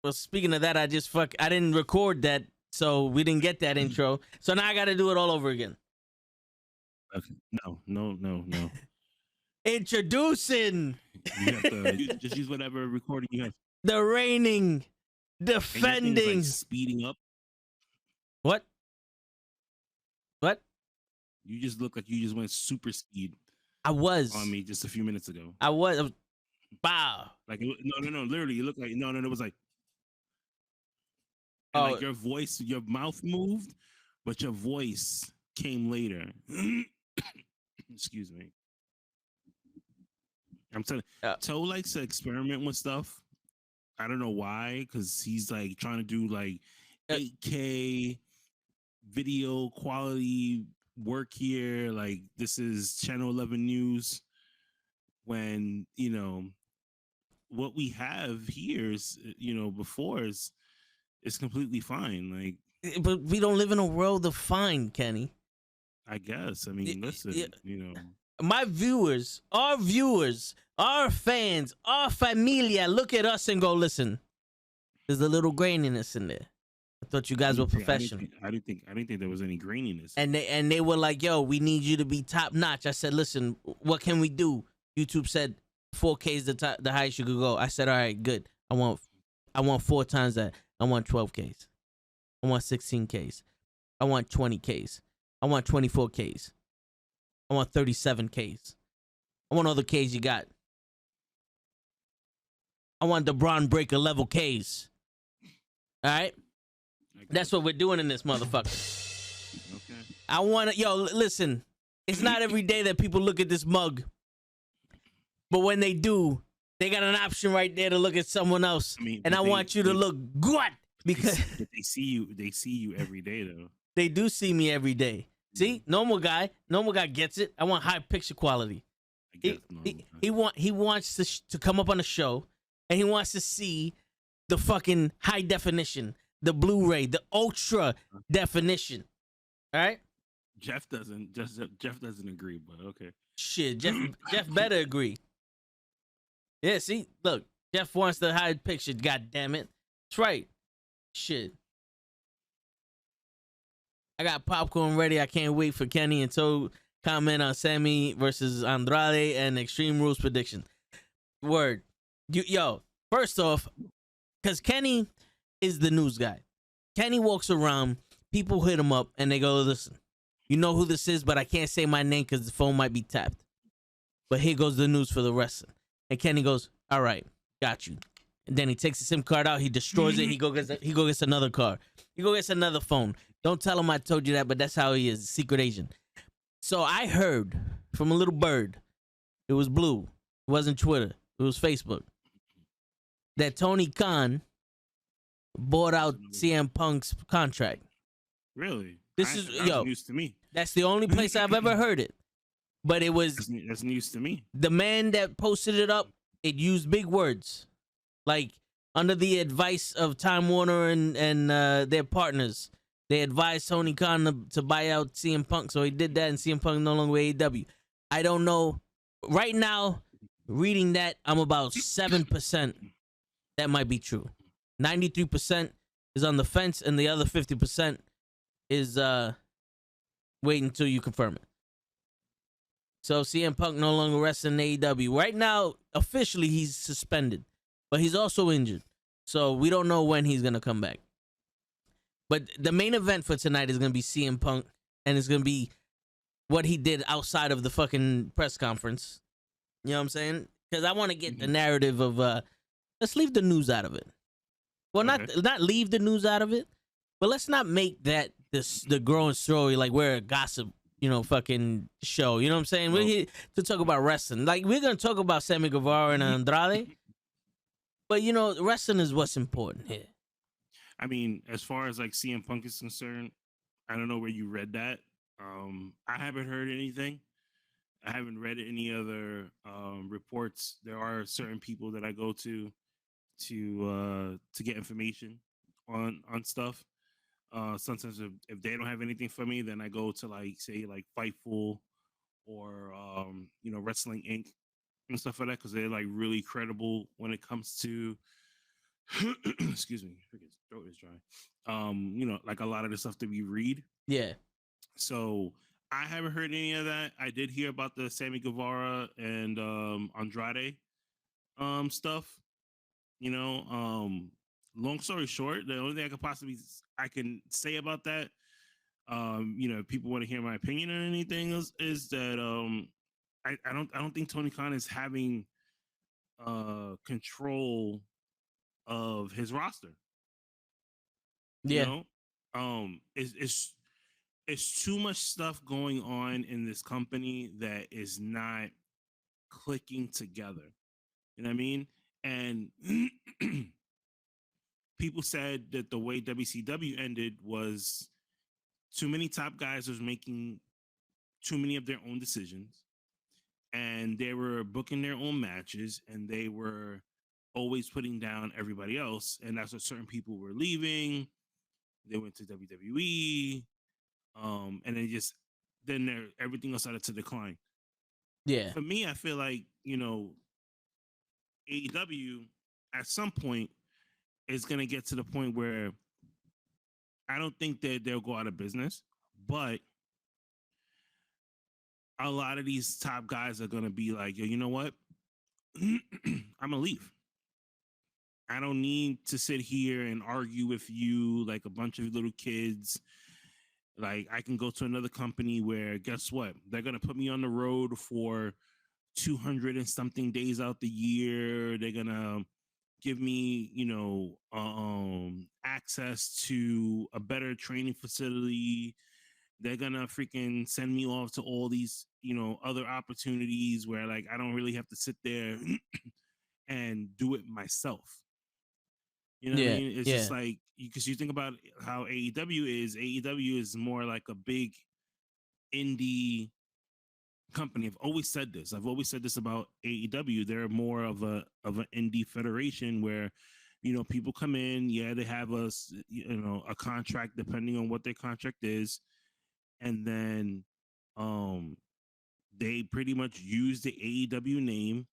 Well, speaking of that, I didn't record that, so we didn't get that intro. So now I got to do it all over again. Okay. No. Introducing. You have to just use whatever recording you have. The reigning, defending. And your thing is, like, speeding up. What? You just look like you just went super speed. I was on me just a few minutes ago. I was. Wow. Like no. Literally, it looked like no. It was like. And like your voice, your mouth moved, but your voice came later. Excuse me. I'm telling you, Toe likes to experiment with stuff. I don't know why, because he's like trying to do like 8K video quality work here. Like, this is Channel 11 News. When, what we have here is, before is completely fine. Like, but we don't live in a world of fine, Kenny. I guess. I mean, listen, my viewers, our fans, our familia look at us and go, listen, there's a little graininess in there. I thought you guys were professional. I didn't think there was any graininess. And they were like, yo, we need you to be top notch. I said, listen, what can we do? YouTube said 4K is the highest you could go. I said, all right, good. I want 4 times that. I want 12Ks. I want 16Ks. I want 20Ks. I want 24Ks. I want 37Ks. I want all the Ks you got. I want the Braun Breaker level Ks. All right? That's what we're doing in this motherfucker. Okay. I want to, listen, it's not every day that people look at this mug. But when they do, they got an option right there to look at someone else. I want you to look good because they see you every day though. They do see me every day. See, normal guy gets it. I want high picture quality. He wants to come up on the show, and he wants to see the fucking high definition, the Blu-ray, the ultra definition. All right. Jeff doesn't agree, but okay. Shit, Jeff better agree. Yeah, see, look, Jeff wants the high picture. God damn it, that's right. Shit. I got popcorn ready. I can't wait for Kenny and Toe comment on Sammy versus Andrade and Extreme Rules prediction. Word. First off, because Kenny is the news guy. Kenny walks around, people hit him up, and they go, listen, you know who this is, but I can't say my name because the phone might be tapped. But here goes the news for the wrestling. And Kenny goes, all right, got you. And then he takes the SIM card out, he destroys it, he go gets another card. He go gets another phone. Don't tell him I told you that, but that's how he is, secret agent. So I heard from a little bird, it was blue, it wasn't Twitter, it was Facebook, that Tony Khan bought out CM Punk's contract. Really? That's news to me. That's the only place I've ever heard it. But it was that's news to me. The man that posted it up, it used big words, like under the advice of Time Warner and their partners. They advised Tony Khan to buy out CM Punk, so he did that, and CM Punk no longer with AEW. I don't know. Right now, reading that, I'm about 7% that might be true. 93% is on the fence, and the other 50% is waiting until you confirm it. So CM Punk no longer wrestling in AEW. Right now, officially, he's suspended, but he's also injured. So we don't know when he's going to come back. But the main event for tonight is going to be CM Punk, and it's going to be what he did outside of the fucking press conference. You know what I'm saying? Because I want to get the narrative of, let's leave the news out of it. Well, not leave the news out of it, but let's not make that the growing story like we're a gossip, fucking show. You know what I'm saying? We're here to talk about wrestling. Like, we're going to talk about Sammy Guevara and Andrade, but, wrestling is what's important here. I mean, as far as like CM Punk is concerned, I don't know where you read that. I haven't heard anything. I haven't read any other reports. There are certain people that I go to get information on stuff. Sometimes if they don't have anything for me, then I go to like Fightful or Wrestling Inc. and stuff like that, because they're like really credible when it comes to excuse me, his throat is dry. Like a lot of the stuff that we read. Yeah. So I haven't heard any of that. I did hear about the Sammy Guevara and Andrade stuff. Long story short, the only thing I can say about that, if people want to hear my opinion on anything else, is that I don't think Tony Khan is having control of his roster. Yeah. It's too much stuff going on in this company that is not clicking together. You know what I mean? And people said that the way WCW ended was too many top guys was making too many of their own decisions, and they were booking their own matches, and they were always putting down everybody else, and that's what certain people were leaving. They went to WWE, and then everything else started to decline. Yeah. For me, I feel like AEW at some point is going to get to the point where I don't think that they'll go out of business, but a lot of these top guys are going to be like, yo, you know what? I'm going to leave. I don't need to sit here and argue with you like a bunch of little kids. Like, I can go to another company where, guess what? They're going to put me on the road for 200 and something days out the year. They're going to give me, access to a better training facility. They're going to freaking send me off to all these, other opportunities where, like, I don't really have to sit there and do it myself. You know what I mean? It's just like, because you think about how AEW is more like a big indie company. I've always said this about AEW. They're more of an indie federation where, people come in, they have a contract depending on what their contract is, and then they pretty much use the AEW name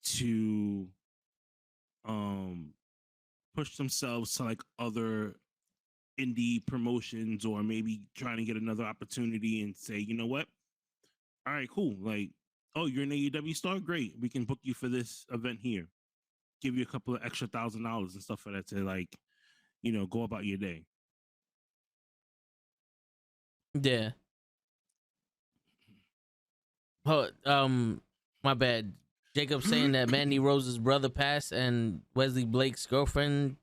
to push themselves to like other indie promotions, or maybe trying to get another opportunity and say, you know what? All right, cool. Like, oh, you're an AEW star? Great. We can book you for this event here. Give you a couple of extra $1,000 and stuff for that to, like, go about your day. Yeah. Oh, my bad. Jacob saying that Mandy Rose's brother passed and Wesley Blake's girlfriend,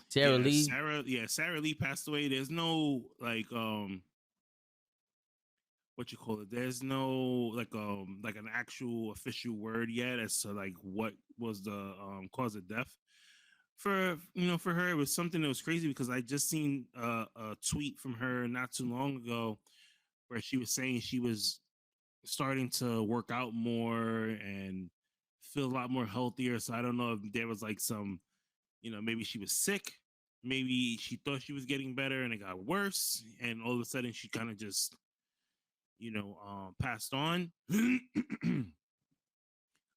Sarah Lee. Sarah Lee passed away. There's no like there's no like an actual official word yet as to like what was the cause of death for her. It was something that was crazy because I just seen a tweet from her not too long ago where she was saying she was starting to work out more and feel a lot more healthier. So I don't know if there was like some, maybe she was sick, maybe she thought she was getting better and it got worse, and all of a sudden she kind of just passed on.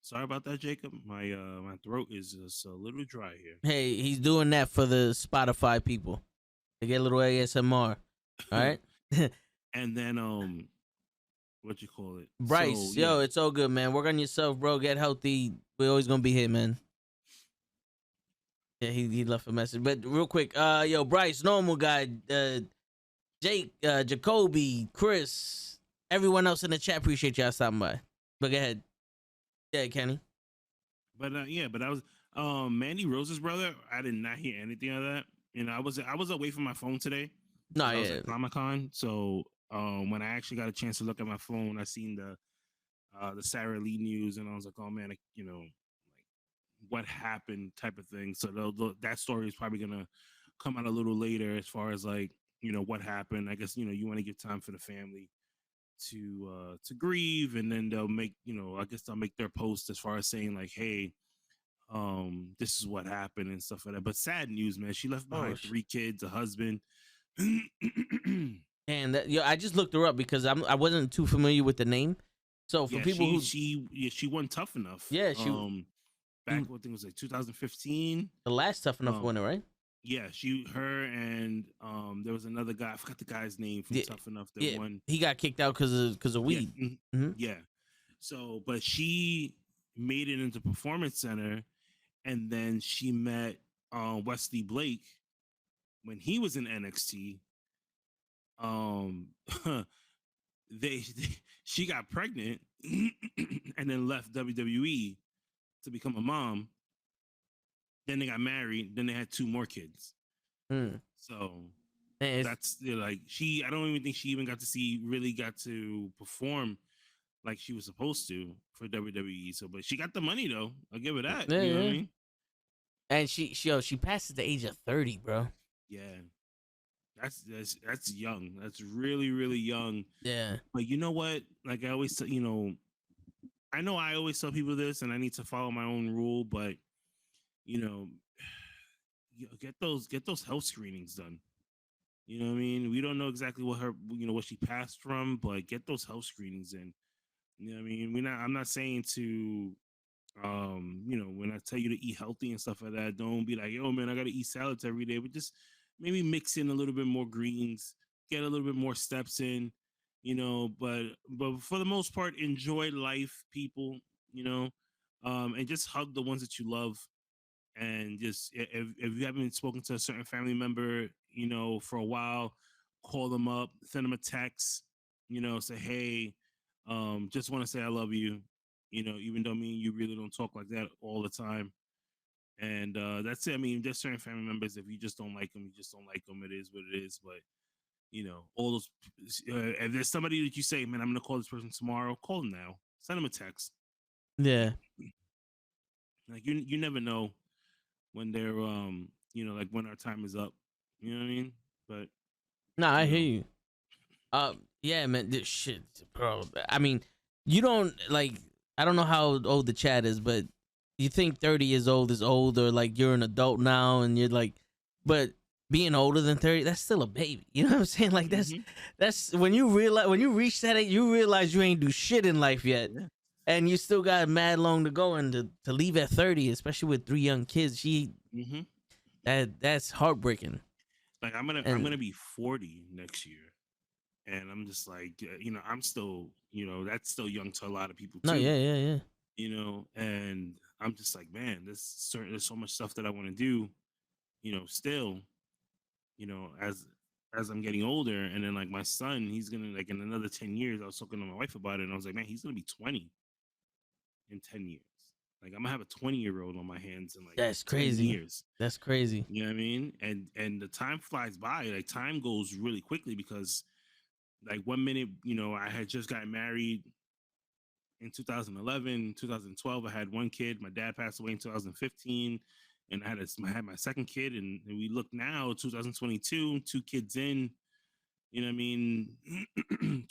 Sorry about that, Jacob. My throat is just a little dry here. Hey, he's doing that for the Spotify people. They get a little ASMR. All right. And then Bryce, so, yo, it's all good, man. Work on yourself, bro. Get healthy. We're always gonna be here, man. Yeah, he left a message. But real quick, Bryce, normal guy, Jake, Jacoby, Chris, everyone else in the chat, appreciate y'all stopping by. But go ahead. Yeah, Kenny. But I was Mandy Rose's brother. I did not hear anything of that. I was away from my phone today. No, I was at Comic-Con, so when I actually got a chance to look at my phone, I seen the Sarah Lee news, and I was like, oh man, like what happened type of thing. So that story is probably gonna come out a little later as far as like what happened. I guess you want to give time for the family to grieve, and then they'll make I guess they'll make their post as far as saying like, hey, this is what happened and stuff like that. But sad news, man. She left behind 3 kids, a husband. And I just looked her up because I wasn't too familiar with the name. So for people she won Tough Enough. Yeah, back. I think it was like 2015. The last Tough Enough winner, right? Yeah, her and there was another guy. I forgot the guy's name from Tough Enough that won. He got kicked out because of weed. Yeah. Yeah. So, but she made it into Performance Center, and then she met Wesley Blake when he was in NXT. She got pregnant and then left WWE to become a mom. Then they got married. Then they had 2 more kids. So that's like I don't even think she even got to perform like she was supposed to for WWE. So, but she got the money though. I'll give her that. You know what I mean? And she passed the age of 30, bro. Yeah. That's young. That's really, really young. Yeah. But you know what? Like I always tell, I know I always tell people this, and I need to follow my own rule, but get those health screenings done. You know what I mean? We don't know exactly what what she passed from, but get those health screenings in. You know what I mean? I'm not saying to when I tell you to eat healthy and stuff like that, don't be like, yo man, I gotta eat salads every day, but just maybe mix in a little bit more greens, get a little bit more steps in, but for the most part, enjoy life, people, and just hug the ones that you love. And just if you haven't spoken to a certain family member, for a while, call them up, send them a text, say, hey, just want to say I love you, even though me and you really don't talk like that all the time. And that's it. I mean, there's certain family members, if you just don't like them, you just don't like them. It is what it is. But, all those, if there's somebody that you say, man, I'm going to call this person tomorrow, call them now. Send them a text. Yeah. Like, you never know when they're, like when our time is up. You know what I mean? But. No, I hear you. Yeah, man, this shit, bro. I mean, you don't, like, I don't know how old the chat is, but you think 30 years old is old, or like you're an adult now and you're like, but being older than 30, that's still a baby. You know what I'm saying? Like that's when you reach that age, you realize you ain't do shit in life yet. Yeah. And you still got mad long to go, and to leave at 30, especially with 3 young kids, that's heartbreaking. Like I'm gonna be 40 next year. And I'm just like, I'm still, that's still young to a lot of people too. No, yeah. And I'm just like, man, there's so much stuff that I want to do, still, as I'm getting older. And then like my son, he's gonna, like, in another 10 years, I was talking to my wife about it, and I was like, man, he's gonna be 20 in 10 years. Like I'm gonna have a 20-year-old on my hands in like that's crazy. 10 years. That's crazy. You know what I mean? And the time flies by. Like time goes really quickly, because like 1 minute, I had just gotten married in 2011, 2012. I had 1 kid. My dad passed away in 2015, and I had my second kid. And we look now, 2022, 2 kids in. You know what I mean?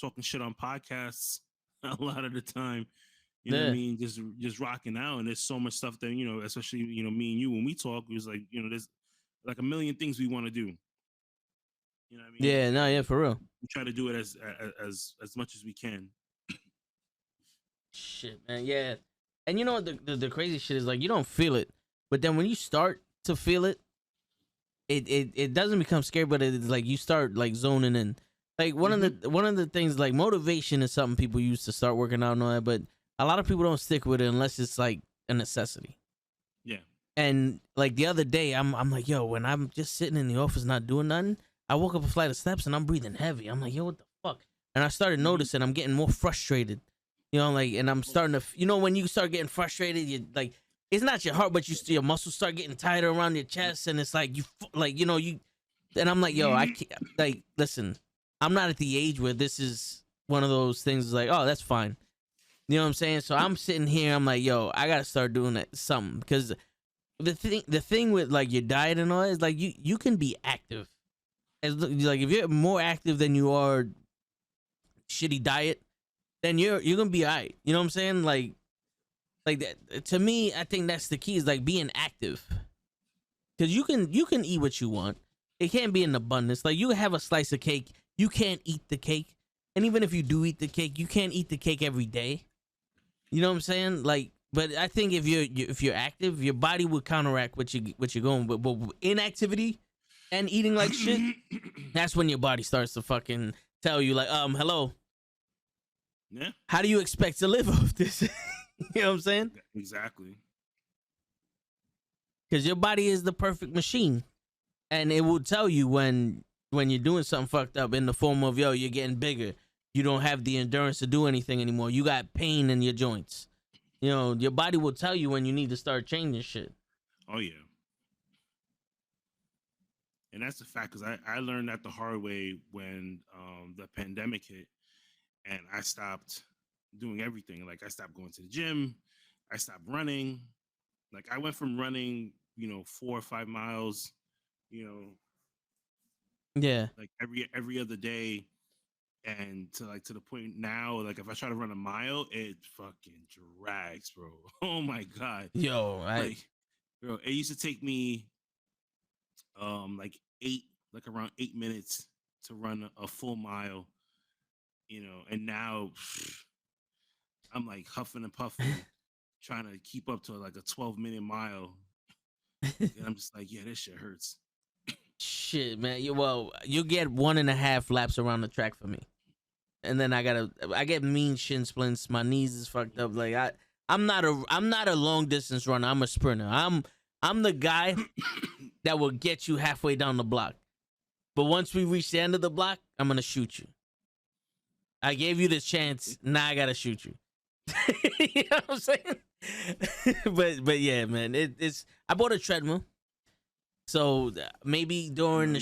Talking shit on podcasts a lot of the time. You know what I mean? Just rocking out. And there's so much stuff that, especially, me and you, when we talk, it was like, there's like a million things we want to do. You know what I mean? Yeah, no, yeah, for real. We try to do it as much as we can. Shit, man, yeah. And you know what the crazy shit is, like, you don't feel it, but then when you start to feel it, it doesn't become scary, but it's like you start like zoning in. Like one of the things, like motivation is something people use to start working out and all that, but a lot of people don't stick with it unless it's like a necessity. Yeah. And like the other day, I'm like, yo, when I'm just sitting in the office not doing nothing, I woke up a flight of steps and I'm breathing heavy. I'm like, yo, what the fuck? And I started noticing I'm getting more frustrated, like, and I'm starting to, when you start getting frustrated, you like, it's not your heart, but your muscles start getting tighter around your chest, and it's like and I'm like, yo, I can't, like, listen, I'm not at the age where this is one of those things like, oh, that's fine. You know what I'm saying? So I'm sitting here, I'm like, yo, I gotta start doing that something, because the thing with like your diet and all is like you can be active. As like if you're more active than you are shitty diet, then you're gonna be alright. You know what I'm saying? Like that, to me, I think that's the key, is like being active. Because you can eat what you want. It can't be in abundance. Like you have a slice of cake, you can't eat the cake. And even if you do eat the cake, you can't eat the cake every day. You know what I'm saying? Like, But I think if you're active, your body will counteract what you're going. But inactivity and eating like shit, that's when your body starts to fucking tell you like, hello, Yeah, how do you expect to live off this? You know what I'm saying? exactly. Because your body is the perfect machine, and it will tell you when you're doing something fucked up in the form of, yo, you're getting bigger. You don't have the endurance to do anything anymore. You got pain in your joints. You know, your body will tell you when you need to start changing shit. Oh yeah, and that's a fact because I learned that the hard way when the pandemic hit, and I stopped doing everything. Like I stopped going to the gym, I stopped running. Like I went from running, 4 or 5 miles, you know, Yeah. like every other day, and to the point now, like if I try to run a mile, it fucking drags, bro. Oh my god, Yo, like, bro, it used to take me like around 8 minutes to run a full mile, and now I'm like huffing and puffing, trying to keep up to like a 12-minute mile, and I'm just like, yeah, this shit hurts. shit, man. You get 1.5 laps around the track for me, and then I get mean shin splints. My knees is fucked up. Like I'm not a long distance runner. I'm a sprinter. I'm the guy that will get you halfway down the block. But once we reach the end of the block, I'm gonna shoot you. I gave you this chance. Now I gotta shoot you. You know what I'm saying? but yeah, man. It's I bought a treadmill. So maybe during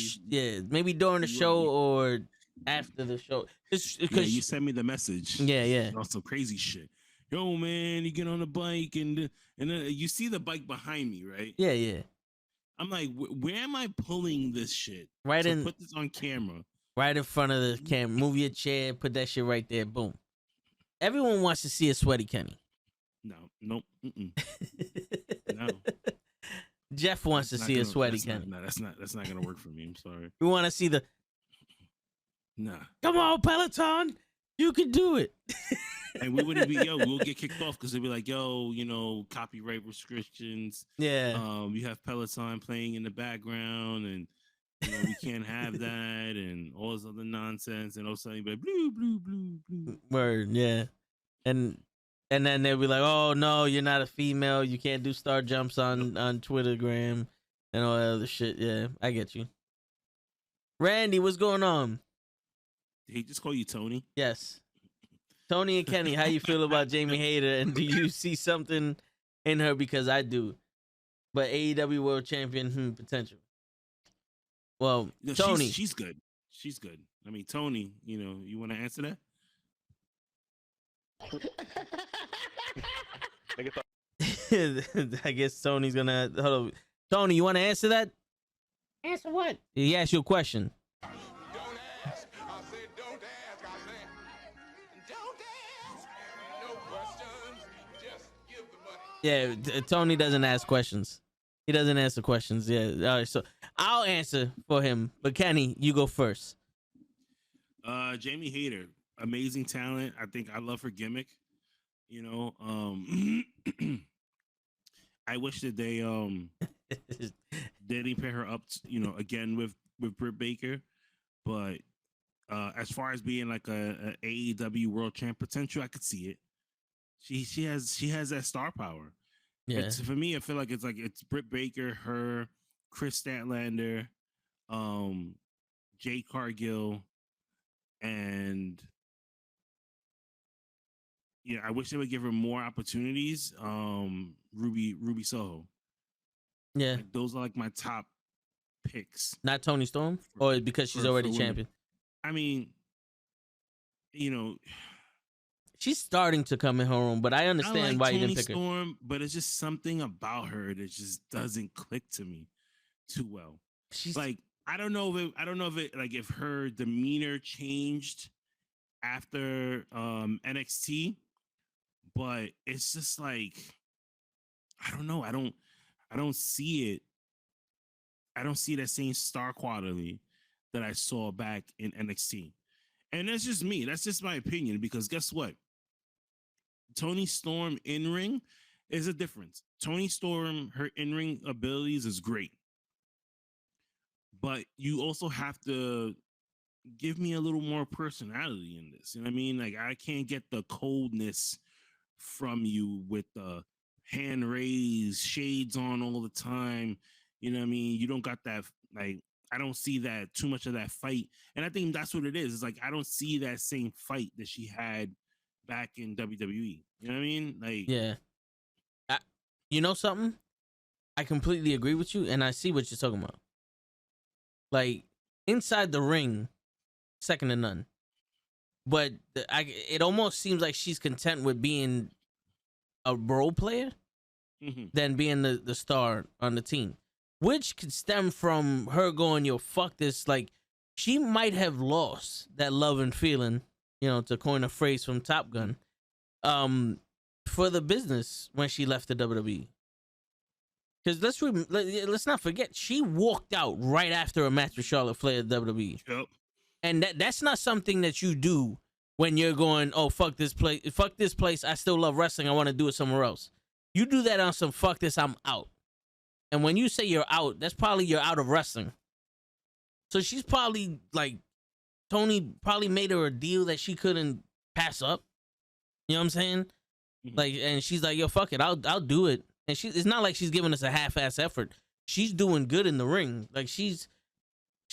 maybe during the show or after the show. It's Yeah, because you sent me the message. Yeah. On some crazy shit. Yo, man, you get on the bike and you see the bike behind me, right? Yeah. I'm like, where am I pulling this shit? Right to put this on camera. Right in front of the camera. Move your chair, put that shit right there. Boom. Everyone wants to see a sweaty Kenny. No, nope. No. Jeff wants to see a sweaty Kenny. No, that's not gonna work for me. I'm sorry. We want to see the. Nah. Come on, Peloton, you can do it. And we wouldn't be, we'll get kicked off because they'd be like, copyright restrictions. Yeah. You have Peloton playing in the background, and we can't have that, and all this other nonsense, and all of a sudden, but blue. Word, yeah, and then they'll be like, "Oh no, you're not a female. You can't do star jumps on Twittergram and all that other shit." Yeah, I get you. Randy, what's going on? Did he just call you Tony? Yes. Tony and Kenny, how you feel about Jamie Hayter, and do you see something in her? Because I do. But AEW World Champion potential. Well, No, Tony, she's good. She's good. I mean, Tony, you want to answer that? I guess Tony's gonna hold on. Tony, you want to answer that? Answer what? He asked you a question. Don't ask. I said don't ask. I said don't ask. No questions. Just give the money. Yeah, Tony doesn't ask questions. He doesn't answer questions. Yeah. All right, so I'll answer for him. But Kenny, you go first. Jamie Hayter, amazing talent. I think I love her gimmick. I wish that they didn't pair her up, again with Britt Baker, but as far as being like a AEW World Champ potential, I could see it. She has that star power. Yeah. For me, I feel like it's Britt Baker, her, Chris Statlander, Jade Cargill, and I wish they would give her more opportunities. Ruby Soho. Yeah. Like, those are like my top picks. Not Toni Storm? Or because she's already champion? I mean, she's starting to come in her own, but I understand why you didn't pick Storm, her. But it's just something about her that just doesn't click to me too well. She's like, I don't know if it like if her demeanor changed after NXT, but it's just like, I don't know. I don't see it. I don't see that same star quality that I saw back in NXT. And that's just me. That's just my opinion, because guess what? Toni Storm in ring There's a difference. Toni Storm, her in-ring abilities is great. But you also have to give me a little more personality in this. You know what I mean? Like, I can't get the coldness from you with the hand raised, shades on all the time. You know what I mean? You don't got that, like, I don't see that too much of that fight. And I think that's what it is. It's like, I don't see that same fight that she had back in WWE. You know what I mean? Like, Yeah. You know something? I completely agree with you, and I see what you're talking about. Like, inside the ring, second to none. But it almost seems like she's content with being a role player than being the star on the team, which could stem from her going, yo, fuck this. Like, she might have lost that love and feeling, you know, to coin a phrase from Top Gun, for the business when she left the WWE. Because let's not forget, she walked out right after a match with Charlotte Flair at WWE. Yep. And that's not something that you do when you're going, oh, fuck this place, I still love wrestling, I want to do it somewhere else. You do that on some fuck this, I'm out. And when you say you're out, that's probably you're out of wrestling. So she's probably like, Tony probably made her a deal that she couldn't pass up. You know what I'm saying? Like, and she's like, yo, fuck it, I'll do it. And it's not like she's giving us a half-ass effort. She's doing good in the ring. Like, she's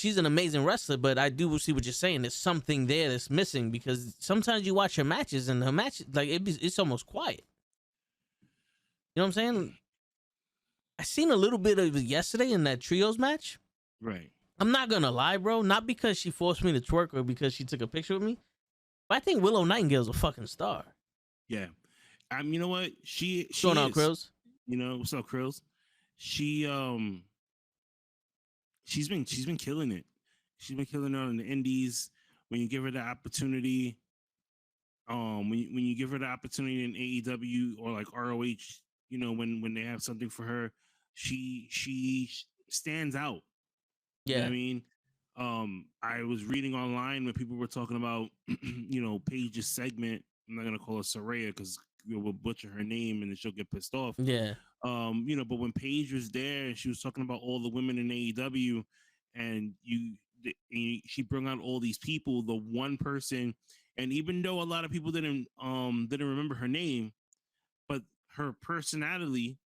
an amazing wrestler, but I do see what you're saying. There's something there that's missing, because sometimes you watch her matches and her matches, like, it's almost quiet. You know what I'm saying? I seen a little bit of it yesterday in that trios match. Right. I'm not gonna lie, bro. Not because she forced me to twerk or because she took a picture with me, but I think Willow Nightingale's a fucking star. Yeah. You know what? She What's going on, Krills? You know, what's up, Krills? She's been killing it. She's been killing it on the indies. When you give her the opportunity, when you give her the opportunity in AEW or like ROH, you know, when they have something for her, she stands out. Yeah. You know what I mean? I was reading online when people were talking about, you know, Paige's segment. I'm not gonna call her Saraya because we'll butcher her name and then she'll get pissed off. Yeah. You know, but when Paige was there and she was talking about all the women in AEW, and she brought out all these people, the one person, and even though a lot of people didn't remember her name, but her personality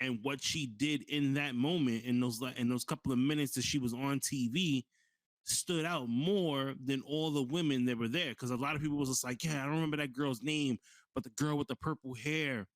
and what she did in that moment, in those couple of minutes that she was on TV, stood out more than all the women that were there. Because a lot of people was just like, yeah, I don't remember that girl's name, but the girl with the purple hair,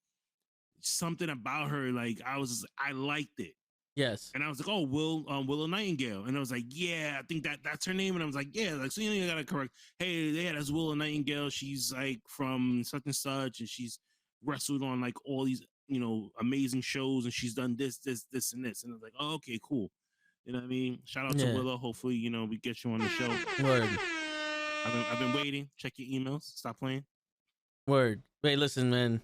something about her, like, I liked it. Yes. And I was like, oh, Willow Nightingale. And I was like, yeah, I think that's her name. And I was like, yeah, like, so you gotta correct. Hey, yeah, that's Willow Nightingale. She's like from such and such, and she's wrestled on like all these, you know, amazing shows, and she's done this, and this. And I was like, oh, okay, cool. You know what I mean? Shout out to Willow. Hopefully, you know, we get you on the show. Word. I've been waiting. Check your emails. Stop playing. Word. Wait, listen, man.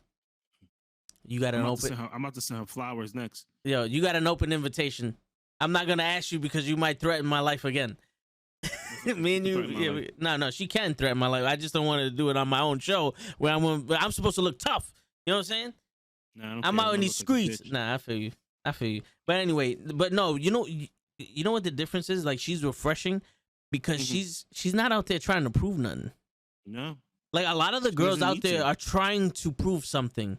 You got an open. I'm about to send her flowers next. Yo, you got an open invitation. I'm not gonna ask you because you might threaten my life again. Me and you, no, she can threaten my life. I just don't want to do it on my own show where I'm supposed to look tough. You know what I'm saying? Nah, I'm out in these streets. Nah, I feel you. But anyway, but no, you know what the difference is? Like, she's refreshing because she's not out there trying to prove nothing. No. Like, a lot of the girls out there are trying to prove something.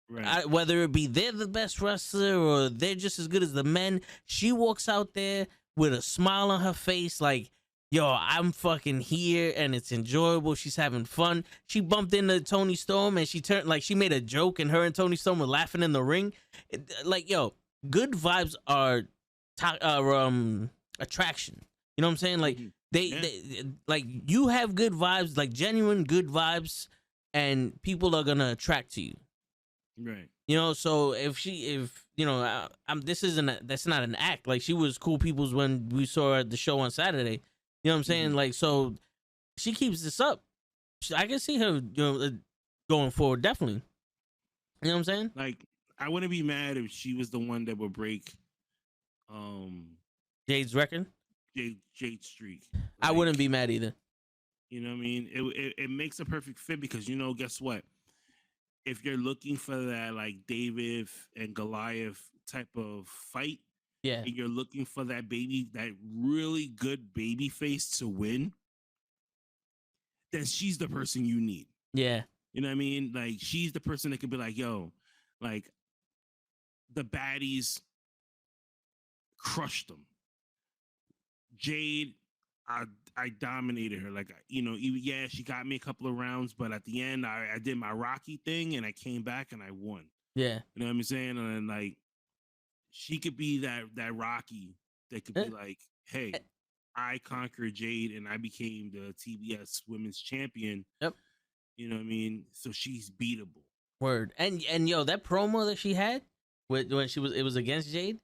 Right. Whether it be they're the best wrestler or they're just as good as the men, she walks out there with a smile on her face, like, yo, I'm fucking here and it's enjoyable. She's having fun. She bumped into Toni Storm and she made a joke, and her and Toni Storm were laughing in the ring. Like, yo, good vibes are attraction. You know what I'm saying? Like, they like, you have good vibes, like genuine good vibes, and people are gonna attract to you. Right. You know, so if you know, that's not an act. Like, she was cool people's when we saw her at the show on Saturday. You know what I'm saying? Like, so she keeps this up. I can see her, you know, going forward, definitely. You know what I'm saying? Like, I wouldn't be mad if she was the one that would break Jade's record. Jade streak. Like, I wouldn't be mad either. You know what I mean? It makes a perfect fit because, you know, guess what? if you're looking for that like David and Goliath type of fight, Yeah. and you're looking for that really good baby face to win, then she's the person you need. Yeah. You know what I mean? Like, she's the person that could be like, yo, like, the baddies crushed them. Jade, I dominated her. Like, yeah, she got me a couple of rounds, but at the end, I did my Rocky thing and I came back and I won. Yeah. You know what I'm saying? And like, she could be that Rocky that could be like, hey, I conquered Jade and I became the TBS Women's Champion. Yep. You know what I mean? So she's beatable. Word. And yo, that promo that she had when it was against Jade,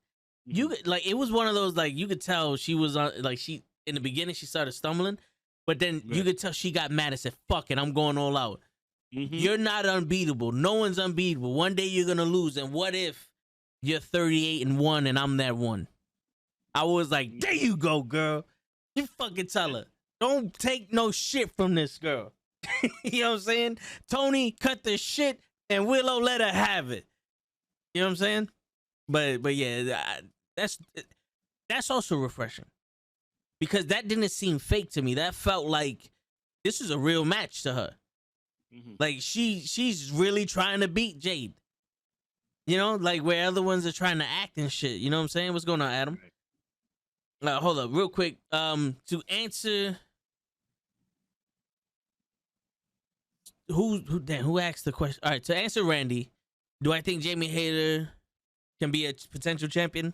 you like, it was one of those, like, you could tell she was on, like, she in the beginning she started stumbling, but then you could tell she got mad and said, fuck it, I'm going all out. You're not unbeatable. No one's unbeatable. One day you're gonna lose. And what if you're 38-1 and I'm that one? I was like, there you go, girl. You fucking tell her. Don't take no shit from this girl. You know what I'm saying? Tony, cut the shit, and Willow, let her have it. You know what I'm saying? But yeah, that's also refreshing, because that didn't seem fake to me. That felt like this is a real match to her. Like, she's really trying to beat Jade. You know, like, where other ones are trying to act and shit. You know what I'm saying? What's going on, Adam? Hold up, real quick. To answer, who asked the question? All right, to answer Randy, do I think Jamie Hayter can be a potential champion?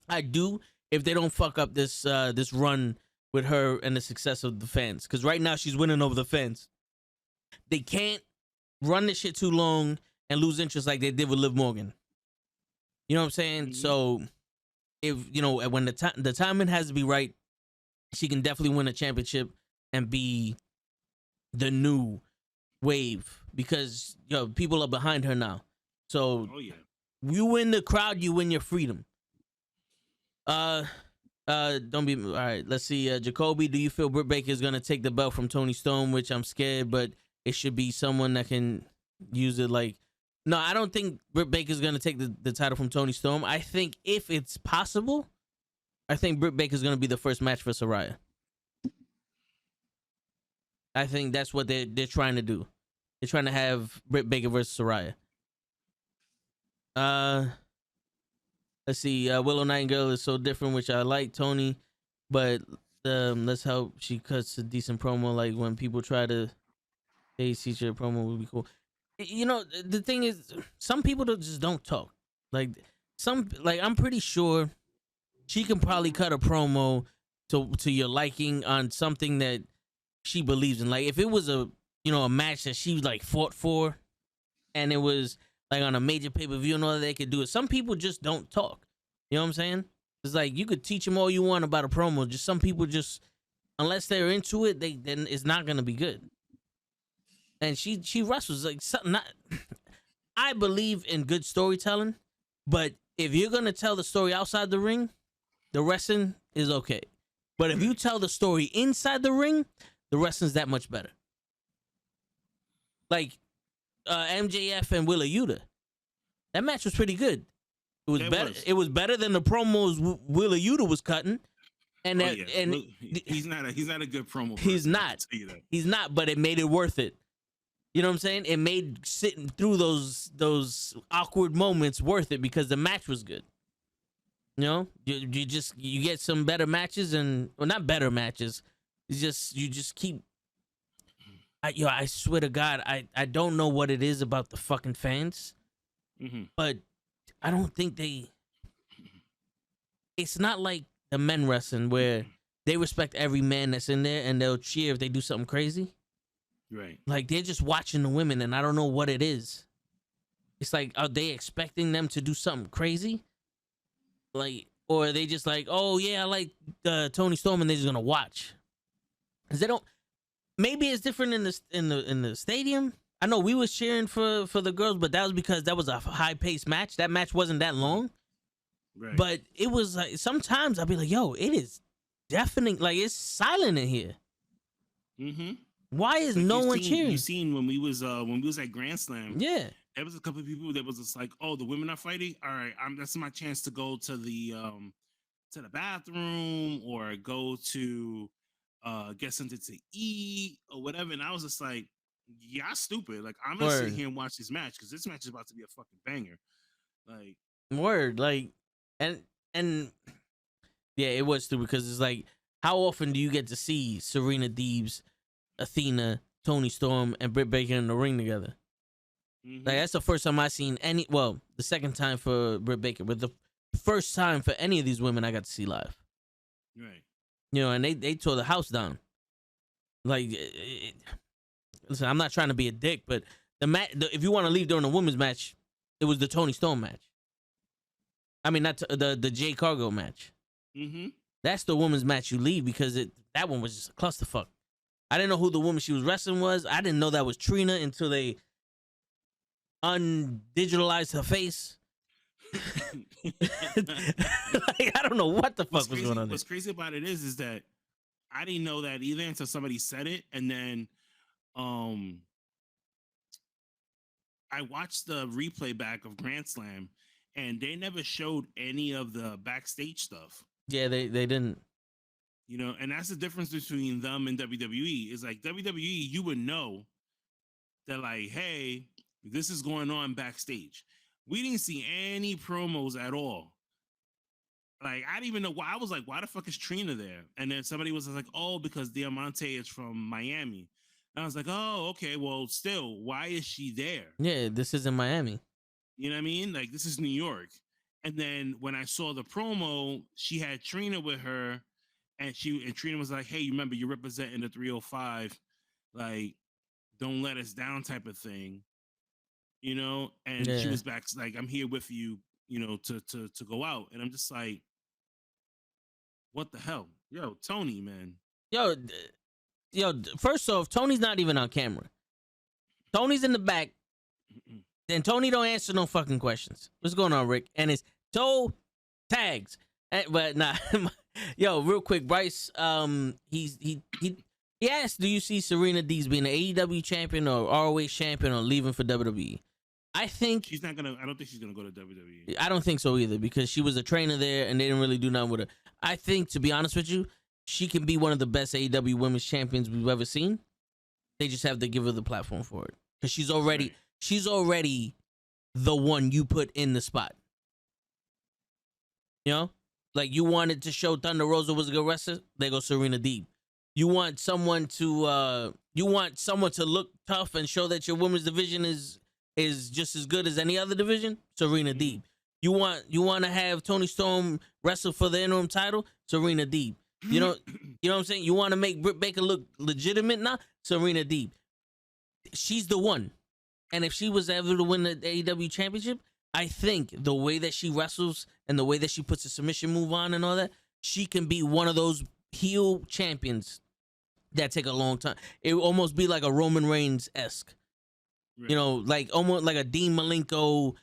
I do, if they don't fuck up this run with her and the success of the fans. Because right now she's winning over the fans. They can't run this shit too long and lose interest like they did with Liv Morgan. You know what I'm saying? So, if, when the timing has to be right, she can definitely win a championship and be the new wave, because people are behind her now. So, you win the crowd, you win your freedom. Don't be all right. Let's see, Jacoby. Do you feel Britt Baker is gonna take the belt from Toni Storm? Which I'm scared, but it should be someone that can use it. Like, no, I don't think Britt Baker's gonna take the title from Toni Storm. I think if it's possible, I think Britt Baker's gonna be the first match for Saraya. I think that's what they're trying to do. They're trying to have Britt Baker versus Saraya. Let's see. Willow Nightingale is so different, which I like, Tony, but let's hope she cuts a decent promo. Like, when people try to feature promo would be cool. The thing is, some people just don't talk. Like, I'm pretty sure she can probably cut a promo to your liking on something that she believes in. Like, if it was a match that she like fought for, and it was like on a major pay-per-view and all that, they could do it. Some people just don't talk. You know what I'm saying? It's like, you could teach them all you want about a promo. Just some people just, unless they're into it, then it's not gonna be good. And she wrestles like something. I believe in good storytelling, but if you're gonna tell the story outside the ring, the wrestling is okay. But if you tell the story inside the ring, the wrestling's that much better. Like, MJF and Willa Yuta, that match was pretty good. It was better. It was better than the promos Willa Yuta was cutting. And and look, he's not a good promo. He's not. He's not. But it made it worth it. You know what I'm saying? It made sitting through those awkward moments worth it, because the match was good. You know, you get some better matches, and not better matches. You just keep. I swear to God, I don't know what it is about the fucking fans, but I don't think it's not like the men wrestling where they respect every man that's in there and they'll cheer if they do something crazy. Right. Like, they're just watching the women, and I don't know what it is. It's like, are they expecting them to do something crazy? Like, or are they just like, oh yeah, I like Toni Storm, and they're just gonna watch? Because they don't. Maybe it's different in the stadium. I know we was cheering for the girls, but that was because that was a high paced match. That match wasn't that long. Right. But it was like, sometimes I'll be like, yo, it is deafening. Like, it's silent in here. Why is no one cheering? You seen when we was at Grand Slam? Yeah, there was a couple of people that was just like, oh, the women are fighting. All right, that's my chance to go to the bathroom or go to get something to eat or whatever. And I was just like, yeah, stupid. Like, I'm gonna sit here and watch this match because this match is about to be a fucking banger. Like, and yeah, it was stupid because it's like, how often do you get to see Serena Deebs, Athena, Toni Storm, and Britt Baker in the ring together? Mm-hmm. Like, that's the first time I seen any. Well, the second time for Britt Baker, but the first time for any of these women I got to see live. Right. You know, and they tore the house down. Like, listen, I'm not trying to be a dick, but if you want to leave during the women's match, it was the Toni Storm match. I mean, not the Jade Cargill match. Mm-hmm. That's the women's match you leave because that one was just a clusterfuck. I didn't know who the woman she was wrestling was. I didn't know that was Trina until they undigitalized her face. Like, I don't know what the fuck was going on there. What's crazy about it is that I didn't know that either until somebody said it, and then I watched the replay back of Grand Slam, and they never showed any of the backstage stuff. Yeah, they didn't. You know, and that's the difference between them and WWE. Is like WWE, you would know that, like, hey, this is going on backstage. We didn't see any promos at all. Like, I didn't even know why. I was like, why the fuck is Trina there? And then somebody was like, oh, because Diamante is from Miami. And I was like, oh, okay, well, still, why is she there? Yeah, this isn't Miami. You know what I mean? Like, this is New York. And then when I saw the promo, she had Trina with her, and Trina was like, hey, you remember, you're representing the 305, like, don't let us down type of thing. You know, and she was back like, I'm here with you, you know, to go out. And I'm just like, what the hell? Yo, Toni, man. Yo, first off, Toni's not even on camera. Toni's in the back. And Toni don't answer no fucking questions. What's going on, Rick? And it's toe tags. But nah. Yo, real quick, Bryce, he asked, do you see Serena Deebs being an AEW champion or ROH champion or leaving for WWE? I don't think she's gonna go to WWE. I don't think so either, because she was a trainer there and they didn't really do nothing with her. I think, to be honest with you, she can be one of the best AEW women's champions we've ever seen. They just have to give her the platform for it, because she's already the one you put in the spot. You know, like, you wanted to show Thunder Rosa was a good wrestler. There goes Serena Deeb. You want someone to look tough and show that your women's division is just as good as any other division. Serena Deeb. You want to have Toni Storm wrestle for the interim title. Serena Deeb. You know what I'm saying? You want to make Britt Baker look legitimate now. Serena Deeb. She's the one. And if she was ever to win the AEW championship, I think the way that she wrestles and the way that she puts a submission move on and all that, she can be one of those heel champions that take a long time. It would almost be like a Roman Reigns-esque. Right. You know, like almost like a Dean Malenko,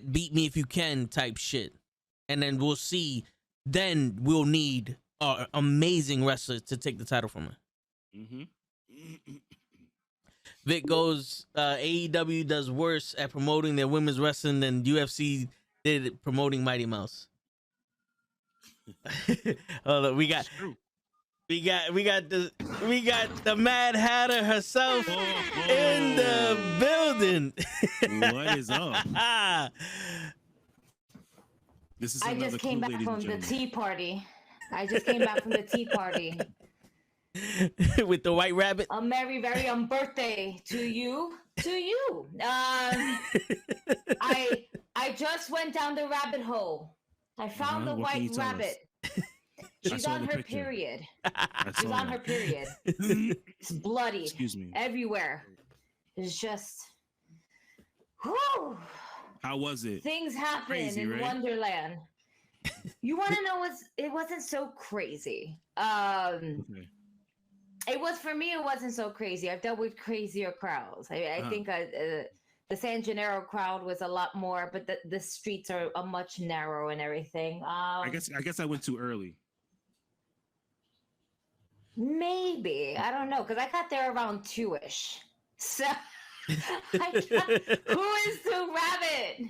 beat me if you can type shit. And then we'll see. Then we'll need an amazing wrestler to take the title from her. Mm-hmm. Vic goes, AEW does worse at promoting their women's wrestling than UFC did promoting Mighty Mouse. Hold on, we got the Mad Hatter herself in the building. What is up? This is I just came back from the tea party. With the white rabbit. A very birthday to you. I just went down the rabbit hole. I found the white rabbit. She's on her period. She's on her period. It's bloody. Excuse me. Everywhere. It's just. Whew. How was it? Things happen in Wonderland. You want to know it wasn't so crazy. Okay. It was, for me, it wasn't so crazy. I've dealt with crazier crowds. I think the San Gennaro crowd was a lot more, but the streets are a much narrow and everything. I guess I went too early. Maybe. I don't know, because I got there around 2-ish. So, who is the rabbit?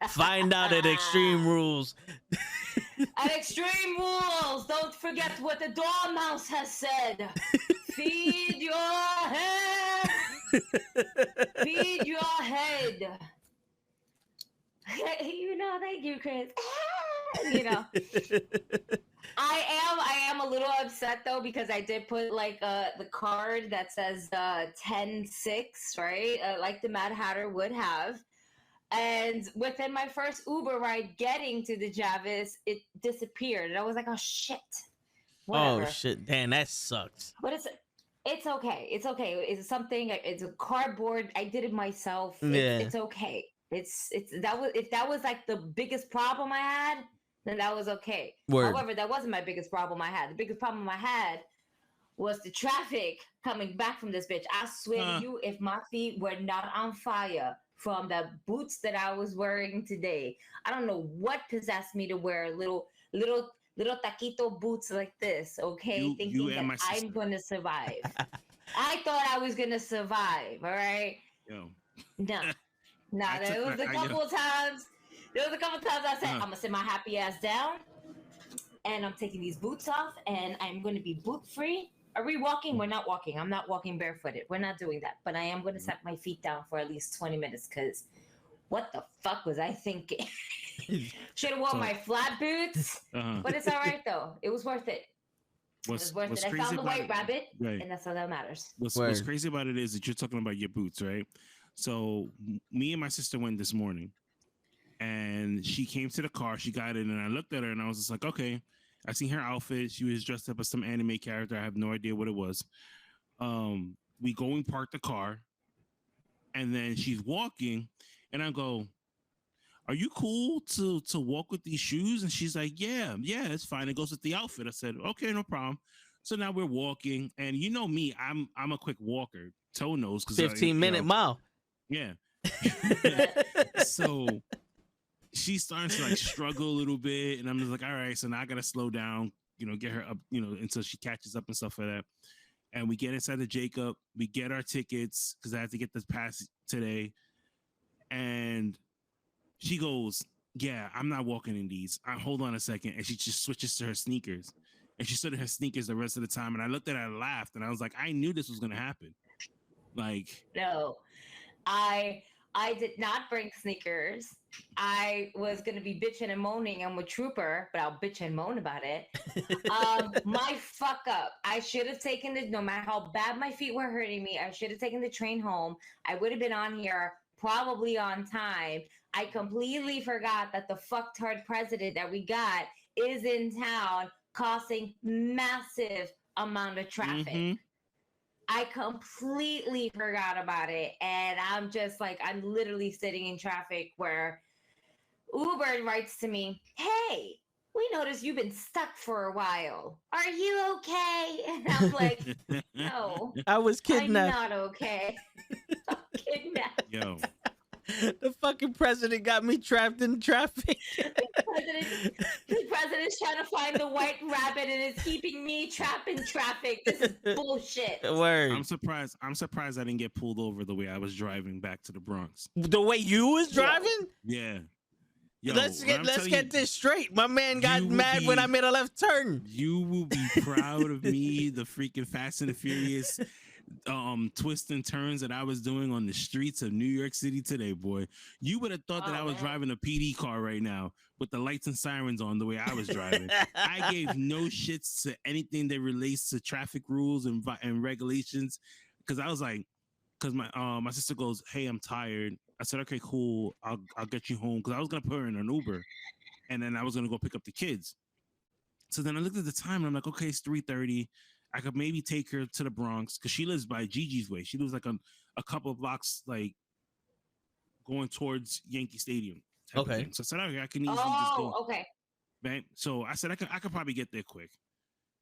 Find out at Extreme Rules. At Extreme Rules, don't forget what the Dormouse has said. Feed your head. Feed your head. Thank you, Chris. I am a little upset though, because I did put like the card that says 10-6, right? Like the Mad Hatter would have. And within my first Uber ride getting to the Javis, it disappeared. And I was like, oh shit. Whatever. Oh shit, damn, that sucks. But it's okay. It's okay. It's something. It's a cardboard. I did it myself. It's okay. If that was like the biggest problem I had, then that was okay. Word. However, that wasn't my biggest problem I had. The biggest problem I had was the traffic coming back from this bitch. I swear to you, if my feet were not on fire from the boots that I was wearing today, I don't know what possessed me to wear little taquito boots like this, okay? Thinking that I'm going to survive. I thought I was going to survive, all right? Yo. No. There was a couple of times I said, I'm going to sit my happy ass down, and I'm taking these boots off, and I'm going to be boot free. Are we walking? We're not walking. I'm not walking barefooted. We're not doing that. But I am going to set my feet down for at least 20 minutes, because what the fuck was I thinking? Should have worn my flat boots. But it's all right, though. It was worth it. It was worth it. I found the white rabbit, and that's all that matters. What's crazy about it is that you're talking about your boots, right? So me and my sister went this morning, and she came to the car. She got in, and I looked at her, and I was just like, okay. I seen her outfit. She was dressed up as some anime character. I have no idea what it was. We go and park the car, and then she's walking, and I go, are you cool to walk with these shoes? And she's like, yeah, it's fine. It goes with the outfit. I said, okay, no problem. So now we're walking, and you know me, I'm a quick walker, toe nose. 15-minute mile. Yeah. So she's starting to like struggle a little bit, and I'm just like, all right, so now I gotta slow down, get her up, until she catches up and stuff like that. And we get inside the Jacob, we get our tickets because I have to get this pass today. And she goes, yeah, I'm not walking in these. Hold on a second. And she just switches to her sneakers. And she stood in her sneakers the rest of the time. And I looked at her and laughed, and I was like, I knew this was gonna happen. Like, no, I did not bring sneakers. I was going to be bitching and moaning. I'm a trooper, but I'll bitch and moan about it. My fuck up. I should have taken no matter how bad my feet were hurting me, I should have taken the train home. I would have been on here probably on time. I completely forgot that the fucktard president that we got is in town causing massive amount of traffic. Mm-hmm. I completely forgot about it, and I'm just like, I'm literally sitting in traffic where Uber writes to me, hey, we noticed you've been stuck for a while. Are you okay? And I'm like, no. I was kidnapped. I'm not okay. I'm kidnapped. Yo. The fucking president got me trapped in traffic. The president's trying to find the white rabbit, and it's keeping me trapped in traffic. This is bullshit. Word. I'm surprised I didn't get pulled over the way I was driving back to the Bronx. The way you was driving? Yeah. Yo, let's get this straight. My man got mad when I made a left turn. You will be proud of me, the freaking Fast and the Furious twists and turns that I was doing on the streets of New York City today, boy. You would have thought that I was driving a PD car right now with the lights and sirens on the way I was driving. I gave no shits to anything that relates to traffic rules and regulations, because I was like, because my sister goes, hey, I'm tired. I said, okay, cool. I'll get you home, because I was gonna put her in an Uber, and then I was gonna go pick up the kids. So then I looked at the time, and I'm like, okay, it's 3:30. I could maybe take her to the Bronx, because she lives by Gigi's way. She lives like a couple of blocks, like going towards Yankee Stadium. Okay. So I said, okay, I can easily just go. Okay. Right. So I said, I could probably get there quick.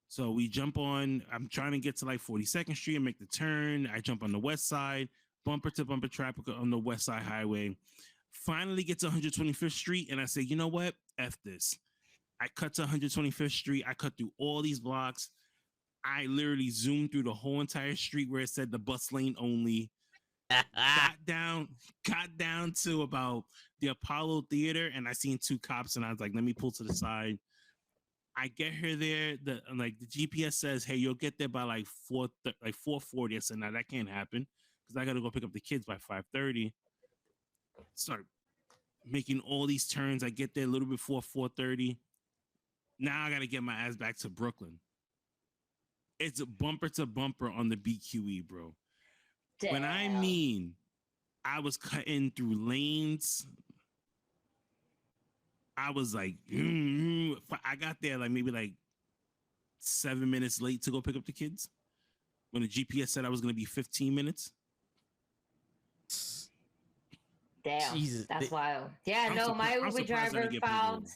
So we jump on. I'm trying to get to like 42nd Street and make the turn. I jump on the west side, bumper to bumper traffic on the west side highway. Finally get to 125th Street, and I say, you know what? F this. I cut to 125th Street. I cut through all these blocks. I literally zoomed through the whole entire street where it said the bus lane only. got down to about the Apollo Theater, and I seen two cops, and I was like, let me pull to the side. I get her there. The GPS says, hey, you'll get there by like 4:40. I said, no, that can't happen because I gotta go pick up the kids by 5:30. Start making all these turns. I get there a little before 4:30. Now I gotta get my ass back to Brooklyn. It's bumper to bumper on the BQE, bro. Damn. When I mean I was cutting through lanes, I was like, I got there like maybe like 7 minutes late to go pick up the kids when the GPS said I was going to be 15 minutes. Damn, Jesus. That's wild. Yeah, no, my Uber driver found...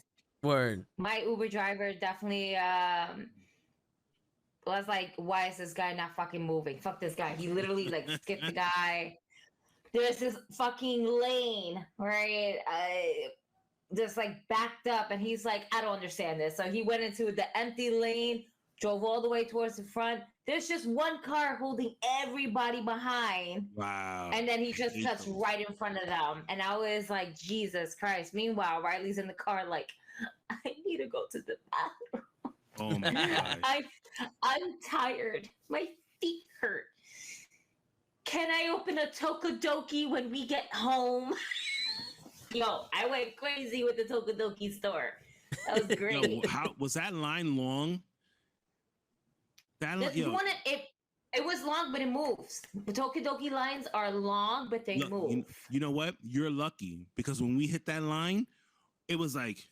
Word. My Uber driver definitely... was like, why is this guy not fucking moving? Fuck this guy. He literally like skipped the guy. There's this fucking lane, right? Just like backed up, and he's like, I don't understand this. So he went into the empty lane, drove all the way towards the front. There's just one car holding everybody behind. Wow. And then he just cuts right in front of them. And I was like, Jesus Christ. Meanwhile, Riley's in the car like, I need to go to the bathroom. Oh my God. I'm tired. My feet hurt. Can I open a Tokadoki when we get home? Yo, I went crazy with the Tokadoki store. That was great. Yo, how was that line long? It was long, but it moves. The Tokadoki lines are long, but they move. You know what? You're lucky because when we hit that line, it was like.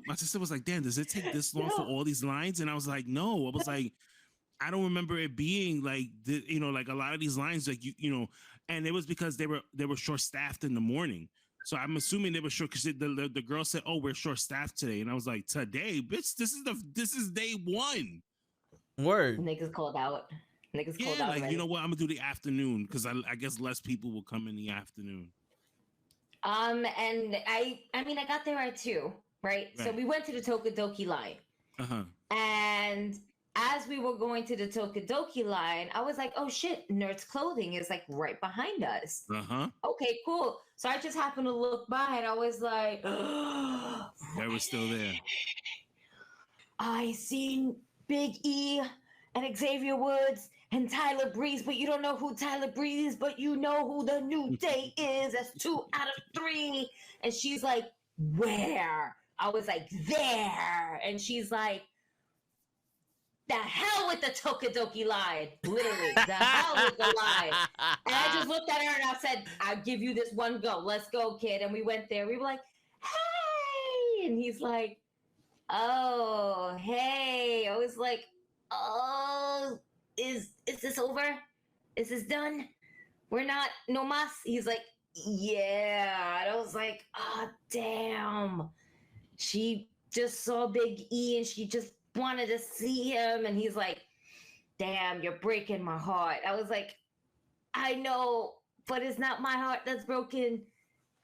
My sister was like, damn, does it take this long for all these lines? And I was like, no. I was like, I don't remember it being like, like a lot of these lines, like, and it was because they were short-staffed in the morning. So I'm assuming they were short because the girl said, oh, we're short-staffed today. And I was like, today, bitch, this is day one. Word. Niggas called out. Cold out. Like, you know what? I'm going to do the afternoon because I guess less people will come in the afternoon. And I got there at 2. Right? So we went to the Tokadoki line. Uh-huh. And as we were going to the Tokadoki line, I was like, oh shit, Nerd's Clothing is like right behind us. Uh-huh. Okay, cool. So I just happened to look by and I was like, they were still there. I seen Big E and Xavier Woods and Tyler Breeze, but you don't know who Tyler Breeze is, but you know who the New Day is. That's 2 out of 3. And she's like, where? I was like, there. And she's like, the hell with the Tokadoki line. Literally, the hell with the line. And I just looked at her and I said, I'll give you this one go. Let's go, kid. And we went there. We were like, hey. And he's like, oh, hey. I was like, oh, is this over? Is this done? We're not, no mas? He's like, yeah. And I was like, oh, damn. She just saw Big E and she just wanted to see him. And he's like, damn, you're breaking my heart. I was like, I know, but it's not my heart that's broken.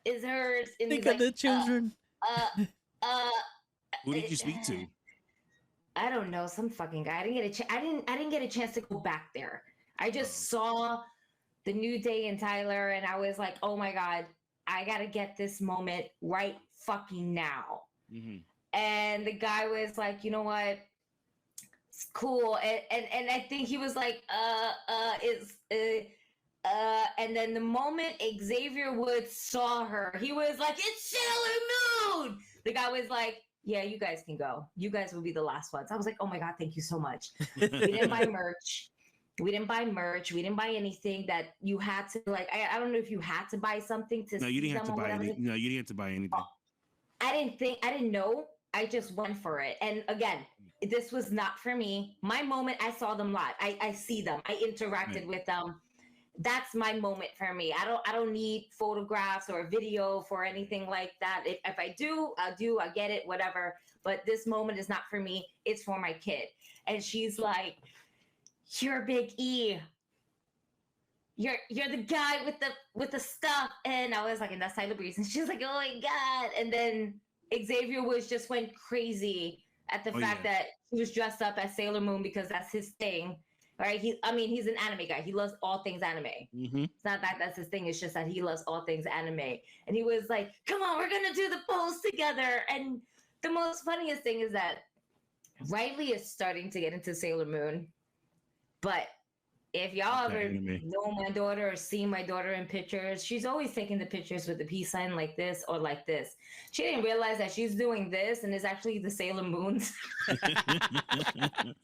It's hers. And think of the children. Who did you speak to? I don't know, some fucking guy. I didn't get a chance to go back there. I just saw the New Day and Tyler, and I was like, oh my God, I gotta get this moment right fucking now. Mm-hmm. And the guy was like, you know what? It's cool. And I think he was like, and then the moment Xavier Woods saw her, he was like, it's Sailor Moon. The guy was like, yeah, you guys can go. You guys will be the last ones. I was like, oh my God, thank you so much. We didn't buy merch. We didn't buy anything that you had to like. I don't know if you had to buy something to. No, you didn't have to buy anything. No, you didn't have to buy anything. I didn't know. I just went for it. And again, this was not for me. My moment, I saw them live. I see them. I interacted with them. That's my moment for me. I don't need photographs or video for anything like that. If I do, I'll do. I get it, whatever. But this moment is not for me. It's for my kid. And she's like, you're Big E. You're the guy with the stuff. And I was like, and that's Tyler Breeze. And she's like, oh my God. And then Xavier Woods just went crazy at the fact that he was dressed up as Sailor Moon because that's his thing, right? He's an anime guy. He loves all things anime. It's not that that's his thing. It's just that he loves all things anime. And he was like, "Come on, we're gonna do the pose together." And the most funniest thing is that Riley is starting to get into Sailor Moon, but if y'all ever know my daughter or see my daughter in pictures, she's always taking the pictures with the peace sign like this or like this. She didn't realize that she's doing this and it's actually the Sailor Moons. And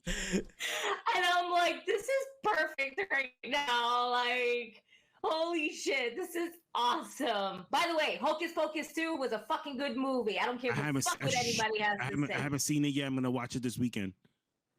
I'm like, this is perfect right now. Like, holy shit, this is awesome. By the way, Hocus Pocus 2 was a fucking good movie. I don't care what anybody has to say. I haven't seen it yet. I'm going to watch it this weekend.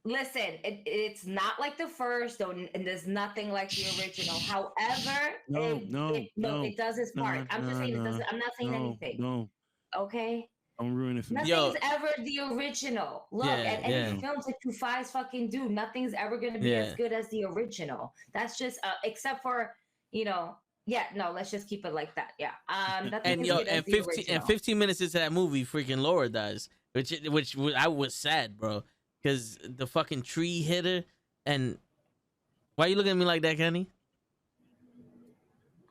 Listen, it's not like the first, and there's nothing like the original. However, it does its part. I'm just saying it doesn't. I'm not saying anything. No. Okay. Don't ruin it for me. Nothing's ever the original. Look, at any films that you guys fucking do, nothing's ever going to be as good as the original. That's just, except for, let's just keep it like that. Yeah. And 15 minutes into that movie, freaking Laura dies, which I was sad, bro. Because the fucking tree hit her. And why are you looking at me like that, Kenny?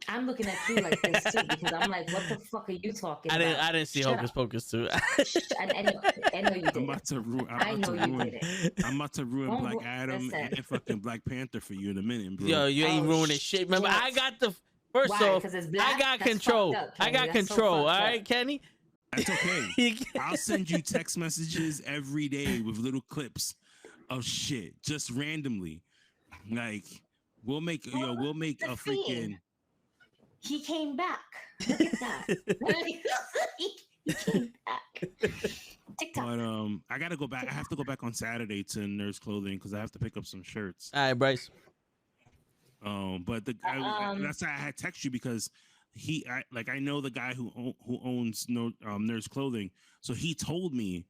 I'm looking at you like this too because I'm like, what the fuck are you talking about? I didn't see Hocus Pocus 2. I know you did. I'm about to ruin Black Adam and fucking Black Panther for you in a minute, bro. Yo, you ain't ruining shit. Remember, I got the first off. I got control. I got control. All right, Kenny. That's okay. I'll send you text messages every day with little clips of shit, just randomly. Like we'll make a freaking. He came back. Look at that. he came back. TikTok. But I gotta go back. I have to go back on Saturday to Nurse Clothing because I have to pick up some shirts. All right, Bryce. But that's why I had text you because. I know the guy who owns Nurse Clothing, so he told me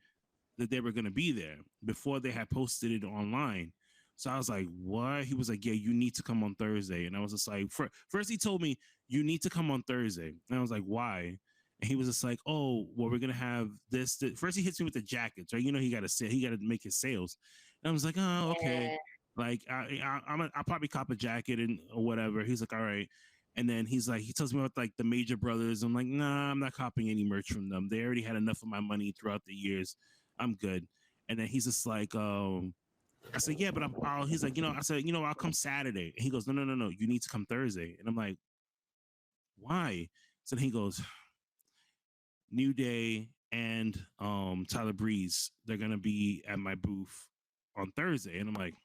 that they were gonna be there before they had posted it online. So I was like, "What?" He was like, "Yeah, you need to come on Thursday." And I was just like, first he told me you need to come on Thursday, and I was like, "Why?" And he was just like, "Oh, well, we're gonna have this." First he hits me with the jackets, right? You know, he got to make his sales, and I was like, "Oh, okay." Like I'll probably cop a jacket or whatever. He's like, "All right." And then he tells me about like the Major Brothers. I'm like, nah, I'm not copying any merch from them. They already had enough of my money throughout the years. I'm good. And then he's just like, I said, yeah, but he's like, I said, I'll come Saturday. And he goes, no, you need to come Thursday. And I'm like, why? So then he goes, New Day and Tyler Breeze, they're gonna be at my booth on Thursday. And I'm like,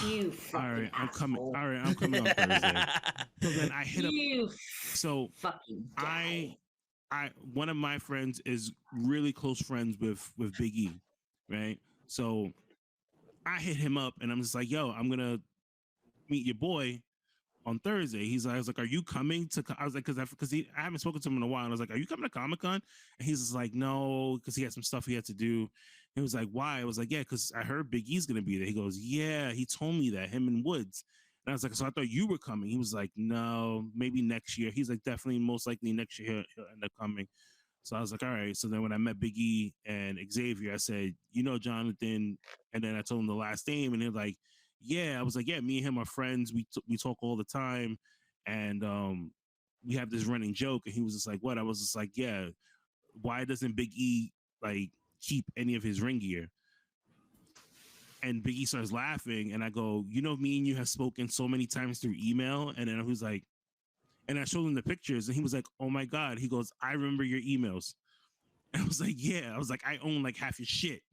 you all right, I'm coming. All right, I'm coming on Thursday. So then I hit up. So one of my friends is really close friends with Big E, right? So I hit him up and I'm just like, yo, I'm gonna meet your boy on Thursday. I was like, are you coming to? I was like, because I haven't spoken to him in a while. And I was like, are you coming to Comic-Con? And he's just like, no, because he had some stuff he had to do. He was like, why? I was like, yeah, because I heard Big E's gonna be there. He goes, yeah, he told me that, him and Woods. And I was like, so I thought you were coming. He was like, no, maybe next year. He's like, definitely, most likely next year he'll end up coming. So I was like, all right. So then when I met Big E and Xavier, I said, Jonathan. And then I told him the last name, and they're like, yeah. I was like, yeah, me and him are friends. We talk all the time, and we have this running joke. And he was just like, what? I was just like, yeah. Why doesn't Big E like keep any of his ring gear? And Big E starts laughing, and I go, me and you have spoken so many times through email. And then he was like, and I showed him the pictures, and he was like, oh my God. He goes, I remember your emails. And I was like, yeah. I was like, I own like half your shit.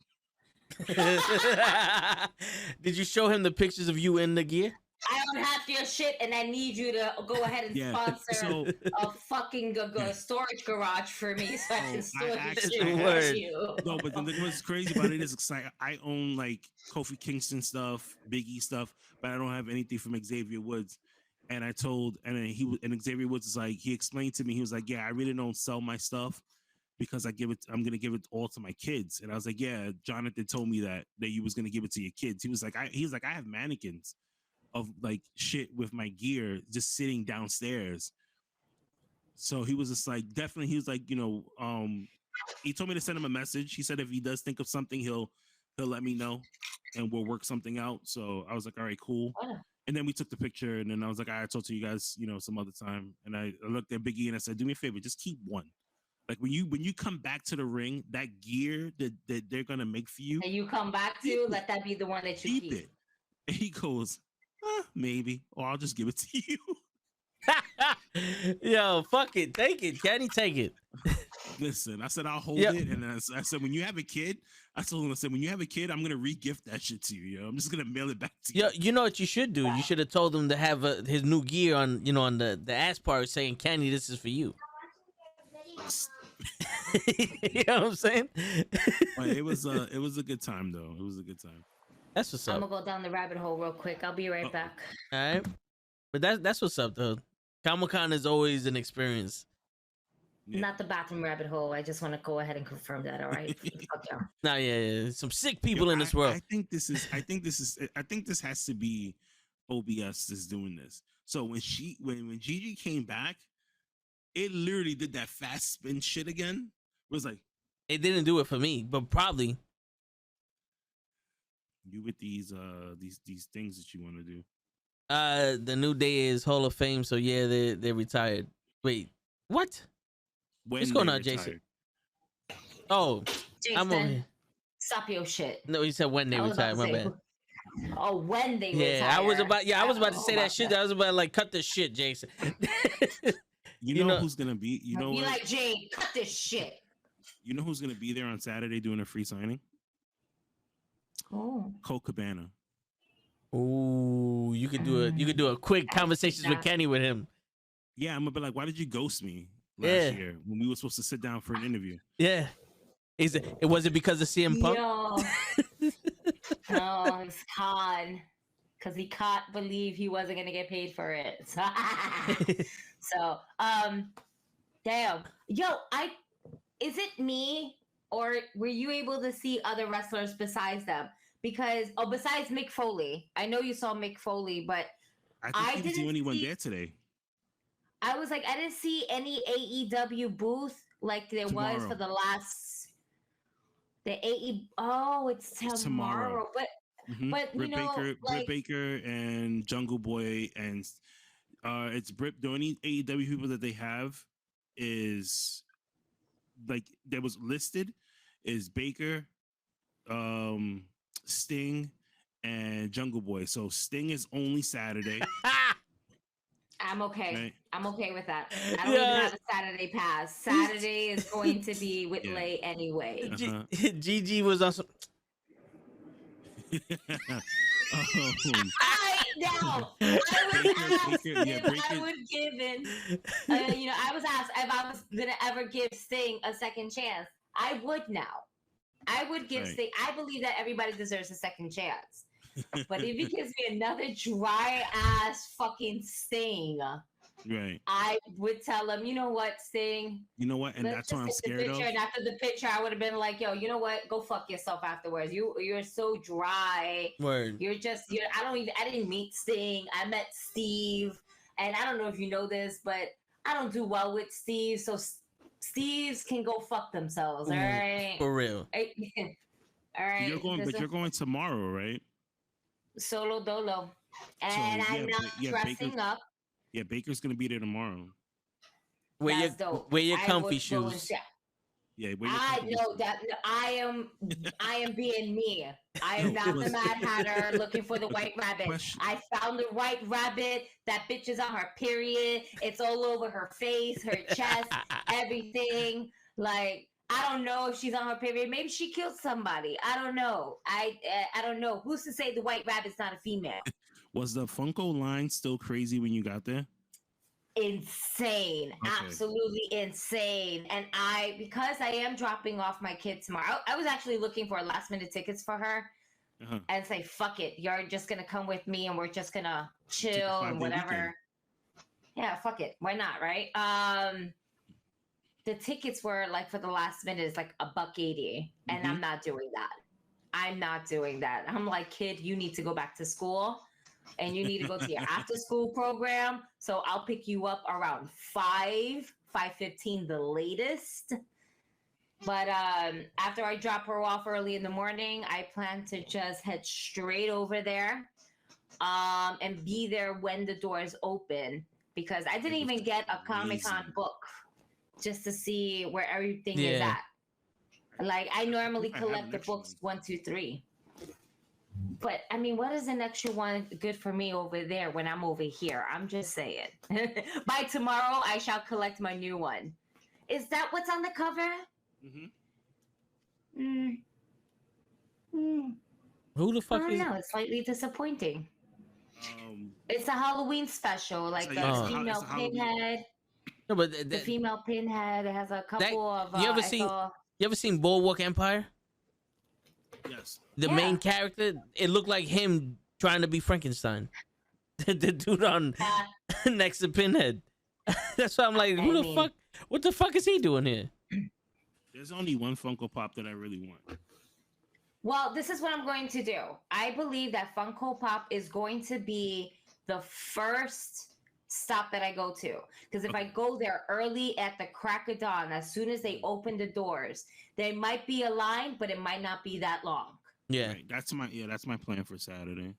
Did you show him the pictures of you in the gear? I own half your shit, and I need you to go ahead and sponsor a fucking storage garage for me so I can store your shit for you. No, but what's crazy about it is like I own like Kofi Kingston stuff, Big E stuff, but I don't have anything from Xavier Woods. And Xavier Woods is like, he explained to me, he was like, yeah, I really don't sell my stuff because I'm gonna give it all to my kids. And I was like, yeah, Jonathan told me that you was gonna give it to your kids. He was like, I have mannequins of like shit with my gear just sitting downstairs. So he was just like, definitely, he was like, he told me to send him a message. He said if he does think of something, he'll let me know, and we'll work something out. So I was like, all right, cool. And then we took the picture, and then I was like, I'll talk to you guys, some other time. And I looked at Big E and I said, do me a favor, just keep one. Like when you come back to the ring, that gear that they're gonna make for you, and you come back to, let that be the one that you keep. It. And he goes, maybe, or I'll just give it to you. Yo, fuck it, take it, Kenny, take it. Listen, I said I'll hold it, and then I said when you have a kid, I told him, I said when you have a kid, I'm gonna re-gift that shit to you. Yo, I'm just gonna mail it back to you. Yo, you know what you should do? You should have told him to have his new gear on, on the ass part saying, "Kenny, this is for you." You know what I'm saying? It was a good time though. It was a good time. That's what's up. I'm gonna go down the rabbit hole real quick. I'll be right back. All right, but that's what's up though. Comic-Con is always an experience. Yeah. Not the bathroom rabbit hole. I just want to go ahead and confirm that. All right. Fuck yeah. No, yeah. Some sick people in this world. I think this has to be OBS that's doing this. So when Gigi came back, it literally did that fast spin shit again. It was like, it didn't do it for me, but probably you with these things that you want to do. The New Day is Hall of Fame, so yeah, they're retired. Wait, what? What's going on, Jason? Oh, Jason, I'm over here. Stop your shit. No, he said when they retired. My bad. Oh, when they retire. Yeah, I was about to say that shit. I was about to like cut this shit, Jason. You know who's gonna be? You know be what? Like Jade, cut this shit. You know who's gonna be there on Saturday doing a free signing? Oh, Colt Cabana. Oh, you could do a quick conversations with Kenny with him. Yeah, I'm gonna be like, why did you ghost me last year when we were supposed to sit down for an interview? Yeah. It wasn't because of CM Punk? No, it's Khan. Because he can't believe he wasn't gonna get paid for it. So, damn. Yo, is it me or were you able to see other wrestlers besides them? Because besides Mick Foley, I know you saw Mick Foley, but I didn't see anyone there today. I was like, I didn't see any AEW booth like there was for the last. It's tomorrow. But but Britt Baker and Jungle Boy and it's Britt. The only AEW people that they have is like that was listed is Baker, Sting, and Jungle Boy. So Sting is only Saturday. I'm okay. Right. I'm okay with that. I don't even have a Saturday pass. Saturday is going to be with Lay anyway. Gigi was also. I was asked if I was gonna ever give Sting a second chance. I would now. I would give Sting. I believe that everybody deserves a second chance. But if he gives me another dry ass fucking Sting, right, I would tell him, you know what, Sting? You know what? And that's what I'm scared of. And after the picture, I would have been like, yo, you know what? Go fuck yourself afterwards. You're so dry. Word. I didn't meet Sting. I met Steve. And I don't know if you know this, but I don't do well with Steve. So Steves can go fuck themselves. All right. For real. All right. You're going tomorrow, right? Solo dolo. And I'm not dressing up. Yeah, Baker's gonna be there tomorrow. Wear your comfy shoes. Yeah, I know that I am being me. I am not the Mad Hatter looking for the white rabbit. I found the white rabbit. That bitch is on her period. It's all over her face, her chest, everything. Like, I don't know if she's on her period. Maybe she killed somebody. I don't know. I don't know. Who's to say the white rabbit's not a female? Was the Funko line still crazy when you got there? Insane. Okay. Absolutely insane. And because I am dropping off my kid tomorrow, I was actually looking for last minute tickets for her and say, fuck it. You're just going to come with me and we're just going to chill and whatever. Weekend. Yeah, fuck it. Why not? Right. The tickets were like for the last minute is like $180 and I'm not doing that. I'm like, kid, you need to go back to school and you need to go to your after school program. So I'll pick you up around 5:15 the latest. But after I drop her off early in the morning, I plan to just head straight over there and be there when the doors open, because I didn't even get a Comic-Con book just to see where everything is at. Like, I normally collect the books 1, 2, 3. But I mean, what is an extra one good for me over there when I'm over here? I'm just saying. By tomorrow, I shall collect my new one. Is that what's on the cover? Who the fuck I don't know. It's slightly disappointing. It's a Halloween special, like the female pinhead. No, but the female pinhead. It has a couple of. You ever seen Bulwark Empire? Yes. The main character, it looked like him trying to be Frankenstein. The dude on next to Pinhead. That's why I'm like, who the fuck? What the fuck is he doing here? There's only one Funko Pop that I really want. Well, this is what I'm going to do. I believe that Funko Pop is going to be the first stop that I go to. Because if I go there early at the crack of dawn, as soon as they open the doors, there might be a line, but it might not be that long. Yeah. Right. That's my plan for Saturday.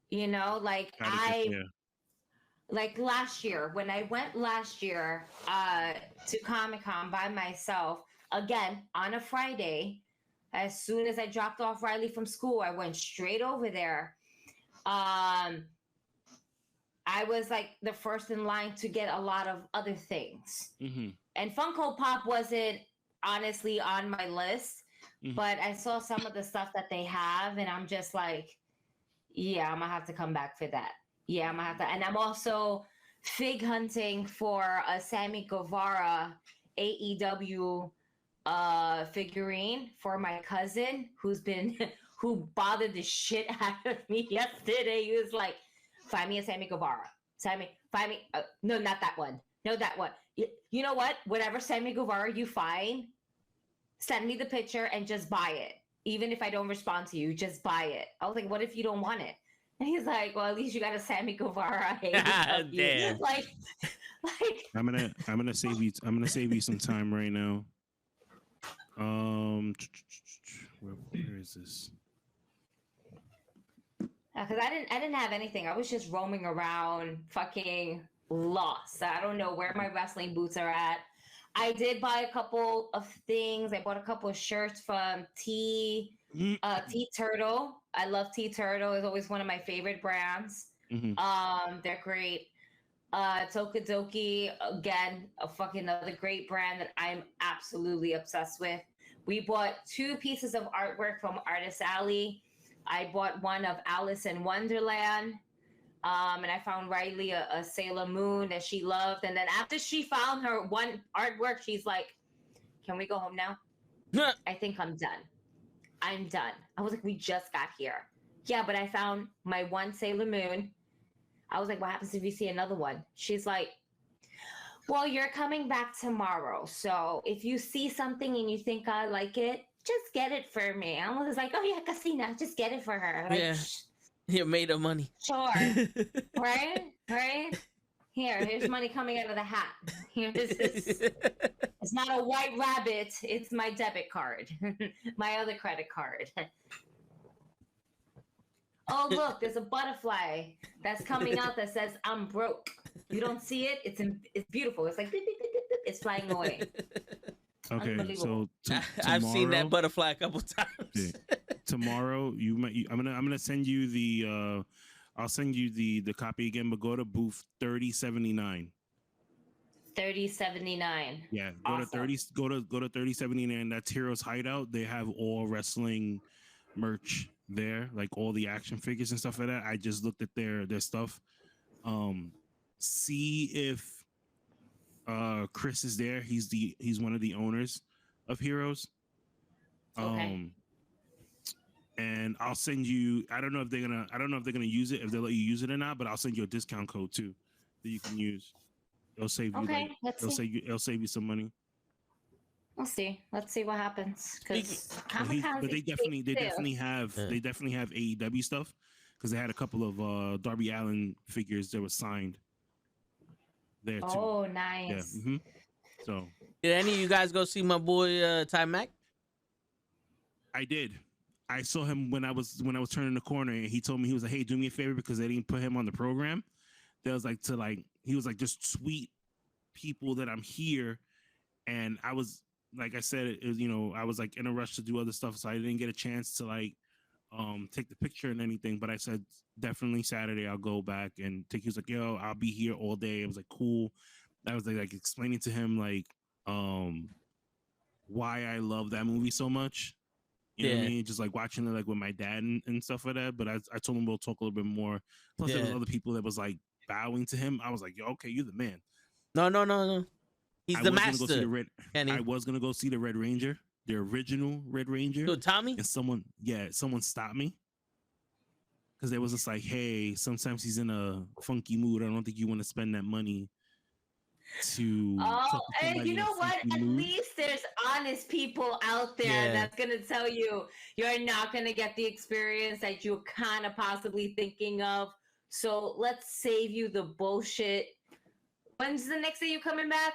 You know, like like last year, when I went last year to Comic-Con by myself, again, on a Friday, as soon as I dropped off Riley from school, I went straight over there. I was like the first in line to get a lot of other things. And Funko Pop wasn't honestly on my list, but I saw some of the stuff that they have, and I'm just like, yeah, I'm gonna have to come back for that. Yeah, I'm gonna have to. And I'm also fig hunting for a Sammy Guevara AEW figurine for my cousin who bothered the shit out of me yesterday. He was like, find me a Sammy Guevara. Find me. No, not that one. No, that one. You know what? Whatever Sammy Guevara you find, send me the picture and just buy it. Even if I don't respond to you, just buy it. I was like, what if you don't want it? And he's like, well, at least you got a Sammy Guevara. Damn. Like, I'm gonna save you some time right now. Where is this? Because I didn't have anything. I was just roaming around, fucking lost. I don't know where my wrestling boots are at. I did buy a couple of things. I bought a couple of shirts from T Turtle. I love T Turtle. It's always one of my favorite brands. They're great. Tokidoki, again, a fucking another great brand that I'm absolutely obsessed with. We bought 2 pieces of artwork from Artist Alley. I bought one of Alice in Wonderland. And I found Riley a Sailor Moon that she loved. And then after she found her one artwork, she's like, can we go home now? I think I'm done. I'm done. I was like, we just got here. Yeah, but I found my one Sailor Moon. I was like, what happens if you see another one? She's like, well, you're coming back tomorrow. So if you see something and you think I like it, just get it for me. I was like, oh yeah, Casina, just get it for her. Like, yeah. You made her money. Sure. Right? Here's money coming out of the hat. Here, it's not a white rabbit. It's my debit card. My other credit card. Oh, look, there's a butterfly that's coming out that says, I'm broke. You don't see it? It's beautiful. It's like, beep, beep, beep, beep, beep. It's flying away. Okay, so I've seen that butterfly a couple times. Yeah. Tomorrow, I'm gonna send you the I'll send you the copy again, but go to booth 3079. 3079. Yeah, go to 3079. That's Heroes Hideout. They have all wrestling merch there, like all the action figures and stuff like that. I just looked at their stuff. See if Chris is there. He's one of the owners of Heroes. Okay. And I'll send you. I don't know if they're gonna use it, if they'll let you use it or not. But I'll send you a discount code too that you can use. It'll save you. Okay, It'll save you some money. We'll see. Let's see what happens. But they definitely have AEW stuff, because they had a couple of Darby Allin figures that were signed there too. Oh, nice. Yeah. So did any of you guys go see my boy Ty Mac? I did. I saw him when I was turning the corner, and he told me, he was like, "Hey, do me a favor, because they didn't put him on the program." There was like he was like, just tweet people that I'm here, and I was like, I said, it was, I was like in a rush to do other stuff, so I didn't get a chance to like take the picture and anything. But I said, definitely Saturday I'll go back and take. He was like, "Yo, I'll be here all day." I was like, "Cool." I was like explaining to him like why I love that movie so much. You know what I mean? Just like watching it like with my dad and stuff like that. But I told him we'll talk a little bit more. Plus there was other people that was like bowing to him. I was like, "Yo, okay, you're the man." No. He's the master. I was gonna go see the Red Ranger, the original Red Ranger. Dude, Tommy? And someone stopped me. Because it was just like, "Hey, sometimes he's in a funky mood. I don't think you want to spend that money to." And you know what? At least there's honest people out there that's gonna tell you you're not gonna get the experience that you're kind of possibly thinking of. So let's save you the bullshit. When's the next day you coming back?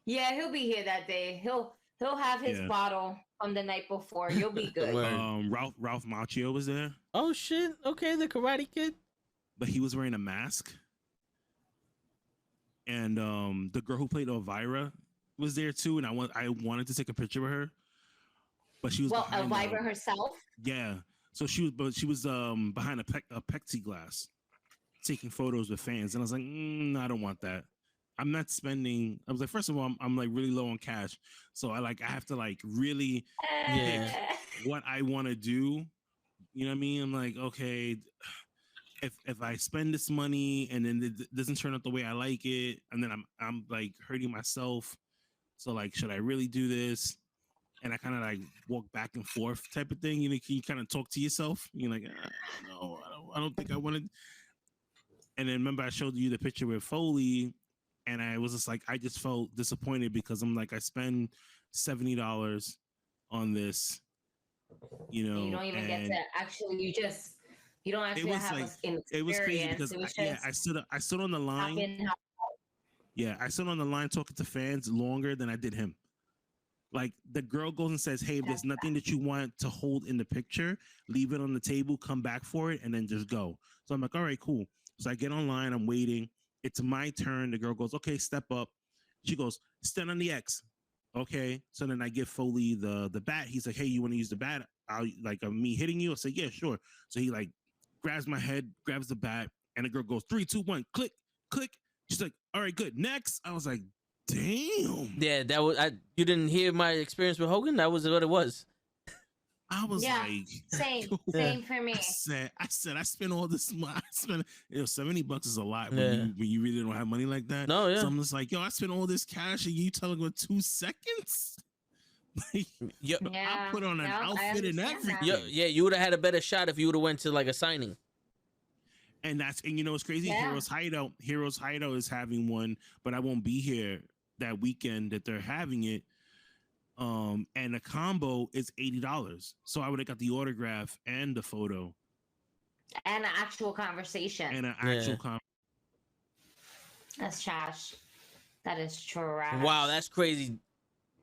Yeah, he'll be here that day. He'll have his bottle from the night before. You'll be good. Ralph Macchio was there. Oh shit! Okay, the Karate Kid. But he was wearing a mask. And the girl who played Elvira was there too, and I wanted to take a picture with her, but she was Elvira herself. Yeah, so she was behind a plexiglass, taking photos with fans, and I was like, no, I don't want that. I'm not spending. I was like, first of all, I'm like really low on cash, so I have to like really pick what I want to do. You know what I mean? I'm like, okay, if I spend this money and then it doesn't turn out the way I like it, and then I'm like hurting myself. So like, should I really do this? And I kind of like walk back and forth type of thing. You kind of talk to yourself. You're like, no, I don't think I want to. And then remember I showed you the picture with Foley, and I was just like, I just felt disappointed because I'm like, I spend $70 on this, You don't even get to actually, you don't actually have an experience. It was crazy because I stood on the line. Yeah, I stood on the line talking to fans longer than I did him. Like the girl goes and says, "Hey, if there's nothing that you want to hold in the picture, leave it on the table, come back for it, and then just go." So I'm like, all right, cool. So I get online, I'm waiting. It's my turn. The girl goes, "Okay, step up." She goes, "Stand on the X." Okay. So then I give Foley the bat. He's like, "Hey, you want to use the bat? I'll like me hitting you." I say, "Yeah, sure." So he like grabs my head, grabs the bat, and the girl goes, 3, 2, 1, click, click. She's like, "All right, good. Next." I was like, damn. Yeah, that was you didn't hear my experience with Hogan? That was what it was. I was like, same for me. I said, I spent all this money. $70 is a lot when you really don't have money like that. No, yeah. So I'm just like, yo, I spent all this cash and you telling me 2 seconds? Like, I put on an outfit and everything. Yeah, you would have had a better shot if you would have went to like a signing. And you know, it's crazy. Yeah. Heroes Hideout is having one, but I won't be here that weekend that they're having it. And the combo is $80. So I would have got the autograph and the photo. And an actual conversation. And an actual conversation. That's trash. That is trash. Wow, that's crazy.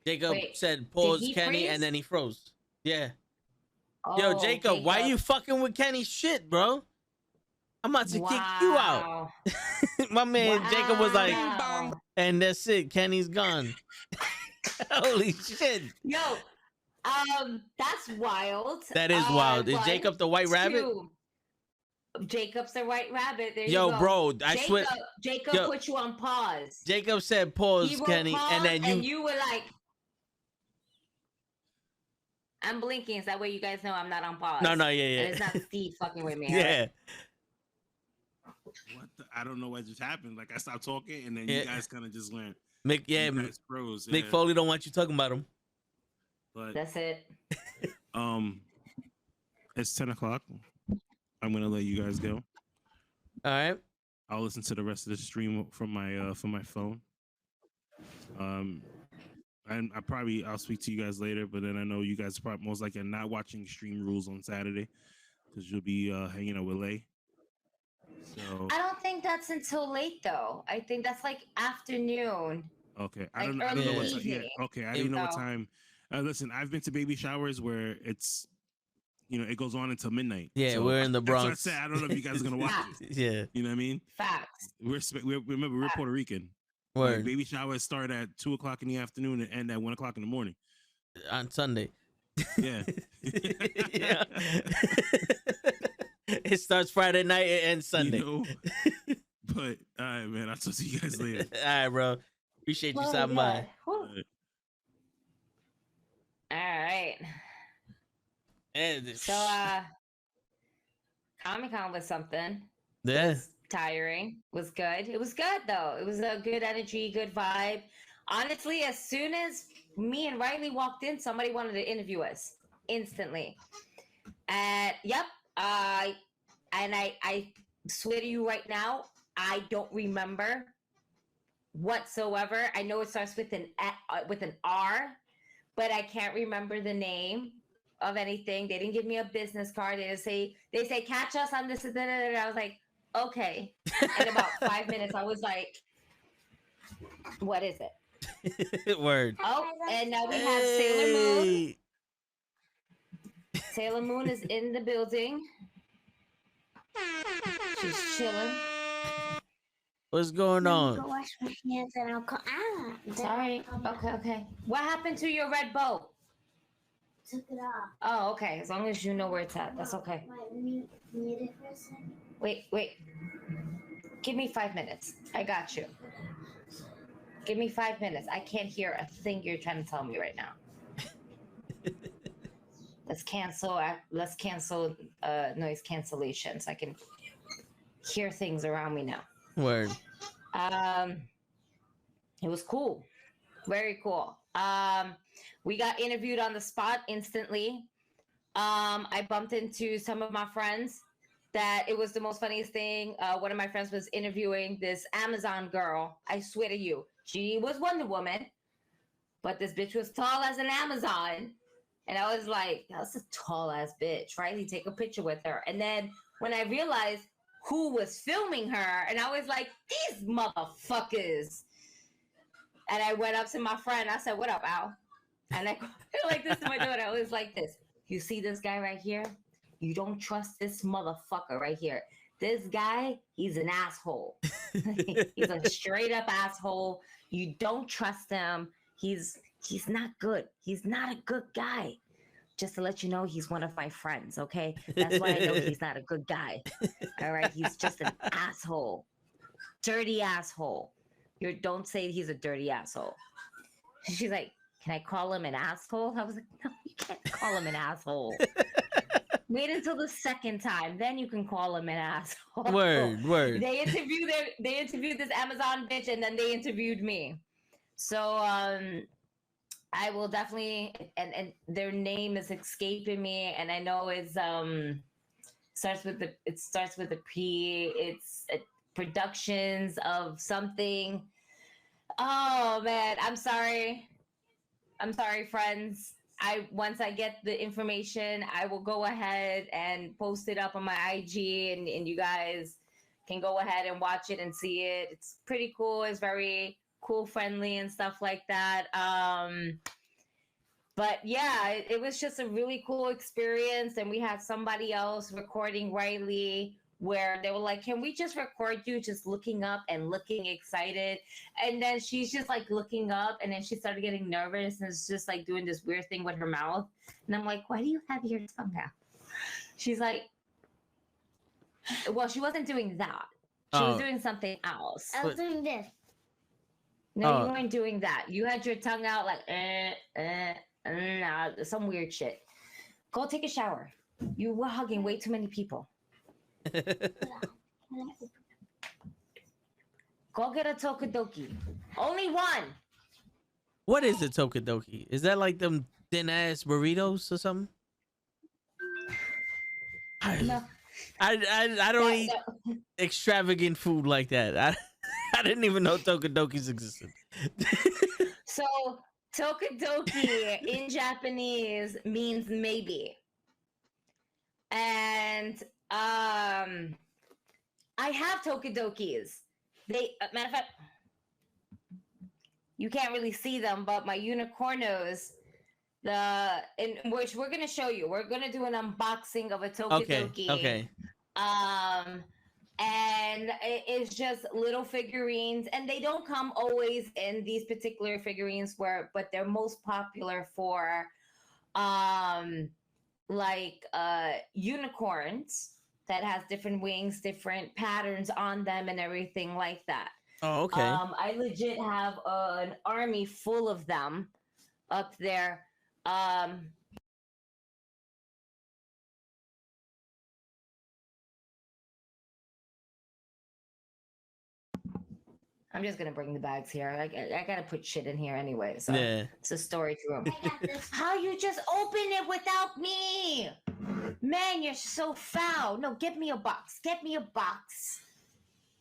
Jacob said pause Kenny and then he froze. Yeah. Oh, yo, Jacob, why are you fucking with Kenny's shit, bro? I'm about to kick you out. My man Jacob was like, and that's it. Kenny's gone. Holy shit. Yo, that's wild. That is wild. Is Jacob the white rabbit? Jacob's the white rabbit. There yo, you go. Bro, I swear. Jacob put you on pause. Jacob said pause, Kenny, pause, and then you were like, I'm blinking, so that way you guys know I'm not on pause. No, yeah. And it's not Steve fucking with me. Yeah. What I don't know what just happened. Like I stopped talking, and then you guys kind of just went. Mick Foley don't want you talking about him. But that's it. It's 10:00. I'm gonna let you guys go. All right. I'll listen to the rest of the stream from my phone. And I'll speak to you guys later. But then I know you guys are probably most likely not watching Stream Rules on Saturday because you'll be hanging out with Lay. So I don't think that's until late though. I think that's like afternoon. Okay, Like I don't know what time. Yeah, evening. okay, I didn't know what time. Listen, I've been to baby showers where it's, it goes on until midnight. Yeah, so we're in the Bronx. That's what I said. I don't know if you guys are gonna watch it. Yeah, You know what I mean? Facts. Remember we're Puerto Rican. word. Like, baby showers start at 2:00 in the afternoon and end at 1:00 in the morning On Sunday. Yeah. Yeah. It starts Friday night and ends Sunday. But all right, man. I'll talk to you guys later. All right, bro. Appreciate you stopping by. All right. So Comic-Con was something. Yeah. It was tiring. Was good. It was good though. It was a good energy, good vibe. Honestly, as soon as me and Riley walked in, somebody wanted to interview us instantly. And yep, I swear to you right now, I don't remember whatsoever. I know it starts with an R, but I can't remember the name of anything. They didn't give me a business card. They say catch us on this. I was like, okay. In about 5 minutes, I was like, what is it? Word. Oh, and now we have Sailor Moon. Sailor Moon is in the building. She's chilling. What's going on? Go wash my hands and I'll come. Sorry. Okay. What happened to your red bow? Took it off. Oh, okay. As long as you know where it's at, that's okay. Mute it for a second. Wait. Give me 5 minutes. I got you. Give me 5 minutes. I can't hear a thing you're trying to tell me right now. Let's cancel noise cancellation so I can hear things around me now. Word. It was cool. Very cool. We got interviewed on the spot instantly. I bumped into some of my friends that it was the most funniest thing. One of my friends was interviewing this Amazon girl. I swear to you, she was Wonder Woman, but this bitch was tall as an Amazon. And I was like, that's a tall ass bitch, right? You take a picture with her. And then when I realized who was filming her, and I was like, these motherfuckers. And I went up to my friend. I said, what up, Al? And I like this to my daughter. I was like this. You see this guy right here? You don't trust this motherfucker right here. This guy, he's an asshole. He's a straight up asshole. You don't trust him. He's not good. He's not a good guy. Just to let you know, he's one of my friends, okay? That's why I know he's not a good guy. All right? He's just an asshole. Dirty asshole. Don't say he's a dirty asshole. She's like, can I call him an asshole? I was like, no, you can't call him an asshole. Wait until the second time, then you can call him an asshole. Word. They interviewed this Amazon bitch, and then they interviewed me. So I will definitely, and their name is escaping me, and I know it's starts with a P. It's productions of something. Oh man, I'm sorry, friends. Once I get the information, I will go ahead and post it up on my IG, and you guys can go ahead and watch it and see it. It's pretty cool. It's very cool, friendly, and stuff like that. But yeah, it was just a really cool experience. And we had somebody else recording Riley, where they were like, can we just record you just looking up and looking excited? And then she's just like looking up, and then she started getting nervous, and it's just like doing this weird thing with her mouth. And I'm like, why do you have your tongue out? She's like, well, she wasn't doing that. She was doing something else. I was doing this. No, you weren't doing that. You had your tongue out like, some weird shit. Go take a shower. You were hugging way too many people. Go get a tokadoki. Only one. What is a tokadoki? Is that like them thin ass burritos or something? No. I don't eat extravagant food like that. I didn't even know tokodokis existed. So tokadoki in Japanese means maybe. And I have tokodokis. They matter of fact, you can't really see them, but my unicornos, in which we're gonna show you. We're gonna do an unboxing of a Tokidoki. Okay. And it's just little figurines, and they don't come always in these particular figurines but they're most popular for unicorns that has different wings, different patterns on them, and everything like that. Oh, okay. I legit have an army full of them up there. I'm just gonna bring the bags here. I gotta put shit in here anyway. So yeah. It's a storage room. How you just open it without me? Man, you're so foul. No, get me a box. Get me a box.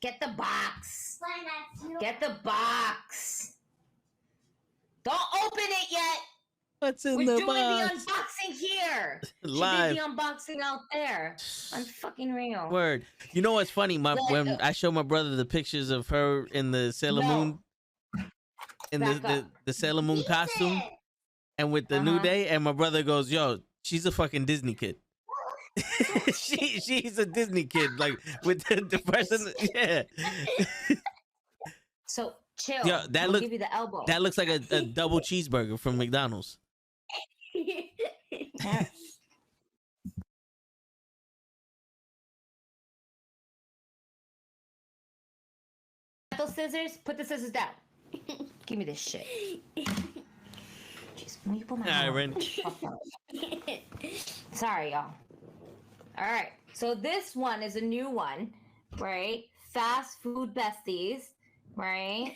Get the box. Get the box. Don't open it yet. What's in We're the doing box? the unboxing here. Live. She did the unboxing out there. I'm fucking real. Word. You know what's funny? When I show my brother the pictures of her in the Sailor Moon, in the Sailor Moon costume, and with the New Day, and my brother goes, "Yo, she's a fucking Disney kid." she's a Disney kid, like with the person. Yeah. So chill. Yeah, I'll give you the elbow. That looks like a double cheeseburger from McDonald's. Those scissors. Put the scissors down. Give me this shit. Jeez, when you put my All right, Sorry, y'all. All right. So this one is a new one, right? Fast food besties, right?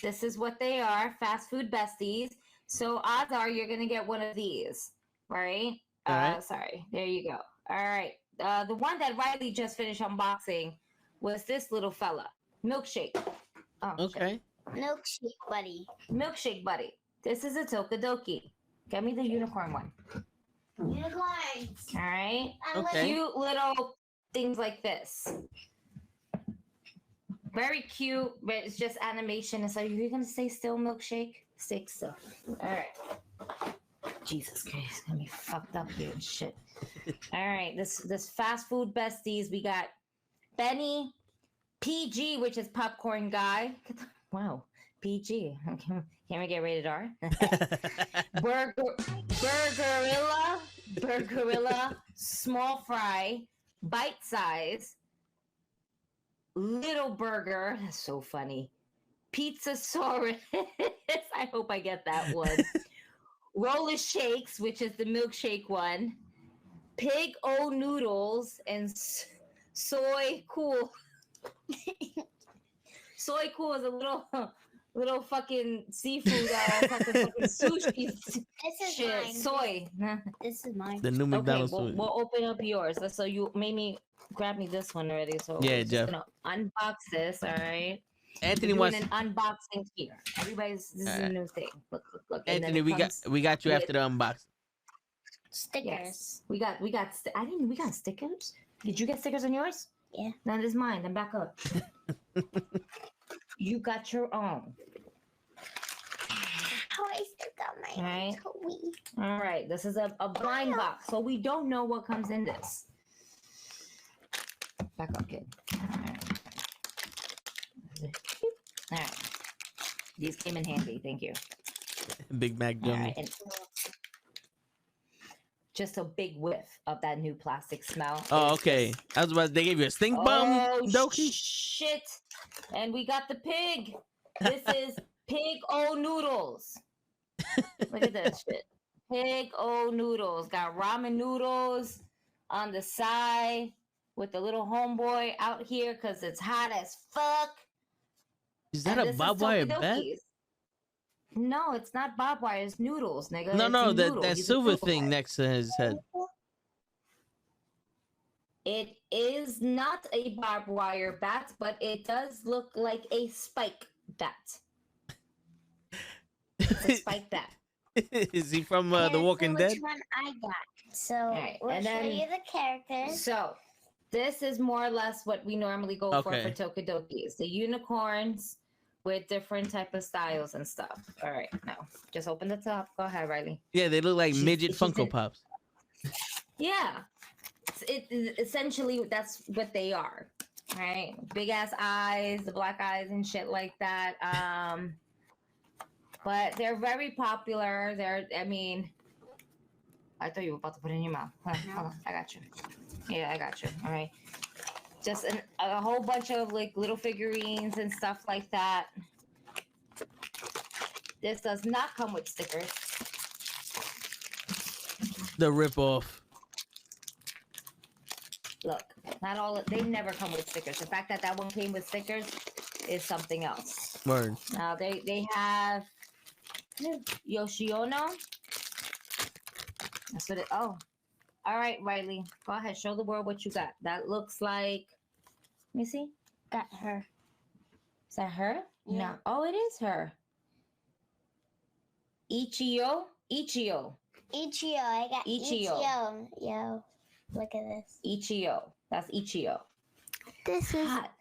This is what they are, fast food besties. So odds are you're gonna get one of these, right? All right. Sorry. There you go. All right. The one that Riley just finished unboxing was this little fella, Milkshake. Oh, okay. Milkshake buddy. Milkshake buddy. This is a Tokidoki. Get me the unicorn one. Unicorns. All right. Okay. Cute little things like this. Very cute, but it's just animation. And so you're gonna stay still, Milkshake? Stay still. All right. Jesus Christ, it's gonna be fucked up here and shit. All right, this fast food besties. We got Benny, PG, which is popcorn guy. Wow, PG. Can we get rated R? Burgerilla, small fry, bite size, little burger. That's so funny. Pizzasaurus. I hope I get that one. Roller shakes, which is the milkshake one. Pig O noodles and soy cool. Soy cool is a little fucking seafood, fucking sushi. This is shit. mine. Soy. This is mine. The new McDonald's okay, food. we'll open up yours. So you made me grab me this one already. So Yeah, we're just Jeff. gonna unbox this. All right. Anthony We're wants. doing an unboxing here. This is a new thing. Look. And then Anthony, it we got you with- after the unboxing. Stickers. Yes. We got we got stickers. Did you get stickers on yours? Yeah. That is mine. I'm back up. You got your own. How I still got my Right. toy. All right. This is a blind box, so we don't know what comes in this. Back up, kid. All right. These came in handy. Thank you. Big Mac All gummy. right. And just a big whiff of that new plastic smell. Oh, It's okay. just- I was about. They gave you a stink bomb, Oh, Doki. shit. And we got the pig. This is Pig O noodles. Look at this shit. Pig O noodles. Got ramen noodles on the side with the little homeboy out here because it's hot as fuck. Is that And a this is barbed wire bed? Tokidoki's. No, it's not barbed wire. It's noodles, nigga. No, It's no, a noodle. that He's a silver noodle thing guy. next to his head. It is not a barbed wire bat, but it does look like a spike bat. It's a spike bat. Is he from Can The I Walking say Dead? Which one I got? So Alright, we'll and show then- you the characters. So this is more or less what we normally go Okay. for Tokidokis. The unicorns with different type of styles and stuff. All right, now just open the top. Go ahead, Riley. Yeah, they look like midget she's Funko in- Pops. Yeah, essentially that's what they are, right? Big ass eyes, the black eyes and shit like that. But they're very popular. I thought you were about to put it in your mouth. Hold on, I got you. Yeah, I got you. All right. Just a whole bunch of like little figurines and stuff like that. This does not come with stickers. The ripoff. Look, not all. They never come with stickers. The fact that that one came with stickers is something else. Word. Now they have Yoshiono. That's what it. Oh, all right, Riley. Go ahead. Show the world what you got. That looks like. Let me see. Got her. Is that her? Yeah. No. Oh, it is her. Ichio. Ichio. I got Ichio. Ichio. Yo, look at this. Ichio. That's Ichio. This is Hot.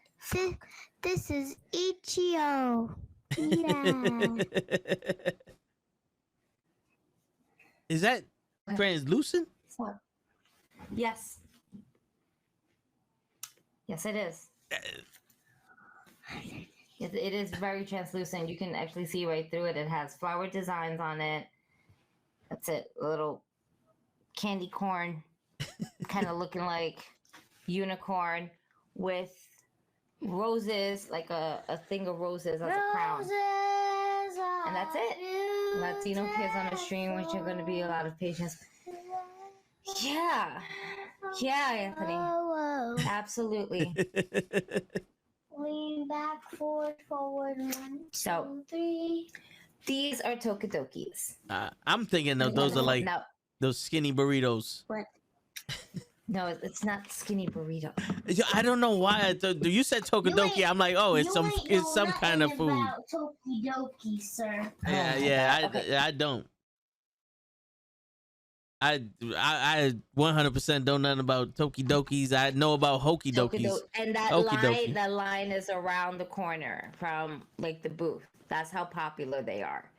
this is Ichio. Yeah. Is that translucent? What? Yes. Yes, it is. It is very translucent. You can actually see right through it. It has flower designs on it. That's it. A little candy corn, kind of looking like unicorn with roses, like a thing of roses as a crown. And that's it. Latino kids on the stream, which are going to be a lot of patience. Yeah. Yeah, Anthony. Whoa. Absolutely. Lean back, forward, 1, So- 2, 3. These are Tokidokis. I'm thinking of those are like No, those skinny burritos. no, it's not skinny burrito. I don't know why. I thought you said Tokidoki. I'm like, oh, it's some kind of food. Tokidoki, sir. Yeah, Okay. I don't. I 100% don't know nothing about Tokidokis. I know about Hokidokis. And Okie that line is around the corner from like the booth. That's how popular they are.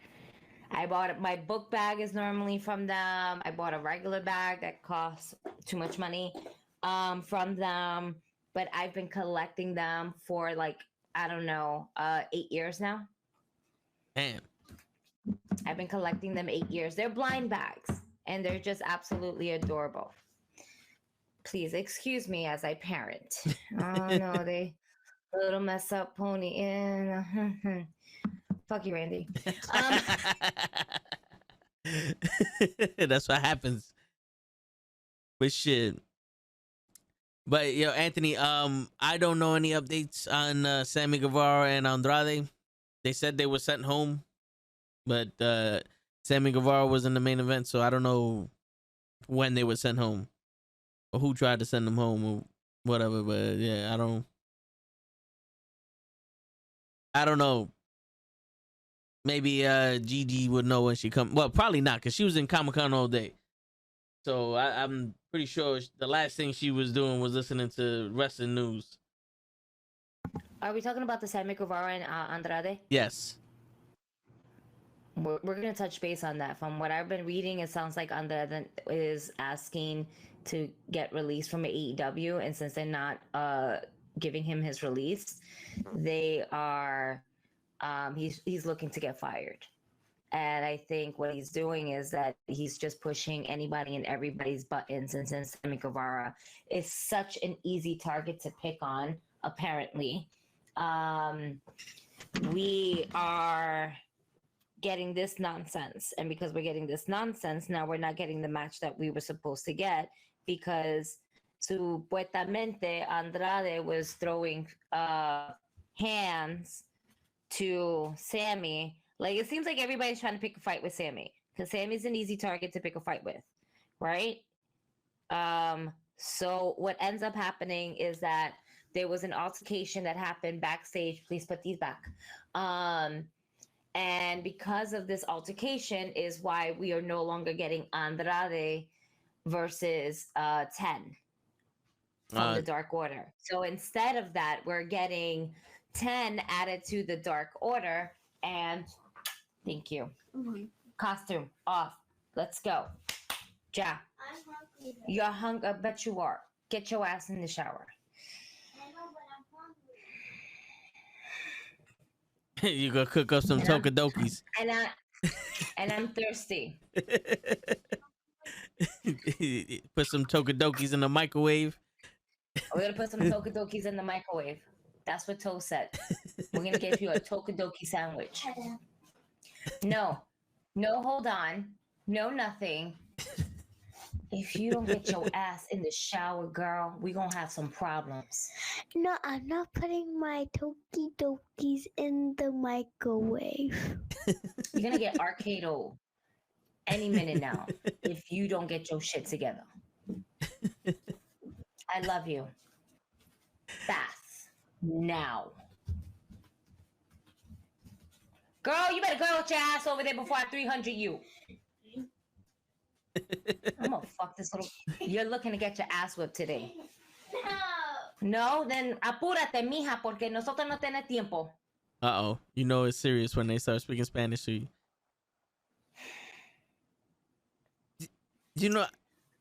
I bought my book bag is normally from them. I bought a regular bag that costs too much money from them, but I've been collecting them for like I don't know 8 years now. Damn. I've been collecting them 8 years. They're blind bags and they're just absolutely adorable. Please excuse me as I parent. Oh no, they little mess up pony in. Fuck you, Randy. That's what happens. But shit. But yo, Anthony, I don't know any updates on Sammy Guevara and Andrade. They said they were sent home, but Sammy Guevara was in the main event, so I don't know when they were sent home or who tried to send them home or whatever. But yeah, I don't know. Maybe Gigi would know when she come. Well, probably not, because she was in Comic-Con all day. So I'm pretty sure the last thing she was doing was listening to wrestling news. Are we talking about the Sammy Guevara and Andrade? Yes. We're going to touch base on that. From what I've been reading, it sounds like Andrade is asking to get released from AEW. And since they're not giving him his release, they are... he's looking to get fired. And I think what he's doing is that he's just pushing anybody and everybody's buttons. And since Sammy Guevara is such an easy target to pick on, apparently, we are getting this nonsense. And because we're getting this nonsense, now we're not getting the match that we were supposed to get, because supuestamente Andrade was throwing hands to Sammy. Like, it seems like everybody's trying to pick a fight with Sammy, because Sammy's an easy target to pick a fight with, right? So what ends up happening is that there was an altercation that happened backstage. Please put these back. And because of this altercation is why we are no longer getting Andrade versus 10 from the Dark Order. So instead of that, we're getting 10 added to the Dark Order. And thank you. Costume off. Let's go. Ja. I'm hungry. You're hungry. I bet you are. Get your ass in the shower. I know, but I'm hungry. You gonna cook up some tokadokis. And I'm thirsty. Put some tokadokis in the microwave. We're gonna put some tokadokis in the microwave. That's what Toe said. We're gonna give you a tokadoki sandwich. No, hold on. No, nothing. If you don't get your ass in the shower, girl, we gonna have some problems. No, I'm not putting my Tokidokis in the microwave. You're gonna get arcade-o any minute now if you don't get your shit together. I love you. Bath now. Girl, you better go with your ass over there before I 300 you. I'm gonna fuck this little. You're looking to get your ass whipped today. No, then apúrate, mija, porque nosotros no tenemos tiempo. Uh-oh. You know it's serious when they start speaking Spanish to you. You know,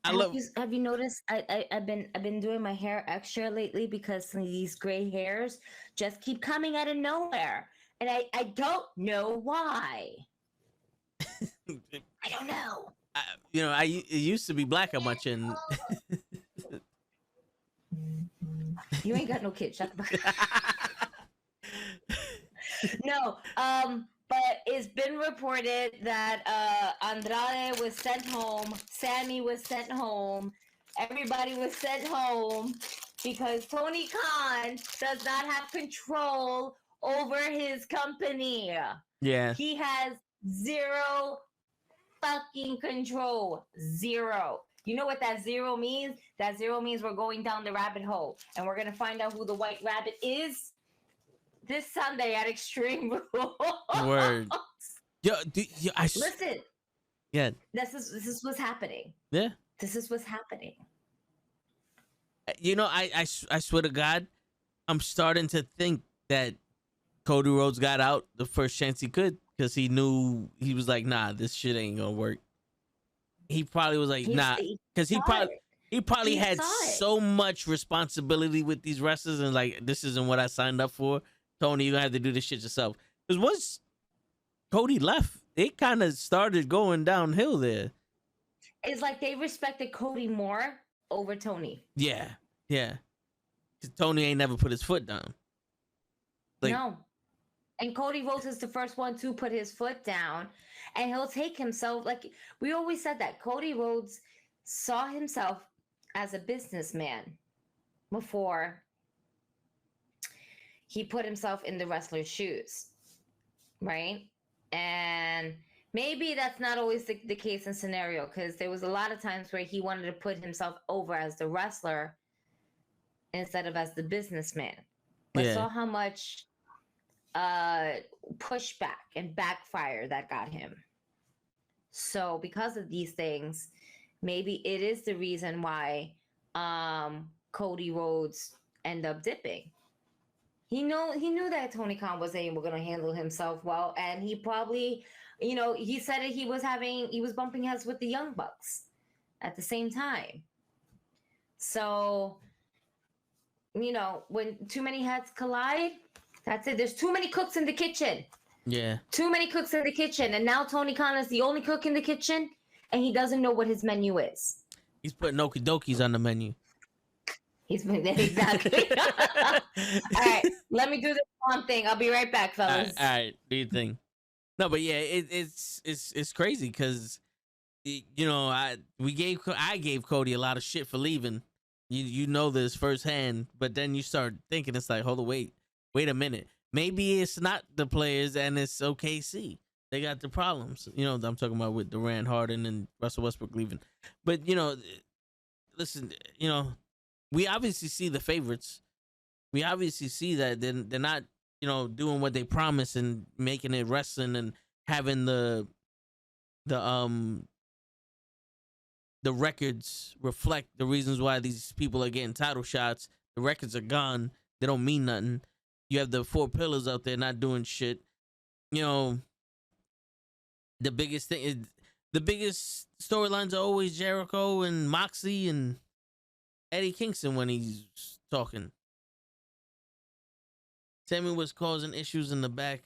Have you noticed? I've been doing my hair extra lately because these gray hairs just keep coming out of nowhere, and I don't know why. I don't know. It used to be black on my chin. You ain't got no kid. Shut the fuck up. No, but it's been reported that Andrade was sent home, Sammy was sent home, everybody was sent home because Tony Khan does not have control over his company. Yeah. He has zero fucking control. Zero. You know what that zero means? That zero means we're going down the rabbit hole and we're going to find out who the white rabbit is this Sunday at Extreme Rules. Word. Listen. Yeah. This is what's happening. Yeah. This is what's happening. I swear to God, I'm starting to think that Cody Rhodes got out the first chance he could because he knew he was like, nah, this shit ain't gonna work. He probably was like, nah, because he probably had so much responsibility with these wrestlers and like, this isn't what I signed up for. Tony, you're gonna have to do this shit yourself. Because once Cody left, it kind of started going downhill there. It's like they respected Cody more over Tony. Yeah. Because Tony ain't never put his foot down. No. And Cody Rhodes is the first one to put his foot down. And he'll take himself, like we always said that Cody Rhodes saw himself as a businessman before he put himself in the wrestler's shoes. Right? And maybe that's not always the case in scenario because there was a lot of times where he wanted to put himself over as the wrestler instead of as the businessman. But saw how much pushback and backfire that got him. So because of these things, maybe it is the reason why Cody Rhodes ended up dipping. He knew that Tony Khan wasn't able to handle himself well, and he probably, he said that he was bumping heads with the Young Bucks at the same time. So, when too many heads collide, that's it. There's too many cooks in the kitchen. Yeah. Too many cooks in the kitchen, and now Tony Khan is the only cook in the kitchen, and he doesn't know what his menu is. He's putting okey-dokies on the menu. He's been there exactly. All right, let me do this one thing. I'll be right back, fellas. All right, do your thing. No, but yeah, it's crazy because I gave Cody a lot of shit for leaving. You know this firsthand, but then you start thinking it's like, hold on, wait a minute. Maybe it's not the players and it's OKC. They got the problems. I'm talking about with Durant, Harden, and Russell Westbrook leaving. But listen, we obviously see the favorites. We obviously see that they're not, doing what they promise and making it wrestling and having the records reflect the reasons why these people are getting title shots. The records are gone. They don't mean nothing. You have the four pillars out there not doing shit. You know, the biggest thing is the biggest storylines are always Jericho and Moxley and Eddie Kingston when he's talking. Sammy was causing issues in the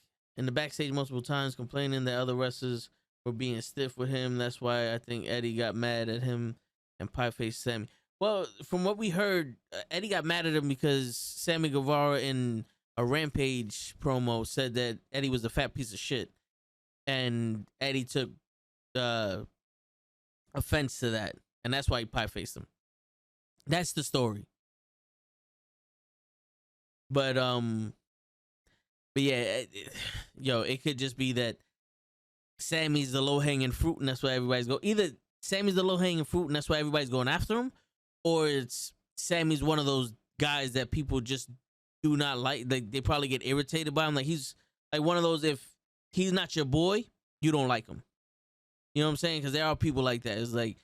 backstage multiple times, complaining that other wrestlers were being stiff with him. That's why I think Eddie got mad at him and pie-faced Sammy. Well, from what we heard, Eddie got mad at him because Sammy Guevara in a Rampage promo said that Eddie was a fat piece of shit. And Eddie took offense to that. And that's why he pie-faced him. That's the story. But yeah, it could just be that Sammy's the low-hanging fruit and that's why everybody's going. Either Sammy's the low-hanging fruit and that's why everybody's going after him, or it's Sammy's one of those guys that people just do not like. They probably get irritated by him. Like he's like one of those, if he's not your boy, you don't like him. You know what I'm saying? Because there are people like that. It's like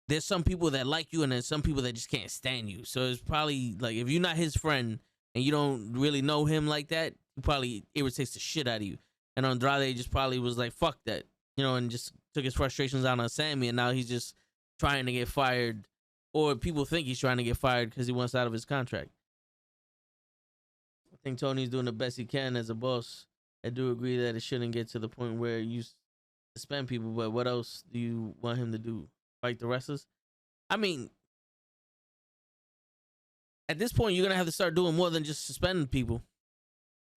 there's some people that like you and there's some people that just can't stand you. So it's probably like if you're not his friend and you don't really know him like that, he probably irritates the shit out of you. And Andrade just probably was like, fuck that, and just took his frustrations out on Sammy, and now he's just trying to get fired, or people think he's trying to get fired because he wants out of his contract. I think Tony's doing the best he can as a boss. I do agree that it shouldn't get to the point where you suspend people, but what else do you want him to do? Fight the wrestlers? I mean, at this point, you're going to have to start doing more than just suspending people.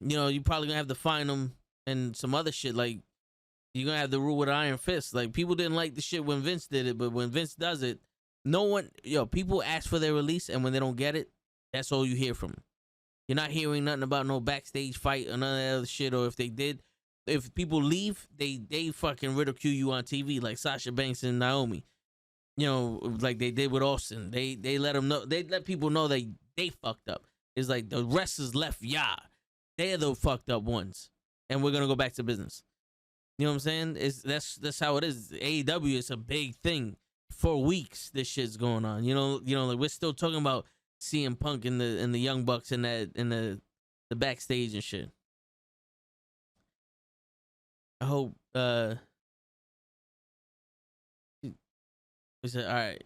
You're probably going to have to fine them and some other shit. Like, you're going to have to rule with an iron fist. Like, people didn't like the shit when Vince did it, but when Vince does it, people ask for their release, and when they don't get it, that's all you hear from them. You're not hearing nothing about no backstage fight or none of that other shit, or if they did, if people leave, they fucking ridicule you on TV like Sasha Banks and Naomi. Like they did with Austin. They let them know. They let people know they fucked up. It's like the wrestlers left. Yeah, they're the fucked up ones, and we're gonna go back to business. You know what I'm saying? That's how it is. AEW is a big thing. For weeks, this shit's going on. Like we're still talking about CM Punk and the Young Bucks and that in the backstage and shit. I hope we said, all right.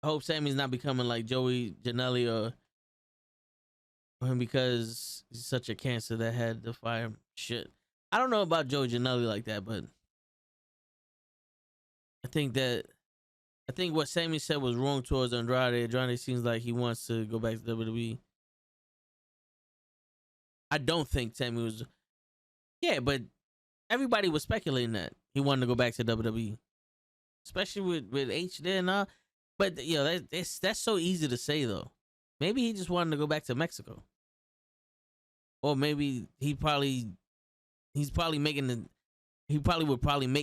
I hope Sammy's not becoming like Joey Janelli or him because he's such a cancer that had to fire him. Shit. I don't know about Joey Janelli like that, but I think what Sammy said was wrong towards Andrade. Andrade seems like he wants to go back to WWE. I don't think Sammy was. Yeah, but everybody was speculating that he wanted to go back to WWE. Especially with H there and all. But, that's so easy to say, though. Maybe he just wanted to go back to Mexico. Or maybe he probably would probably make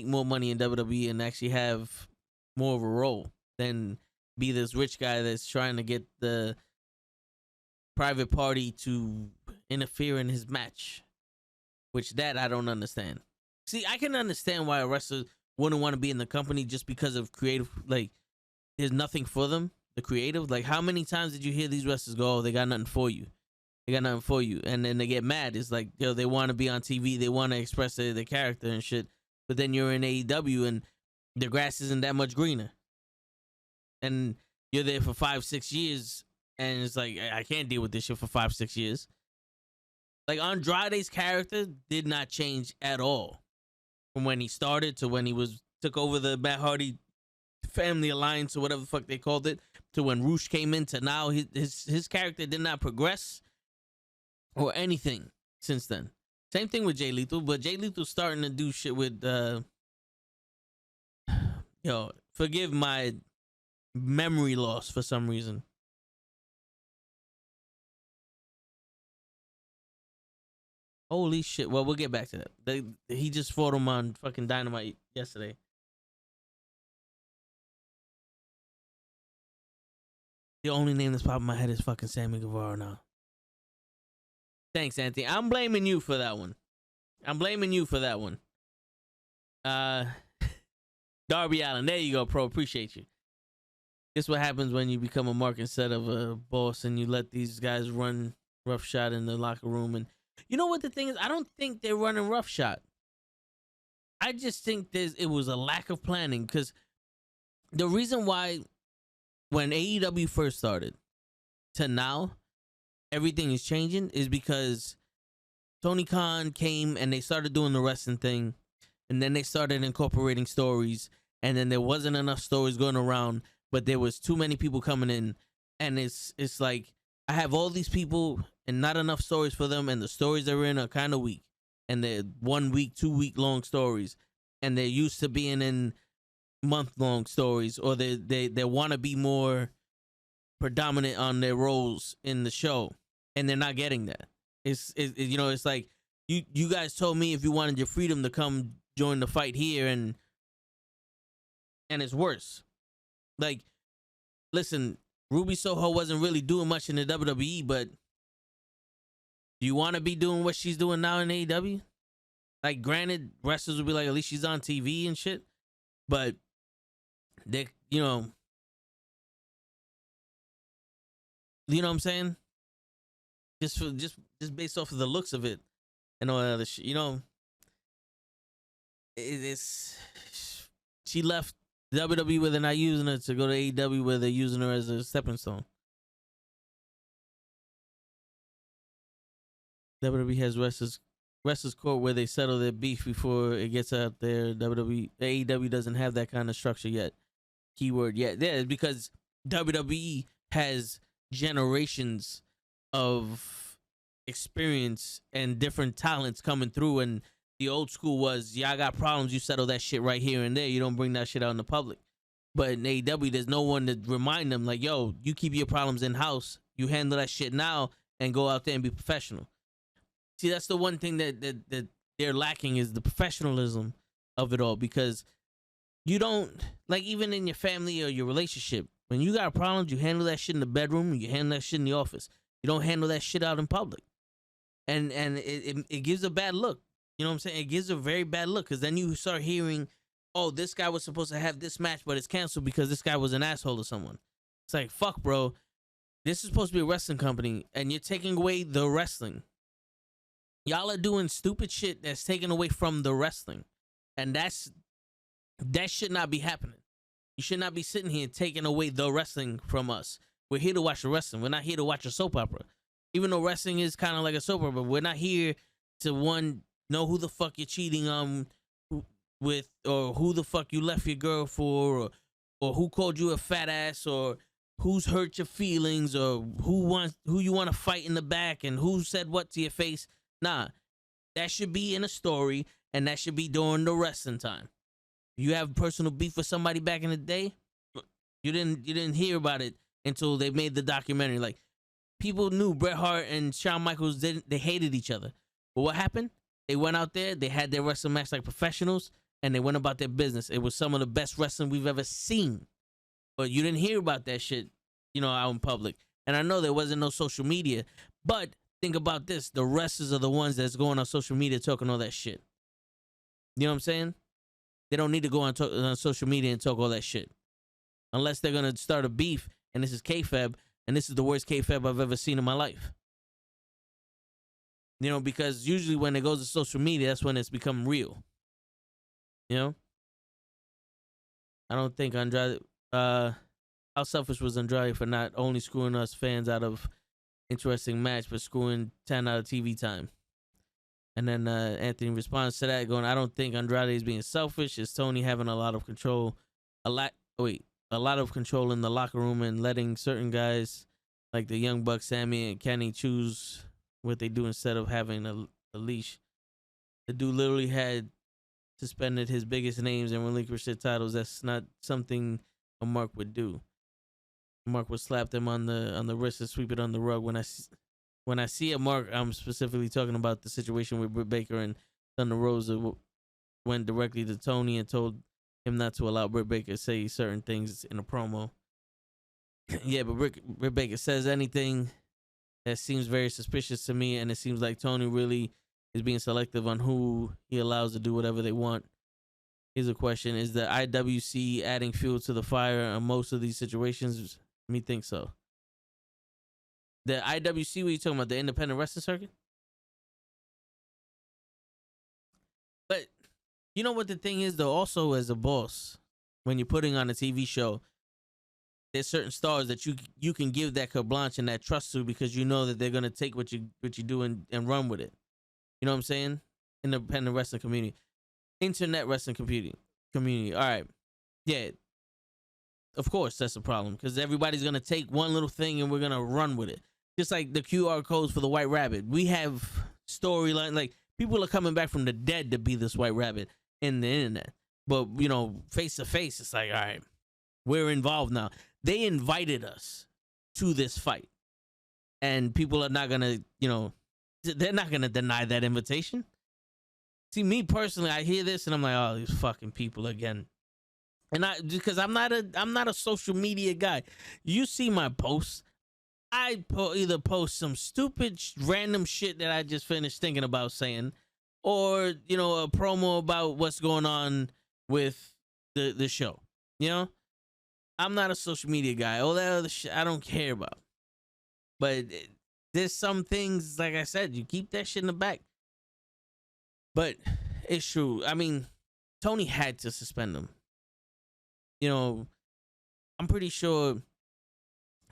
more money in WWE and actually have more of a role than be this rich guy that's trying to get the private party to interfere in his match. Which that I don't understand. See, I can understand why a wrestler wouldn't want to be in the company just because of creative, like, there's nothing for them, the creative. Like, how many times did you hear these wrestlers go, oh, they got nothing for you. They got nothing for you. And then they get mad. It's like, they want to be on TV. They want to express their character and shit. But then you're in AEW and the grass isn't that much greener. And you're there for 5-6 years. And it's like, I can't deal with this shit for 5-6 years. Like, Andrade's character did not change at all. From when he started to when he took over the Matt Hardy Family Alliance or whatever the fuck they called it, to when Roosh came in to now, his character did not progress or anything since then. Same thing with Jay Lethal, but Jay Lethal's starting to do shit with forgive my memory loss for some reason. Holy shit. Well, we'll get back to that. He just fought him on fucking Dynamite yesterday. The only name that's popping in my head is fucking Sammy Guevara now. Thanks, Anthony. I'm blaming you for that one. Darby Allin. There you go, pro. Appreciate you. This is what happens when you become a mark instead of a boss and you let these guys run roughshod in the locker room. And you know what the thing is? I don't think they're running roughshod. I just think it was a lack of planning, because the reason why when AEW first started to now everything is changing is because Tony Khan came and they started doing the wrestling thing, and then they started incorporating stories, and then there wasn't enough stories going around, but there was too many people coming in, and it's like I have all these people and not enough stories for them, and the stories they're in are kind of weak, and they're 1 week, 2 week long stories, and they're used to being in month long stories, or they want to be more predominant on their roles in the show, and they're not getting that. It's you know, it's like you guys told me if you wanted your freedom to come join the fight here, and it's worse. Like, listen, Ruby Soho wasn't really doing much in the WWE, but do you want to be doing what she's doing now in AEW? Like, granted, wrestlers would be like, at least she's on TV and shit, but they, you know what I'm saying? Just based off of the looks of it and all that other shit, you know, it's she left WWE where they're not using her to go to AEW where they're using her as a stepping stone. WWE has wrestlers court where they settle their beef before it gets out there. AEW doesn't have that kind of structure yet. Keyword yet. Yeah, because WWE has generations of experience and different talents coming through, and the old school was, I got problems, you settle that shit right here and there, you don't bring that shit out in the public. But in AEW, there's no one to remind them, like, yo, you keep your problems in house, you handle that shit now and go out there and be professional. See, that's the one thing that they're lacking, is the professionalism of it all, because you don't, like, even in your family or your relationship, when you got problems, you handle that shit in the bedroom, you handle that shit in the office. You don't handle that shit out in public. And it gives a bad look. You know what I'm saying? It gives a very bad look, because then you start hearing, oh, this guy was supposed to have this match, but it's canceled because this guy was an asshole to someone. It's like, fuck, bro. This is supposed to be a wrestling company, and you're taking away the wrestling. Y'all are doing stupid shit that's taken away from the wrestling. And that should not be happening. You should not be sitting here taking away the wrestling from us. We're here to watch the wrestling. We're not here to watch a soap opera. Even though wrestling is kind of like a soap opera, we're not here to, one, know who the fuck you're cheating on with, or who the fuck you left your girl for, or who called you a fat ass, or who's hurt your feelings, or who you want to fight in the back, and who said what to your face. Nah, that should be in a story, and that should be during the wrestling time. You have personal beef with somebody back in the day, you didn't hear about it until they made the documentary. Like, people knew Bret Hart and Shawn Michaels they hated each other. But what happened? They went out there, they had their wrestling match like professionals, and they went about their business. It was some of the best wrestling we've ever seen. But you didn't hear about that shit, out in public. And I know there wasn't no social media, but think about this. The wrestlers are the ones that's going on social media talking all that shit. You know what I'm saying? They don't need to go on social media and talk all that shit. Unless they're going to start a beef, and this is kayfabe, and this is the worst kayfabe I've ever seen in my life. Because usually when it goes to social media, that's when it's become real. I don't think Andrade, how selfish was Andrade for not only screwing us fans out of interesting match, but screwing 10 out of TV time. And then Anthony responds to that going, I don't think Andrade is being selfish. It's Tony having a lot of control. A lot of control in the locker room and letting certain guys like the Young Bucks, Sammy and Kenny choose what they do instead of having a leash. The dude literally had suspended his biggest names and relinquished their titles. That's not something a Mark would do. Mark would slap them on the wrist and sweep it on the rug. When I see a Mark, I'm specifically talking about the situation with Britt Baker and Thunder Rosa went directly to Tony and told him not to allow Britt Baker to say certain things in a promo. Yeah, but Britt Baker says anything that seems very suspicious to me, and it seems like Tony really is being selective on who he allows to do whatever they want. Here's a question. Is the IWC adding fuel to the fire on most of these situations? Me think so. The IWC, what are you talking about? The independent wrestling circuit? But you know what the thing is, though, also as a boss, when you're putting on a TV show, there's certain stars that you can give that carte blanche and that trust to because you know that they're going to take what you do and run with it. You know what I'm saying? Independent wrestling community. Internet wrestling community. All right. Yeah. Of course, that's a problem because everybody's going to take one little thing and we're going to run with it. Just like the QR codes for the White Rabbit. We have storyline, like people are coming back from the dead to be this White Rabbit in the internet. But, you know, face to face, it's like, all right, we're involved now. They invited us to this fight. And people are not going to, you know, they're not going to deny that invitation. See, me personally, I hear this and I'm like, oh, these fucking people again. And because I'm not a social media guy. You see my posts. I either post some stupid random shit that I just finished thinking about saying, or, you know, a promo about what's going on with the show. You know, I'm not a social media guy. All that other shit I don't care about. But there's some things, like I said, you keep that shit in the back. But it's true. I mean, Tony had to suspend him. You know, I'm pretty sure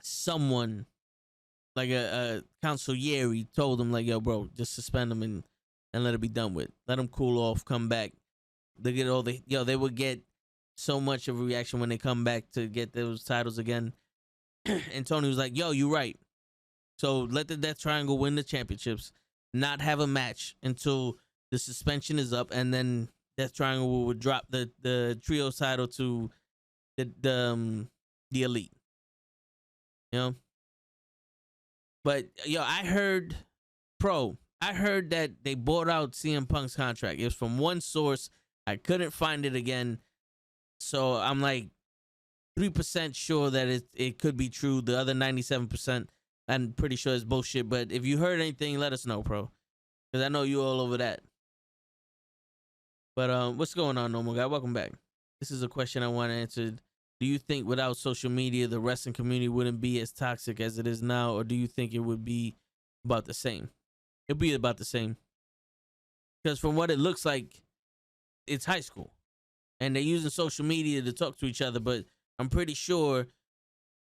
someone, like a consigliere, told him, like, yo, bro, just suspend him and let it be done with. Let him cool off, come back. They get all the, they would get so much of a reaction when they come back to get those titles again. And Tony was like, yo, you right. So let the Death Triangle win the championships, not have a match until the suspension is up, and then Death Triangle would drop the trio title to the Elite. You know? But yo, I heard that they bought out CM Punk's contract. It was from one source. I couldn't find it again. So I'm like 3% sure that it could be true. The other 97%, I'm pretty sure it's bullshit. But if you heard anything, let us know, bro. Because I know you all over that. But what's going on, Normal Guy? Welcome back. This is a question I want answered. Do you think without social media, the wrestling community wouldn't be as toxic as it is now? Or do you think it would be about the same? It'd be about the same. Because from what it looks like, it's high school. And they're using social media to talk to each other. But I'm pretty sure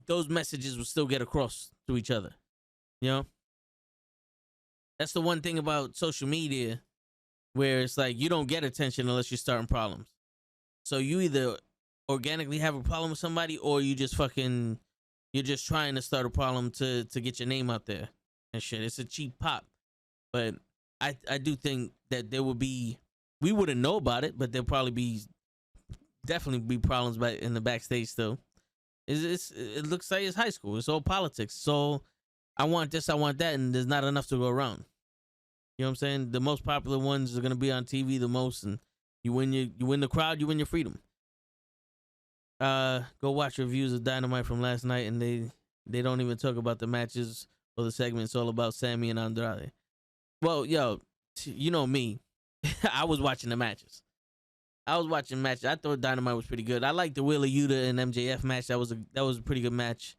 those messages will still get across to each other. You know? That's the one thing about social media where it's like you don't get attention unless you're starting problems. So you either organically have a problem with somebody or you're just trying to start a problem to get your name out there and shit. It's a cheap pop. But I do think that we wouldn't know about it, but there'll probably definitely be problems in the backstage still. It looks like it's high school. It's all politics. So I want this, I want that, and there's not enough to go around. You know what I'm saying? The most popular ones are gonna be on TV the most, and you win the crowd, you win your freedom. Go watch reviews of Dynamite from last night, and they don't even talk about the matches or the segments. It's all about Sammy and Andrade. Well, yo, you know me. I was watching the matches. I thought Dynamite was pretty good. I liked the Wheeler Yuta and MJF match. That was a pretty good match.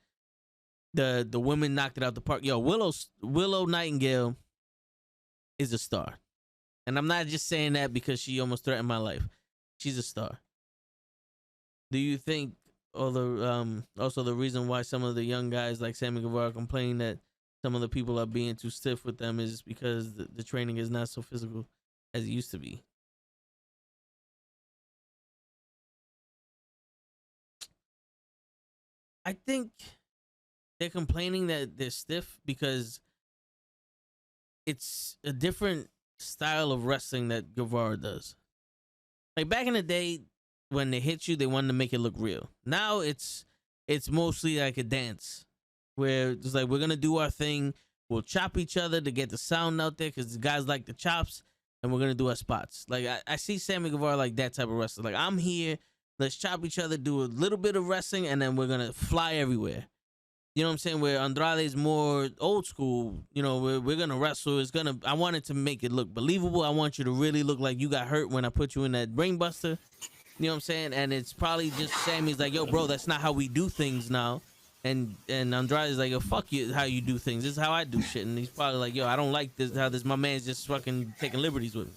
The women knocked it out the park. Yo, Willow Nightingale is a star. And I'm not just saying that because she almost threatened my life. She's a star. Do you think also the reason why some of the young guys like Sammy Guevara complain that some of the people are being too stiff with them is because the training is not so physical as it used to be? I think they're complaining that they're stiff because it's a different style of wrestling that Guevara does. Like back in the day, when they hit you, they wanted to make it look real. Now it's mostly like a dance where it's like, we're going to do our thing. We'll chop each other to get the sound out there because the guys like the chops, and we're going to do our spots. Like I see Sammy Guevara like that type of wrestler. Like, I'm here. Let's chop each other, do a little bit of wrestling, and then we're going to fly everywhere. You know what I'm saying? Where Andrade is more old school. You know, we're going to wrestle. I wanted to make it look believable. I want you to really look like you got hurt when I put you in that brain buster. You know what I'm saying? And it's probably just Sammy's like, yo, bro, that's not how we do things now. And Andrade's like, yo, fuck you, how you do things. This is how I do shit. And he's probably like, yo, I don't like this. How this my man's just fucking taking liberties with me.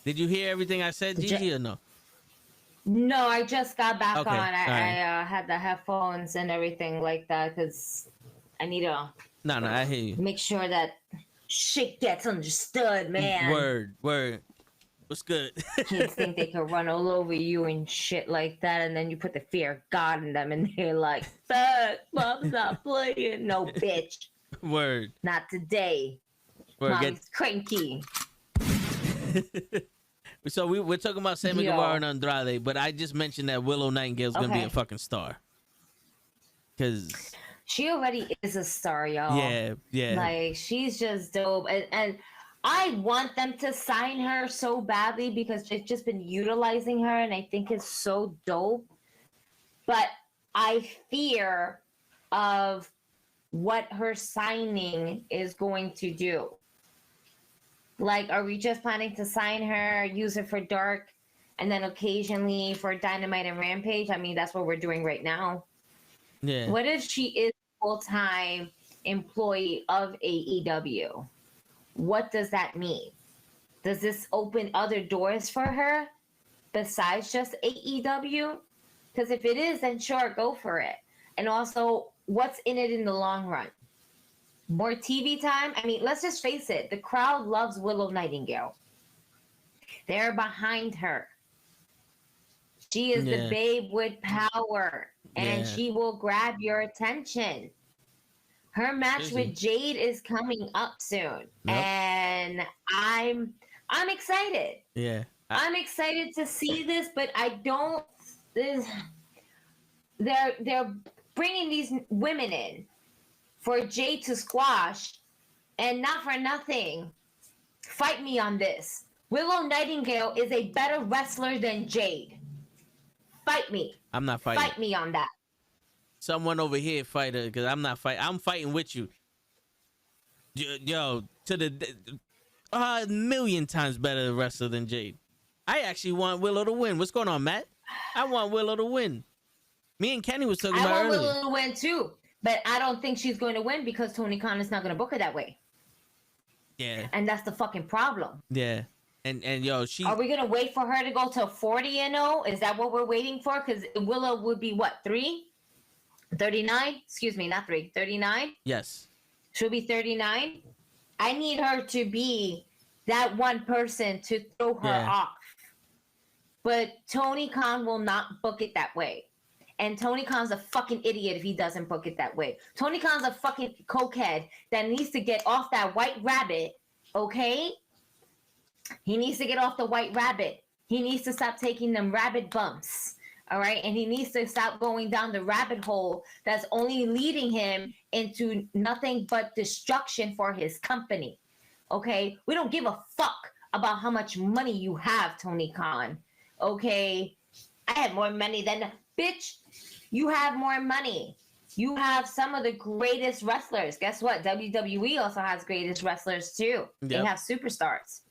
Did you hear everything I said, Gigi, or no? No, I just got back Okay, on. right. I had the headphones and everything like that because I need to. No, I hear you. Make sure that shit gets understood, man. Word. What's good? Kids think they can run all over you and shit like that, and then you put the fear of God in them, and they're like, "Fuck, mom's not playing." No, bitch. Word. Not today. Word. Mommy's cranky. So we're talking about Sammy Guevara and Andrade, but I just mentioned that Willow Nightingale's gonna be a fucking star. Cause she already is a star, y'all. Yeah. Like, she's just dope, and I want them to sign her so badly because they've just been utilizing her, and I think it's so dope. But I fear of what her signing is going to do. Like, are we just planning to sign her, use her for Dark, and then occasionally for Dynamite and Rampage? I mean, that's what we're doing right now. Yeah. What if she is a full-time employee of AEW? What does that mean? Does this open other doors for her besides just AEW? Because if it is, then sure, go for it. And also, what's in it in the long run? More TV time? I mean, let's just face it. The crowd loves Willow Nightingale. They're behind her. She is the babe with power, and she will grab your attention. Her match with Jade is coming up soon, and I'm excited. Yeah, I'm excited to see this, but I don't. They're bringing these women in for Jade to squash, and not for nothing. Fight me on this. Willow Nightingale is a better wrestler than Jade. Fight me. I'm not fighting. Fight me on that. Someone over here fight her, because I'm not fighting. I'm fighting with you. Yo, to the a million times better wrestler than Jade. I actually want Willow to win. What's going on, Matt? I want Willow to win. Me and Kenny was talking about earlier. I want Willow to win too, but I don't think she's going to win because Tony Khan is not going to book her that way. Yeah. And that's the fucking problem. Yeah. And yo, Are we gonna wait for her to go to 40-0? Is that what we're waiting for? Because Willow would be what, 39? Excuse me, not 3. 39? Yes. She'll be 39. I need her to be that one person to throw her off. But Tony Khan will not book it that way. And Tony Khan's a fucking idiot if he doesn't book it that way. Tony Khan's a fucking cokehead that needs to get off that white rabbit, okay? He needs to get off the white rabbit. He needs to stop taking them rabbit bumps, all right? And he needs to stop going down the rabbit hole that's only leading him into nothing but destruction for his company, okay? We don't give a fuck about how much money you have, Tony Khan, okay? I have more money than... Bitch, you have more money. You have some of the greatest wrestlers. Guess what? WWE also has greatest wrestlers too. Yep. They have superstars.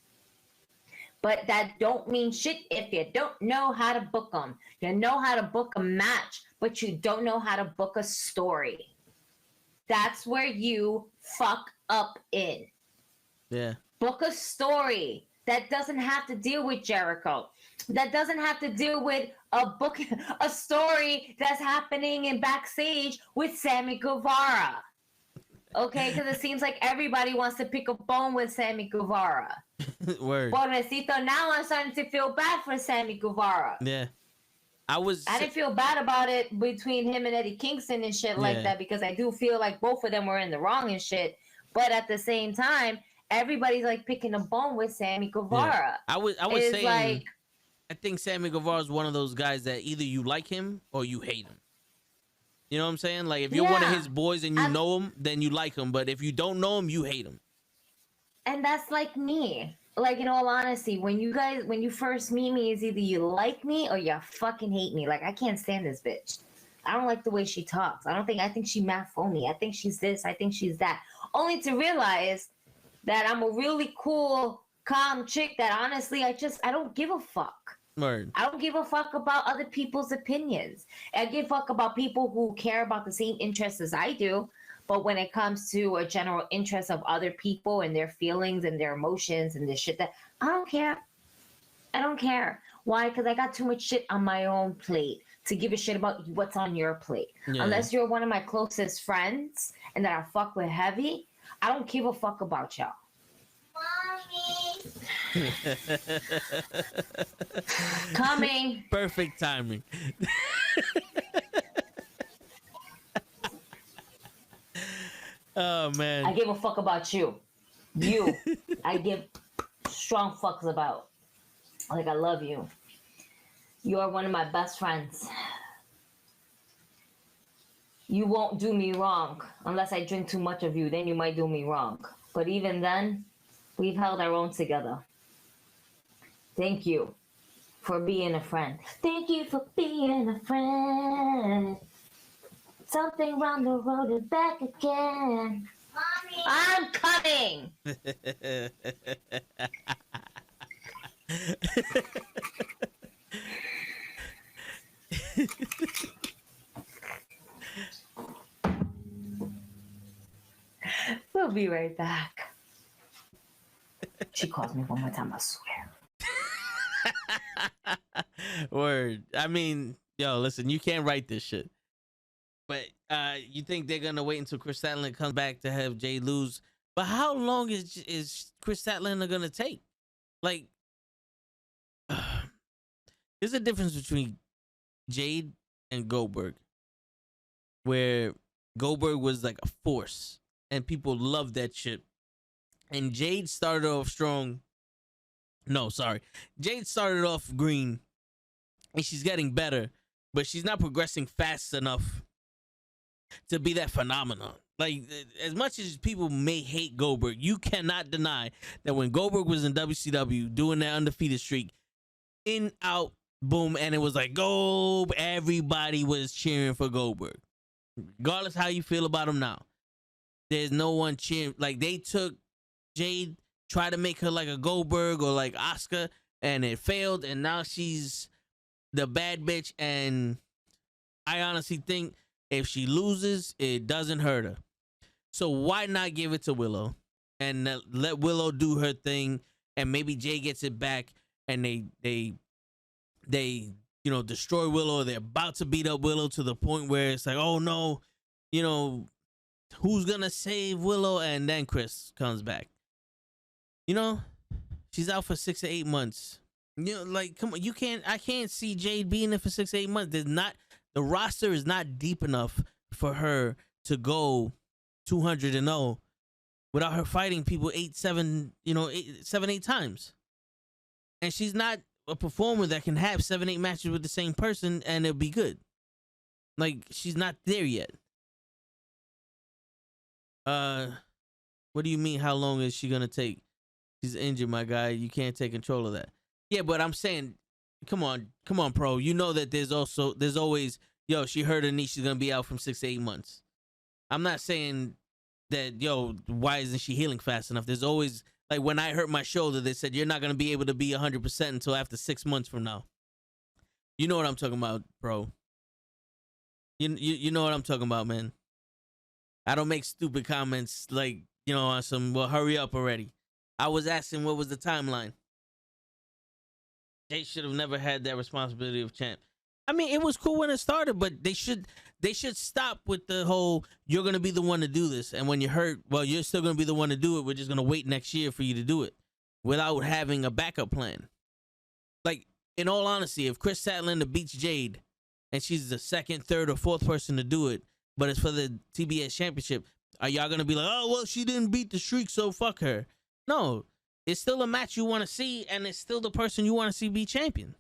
But that don't mean shit if you don't know how to book them. You know how to book a match, but you don't know how to book a story. That's where you fuck up in. Yeah. Book a story that doesn't have to deal with Jericho. That doesn't have to deal with a story that's happening in backstage with Sammy Guevara. Okay, because it seems like everybody wants to pick a bone with Sammy Guevara. Word. Pobrecito, now I'm starting to feel bad for Sammy Guevara. Yeah. I didn't feel bad about it between him and Eddie Kingston and shit like that, because I do feel like both of them were in the wrong and shit. But at the same time, everybody's like picking a bone with Sammy Guevara. Yeah. I was saying, like, I think Sammy Guevara is one of those guys that either you like him or you hate him. You know what I'm saying? Like, if you're one of his boys and you know him, then you like him. But if you don't know him, you hate him. And that's like me. Like, in all honesty, when you first meet me, it's either you like me or you fucking hate me. Like, I can't stand this bitch. I don't like the way she talks. I think she mad phony. I think she's this. I think she's that. Only to realize that I'm a really cool, calm chick that honestly, I don't give a fuck. Word. I don't give a fuck about other people's opinions. I give a fuck about people who care about the same interests as I do. But when it comes to a general interest of other people and their feelings and their emotions and the shit that I don't care. I don't care. Why? Because I got too much shit on my own plate to give a shit about what's on your plate. Yeah. Unless you're one of my closest friends and that I fuck with heavy, I don't give a fuck about y'all. Mommy. Coming. Perfect timing. Oh man. I give a fuck about you. I give strong fucks about. Like, I love you. You are one of my best friends. You won't do me wrong unless I drink too much of you. Then you might do me wrong. But even then, we've held our own together. Thank you for being a friend. Thank you for being a friend. Something round the road is back again. Mommy. I'm coming. We'll be right back. She calls me one more time, I swear. Word. I mean, yo, listen, you can't write this shit. But you think they're gonna wait until Chris Statlander comes back to have Jade lose? But how long is Chris Statlander gonna take? Like, there's a difference between Jade and Goldberg, where Goldberg was like a force and people loved that shit. And Jade started off strong. No, sorry. Jade started off green and she's getting better, but she's not progressing fast enough to be that phenomenon. Like, as much as people may hate Goldberg, you cannot deny that when Goldberg was in WCW doing that undefeated streak, in, out, boom, and it was like, go, everybody was cheering for Goldberg. Regardless how you feel about him now. There's no one cheering. Like, they took Jade, tried to make her like a Goldberg or like Asuka, and it failed, and now she's the bad bitch, and I honestly think if she loses, it doesn't hurt her. So why not give it to Willow and let Willow do her thing, and maybe Jay gets it back, and they you know, destroy Willow. They're about to beat up Willow to the point where it's like, oh no, you know, who's gonna save Willow? And then Chris comes back. You know, she's out for 6 to 8 months. You know, like, come on, I can't see Jade being there for 6 to 8 months. The roster is not deep enough for her to go 200-0 without her fighting people 7, 8 times. And she's not a performer that can have 7, 8 matches with the same person and it'll be good. Like, she's not there yet. What do you mean? How long is she gonna take? She's injured, my guy. You can't take control of that. Yeah, but I'm saying, come on, pro. You know that there's always, yo, she hurt her knee. She's gonna be out from 6 to 8 months. I'm not saying that, yo, why isn't she healing fast enough? There's always, like, when I hurt my shoulder, they said you're not gonna be able to be 100% until after 6 months from now. You know what I'm talking about, bro. You know what I'm talking about, man. I don't make stupid comments like, you know, on some, well, hurry up already. I was asking what was the timeline. They should have never had that responsibility of champ. I mean, it was cool when it started, but they should stop with the whole, you're going to be the one to do this. And when you're hurt, well, you're still going to be the one to do it. We're just going to wait next year for you to do it without having a backup plan. Like, in all honesty, if Chris Statlander beats Jade and she's the second, third, or fourth person to do it, but it's for the TBS championship, are y'all going to be like, oh, well, she didn't beat the streak, so fuck her? No, it's still a match you want to see, and it's still the person you want to see be champion.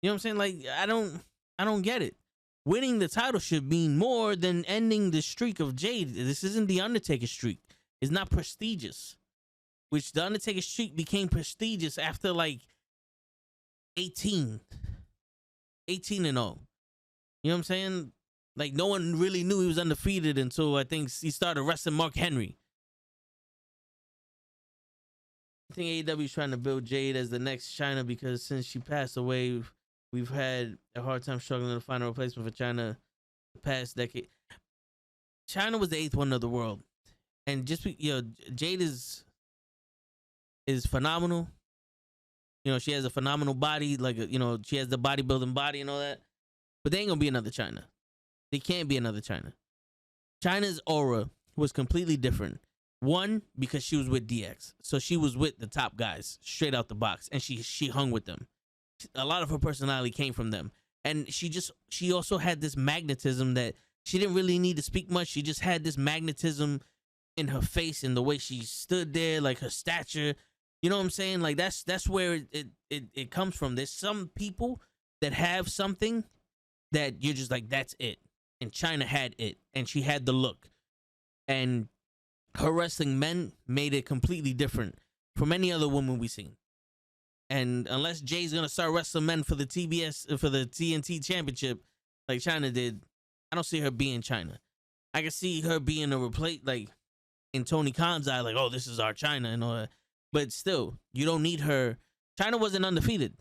You know what I'm saying? Like, I don't get it. Winning the title should mean more than ending the streak of Jade. This isn't the Undertaker streak. It's not prestigious. Which the Undertaker streak became prestigious after like 18 and all. You know what I'm saying? Like, no one really knew he was undefeated until I think he started wrestling Mark Henry. I think AEW is trying to build Jade as the next China because since she passed away, we've had a hard time struggling to find a replacement for China the past decade. China was the 8th wonder of the world, and Jade is phenomenal. She has a phenomenal body, she has the bodybuilding body and all that. But there ain't gonna be another China. There can't be another China. China's aura was completely different. One, because she was with DX, so she was with the top guys straight out the box, and she hung with them. A lot of her personality came from them, and she also had this magnetism that she didn't really need to speak much. She just had this magnetism in her face and the way she stood there, like her stature. You know what I'm saying? Like that's where it comes from. There's some people that have something that you're just like, that's it. And China had it, and she had the look, and her wrestling men made it completely different from any other woman we've seen. And unless Jay's gonna start wrestling men for the TNT championship like China did, I don't see her being China. I can see her being a replace, like in Tony Khan's eye, like, oh, this is our China and all that. But still, you don't need her. China wasn't undefeated.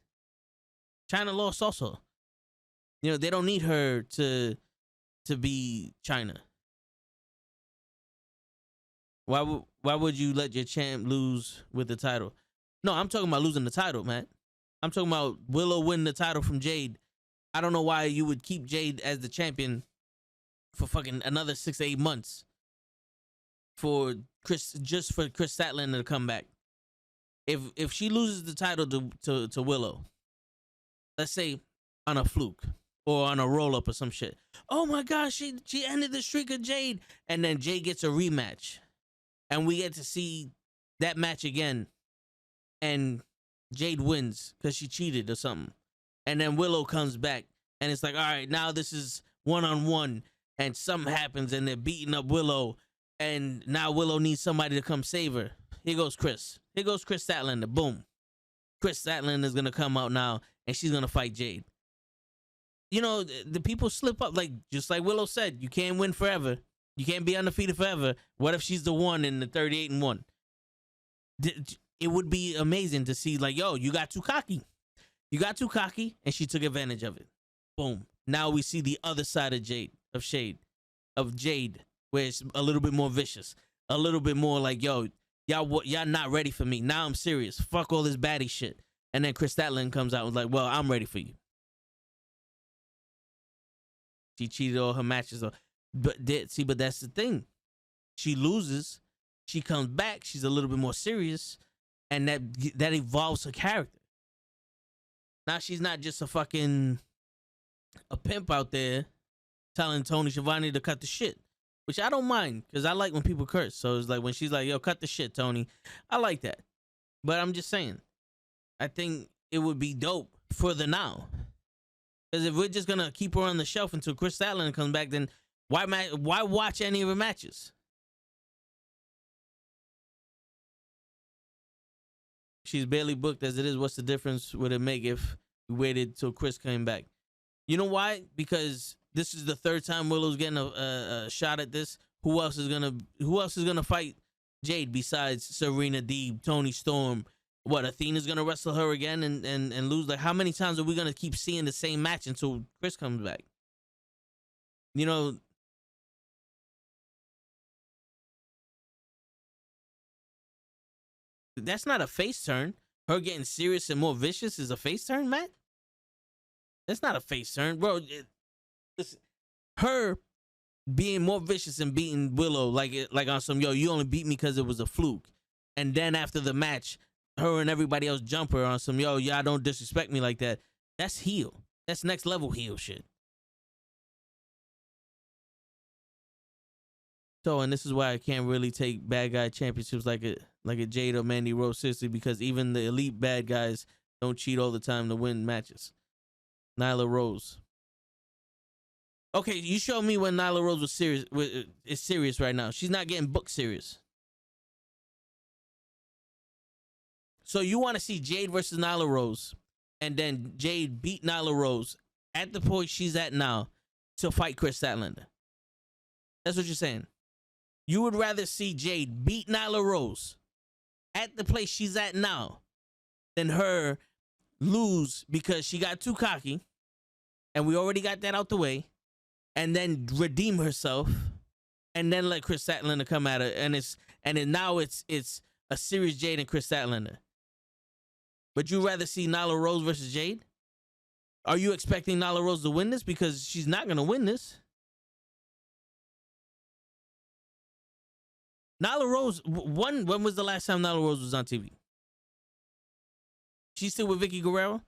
China lost also. They don't need her to be China. Why would you let your champ lose with the title? No, I'm talking about losing the title, man. I'm talking about Willow winning the title from Jade. I don't know why you would keep Jade as the champion for fucking another 6 to 8 months for Chris Statlander to come back. If she loses the title to Willow, let's say on a fluke or on a roll up or some shit. Oh my gosh, she ended the streak of Jade, and then Jade gets a rematch, and we get to see that match again, and Jade wins because she cheated or something, and then Willow comes back, and it's like, all right, now this is 1-on-1, and something happens, and they're beating up Willow, and now Willow needs somebody to come save her. Here goes Chris Statlander. Boom. Chris Statlander is gonna come out now, and she's gonna fight Jade. The people slip up, just like Willow said, you can't win forever. You can't be undefeated forever. What if she's the one in the 38-1? It would be amazing to see, like, yo, you got too cocky. You got too cocky, and she took advantage of it. Boom. Now we see the other side of Jade, where it's a little bit more vicious, a little bit more like, yo, y'all not ready for me. Now I'm serious. Fuck all this baddie shit. And then Chris Statlander comes out and was like, well, I'm ready for you. She cheated all her matches. But that's the thing. She loses. She comes back. She's a little bit more serious. And that evolves her character. Now she's not just a pimp out there telling Tony Schiavone to cut the shit. Which I don't mind, because I like when people curse. So it's like when she's like, yo, cut the shit, Tony. I like that. But I'm just saying, I think it would be dope for the now. Because if we're just going to keep her on the shelf until Chris Statlander comes back, then why watch any of her matches? She's barely booked as it is. What's the difference would it make if we waited till Chris came back? You know why? Because this is the third time Willow's getting a shot at this. Who else is gonna fight Jade besides Serena Deeb, Toni Storm? What, Athena's gonna wrestle her again and lose? Like, how many times are we gonna keep seeing the same match until Chris comes back? That's not a face turn. Her getting serious and more vicious is a face turn, Matt? That's not a face turn, bro. Listen, her being more vicious and beating Willow like on some, yo, you only beat me because it was a fluke. And then after the match, her and everybody else jump her on some, yo, y'all don't disrespect me like that. That's heel. That's next level heel shit. So, and this is why I can't really take bad guy championships like a Jade or Mandy Rose seriously, because even the elite bad guys don't cheat all the time to win matches. Nyla Rose. Okay, you show me when Nyla Rose was serious. Is serious right now. She's not getting booked serious. So you want to see Jade versus Nyla Rose, and then Jade beat Nyla Rose at the point she's at now to fight Chris Statlander. That's what you're saying. You would rather see Jade beat Nyla Rose at the place she's at now than her lose because she got too cocky, and we already got that out the way, and then redeem herself, and then let Chris Statlander come at her, and now it's a serious Jade and Chris Statlander. But you rather see Nyla Rose versus Jade? Are you expecting Nyla Rose to win this? Because she's not gonna win this. Nyla Rose, when was the last time Nyla Rose was on TV? She's still with Vicky Guerrero?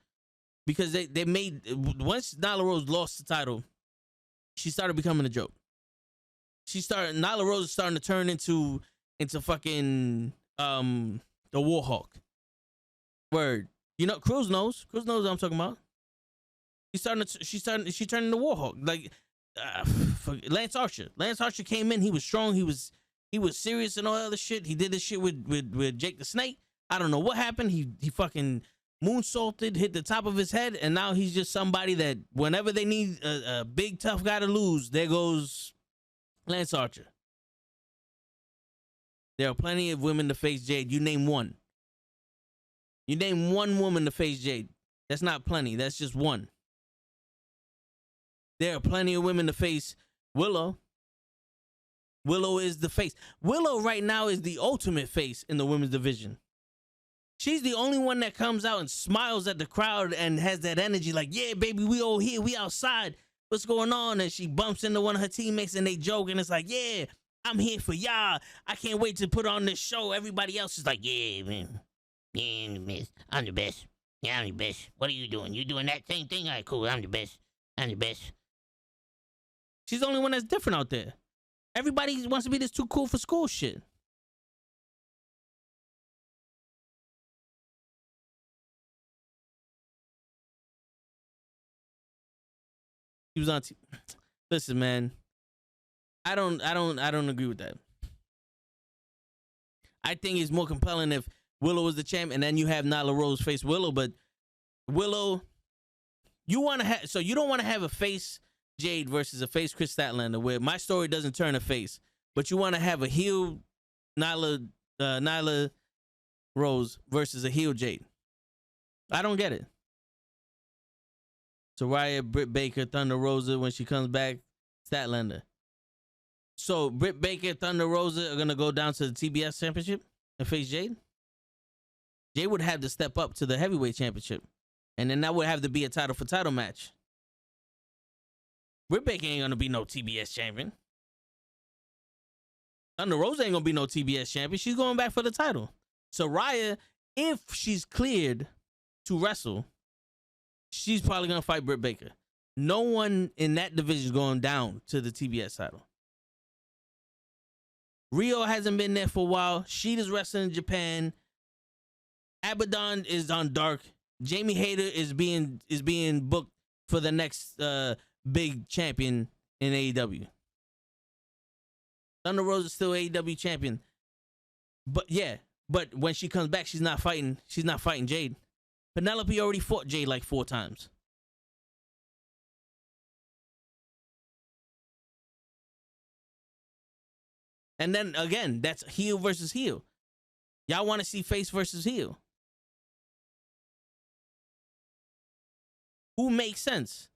Because they made, once Nyla Rose lost the title, she started becoming a joke. Nyla Rose is starting to turn into fucking the Warhawk. Word. You know, Cruz knows what I'm talking about. She turned into Warhawk. Like Lance Archer. Lance Archer came in, he was strong, he was serious and all that other shit. He did this shit with Jake the Snake. I don't know what happened. He fucking moonsaulted, hit the top of his head, and now he's just somebody that whenever they need a big tough guy to lose, there goes Lance Archer. There are plenty of women to face Jade. You name one. You name one woman to face Jade. That's not plenty. That's just one. There are plenty of women to face Willow. Willow is the face. Willow right now is the ultimate face in the women's division. She's the only one that comes out and smiles at the crowd and has that energy like, yeah, baby, we all here. We outside. What's going on? And she bumps into one of her teammates and they joke and it's like, yeah, I'm here for y'all. I can't wait to put on this show. Everybody else is like, yeah, man. Yeah, I'm the best. I'm the best. Yeah, I'm the best. What are you doing? You doing that same thing? All right, cool. I'm the best. I'm the best. She's the only one that's different out there. Everybody wants to be this too cool for school shit. He was on. Listen, man. I don't agree with that. I think it's more compelling if Willow is the champ and then you have Nyla Rose face Willow. But Willow, you want to have, so you don't want to have a face Jade versus a face Chris Statlander where my story doesn't turn a face, but you want to have a heel Nyla Rose versus a heel Jade. I don't get it. Soraya, Britt Baker, Thunder Rosa when she comes back, Statlander. So Britt Baker, Thunder Rosa are gonna go down to the TBS championship and face Jade. Jade would have to step up to the heavyweight championship, and then that would have to be a title for title match. Britt Baker ain't gonna be no TBS champion. Thunder Rosa ain't gonna be no TBS champion. She's going back for the title. Soraya, if she's cleared to wrestle, she's probably gonna fight Britt Baker. No one in that division is going down to the TBS title. Rio hasn't been there for a while. Sheeta's wrestling in Japan. Abaddon is on Dark. Jamie Hayter is being booked for the next big champion in AEW. Thunder Rosa is still AEW champion. But when she comes back, she's not fighting Jade. Penelope already fought Jade like 4 times. And then again, that's heel versus heel. Y'all want to see face versus heel. Who makes sense?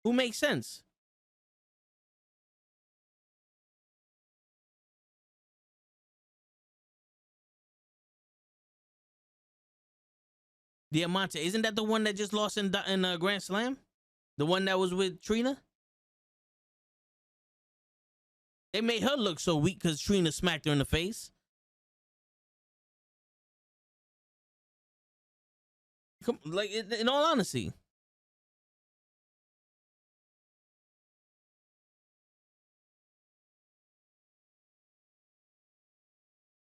Who makes sense? Diamante, isn't that the one that just lost in Grand Slam? The one that was with Trina? They made her look so weak because Trina smacked her in the face. Like, in all honesty.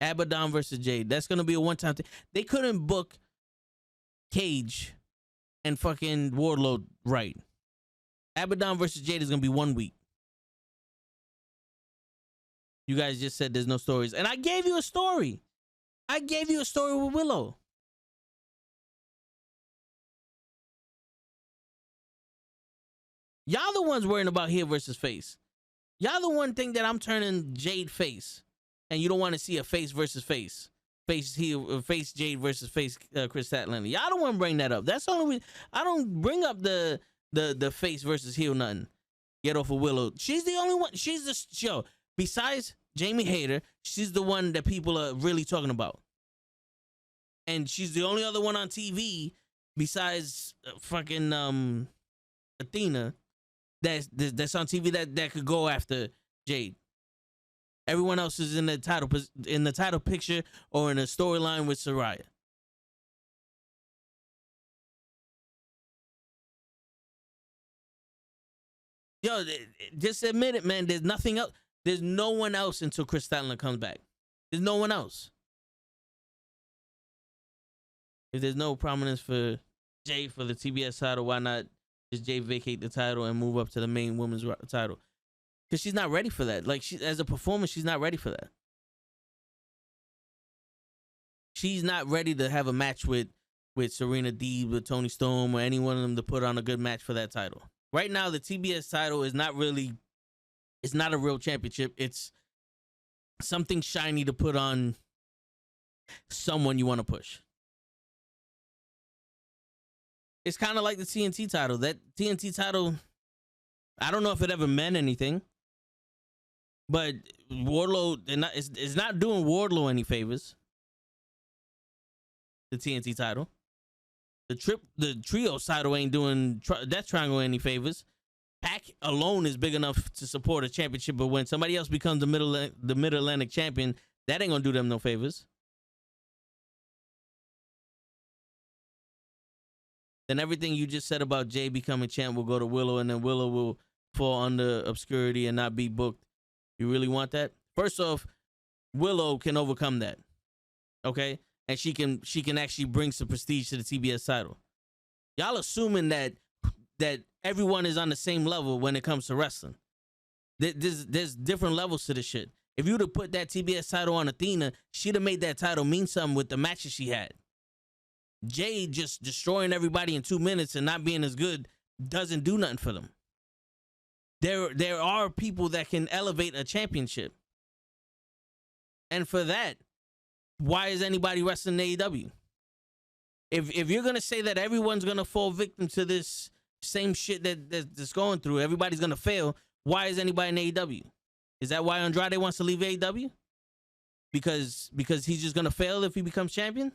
Abaddon versus Jade. That's going to be a one-time thing. They couldn't book Cage and fucking Wardlow right. Abaddon versus Jade is going to be 1 week. You guys just said there's no stories. And I gave you a story. I gave you a story with Willow. Y'all the ones worrying about heel versus face. Y'all the one thing that I'm turning Jade face. and you don't want to see a face versus face. Face heel, face Jade versus face Chris Statlander. Y'all don't want to bring that up. That's the only reason I don't bring up the face versus heel nothing. Get off of Willow. She's the only one. She's the show. Besides Jamie Hayter, she's the one that people are really talking about. And she's the only other one on TV besides fucking Athena that's on TV that could go after Jade. Everyone else is in the title picture or in a storyline with Saraya. Yo, just admit it, man. There's nothing else. There's no one else until Chris Statlander comes back. There's no one else. If there's no prominence for Jay for the TBS title, why not just Jay vacate the title and move up to the main women's title? Because she's not ready for that. Like, as a performer, she's not ready for that. She's not ready to have a match with Serena Deeb, with Toni Storm, or any one of them to put on a good match for that title. Right now, the TBS title is not really, it's not a real championship. It's something shiny to put on someone you want to push. It's kind of like the TNT title. That TNT title, I don't know if it ever meant anything, but Wardlow, it's not doing Wardlow any favors. The TNT title. The trio title ain't doing that triangle any favors. Pac alone is big enough to support a championship, but when somebody else becomes the Mid-Atlantic champion, that ain't gonna do them no favors. Then everything you just said about Jay becoming champ will go to Willow, and then Willow will fall under obscurity and not be booked. You really want that? First off, Willow can overcome that, okay? And she can actually bring some prestige to the TBS title. Y'all assuming that everyone is on the same level when it comes to wrestling. There's different levels to this shit. If you would have put that TBS title on Athena, she'd have made that title mean something with the matches she had. Jay just destroying everybody in 2 minutes and not being as good doesn't do nothing for them. There are people that can elevate a championship. And for that, why is anybody wrestling AEW? If you're gonna say that everyone's gonna fall victim to this same shit that's going through, everybody's gonna fail, why is anybody in AEW? Is that why Andrade wants to leave AEW? Because he's just gonna fail if he becomes champion?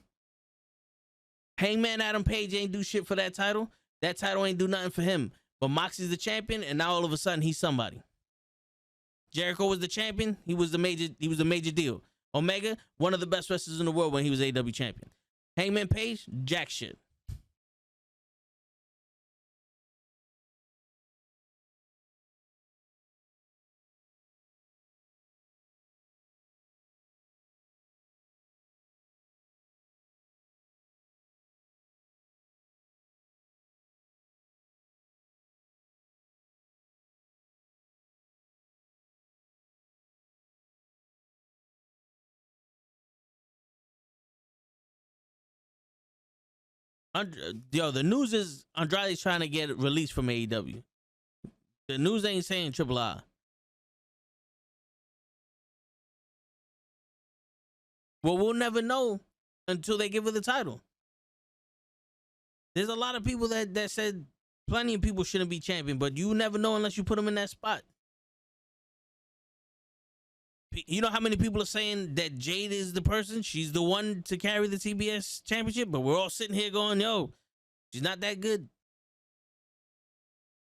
Hangman Adam Page ain't do shit for that title. That title ain't do nothing for him. But Moxie's the champion, and now all of a sudden he's somebody. Jericho was the champion. He was the major deal. Omega, one of the best wrestlers in the world when he was AEW champion. Hangman Page, jack shit. The news is Andrade's trying to get released from AEW. The news ain't saying Triple I. Well, we'll never know until they give her the title. There's a lot of people that said plenty of people shouldn't be champion, but you never know unless you put them in that spot. You know how many people are saying that Jade is the person? She's the one to carry the TBS championship, but we're all sitting here going, yo, she's not that good.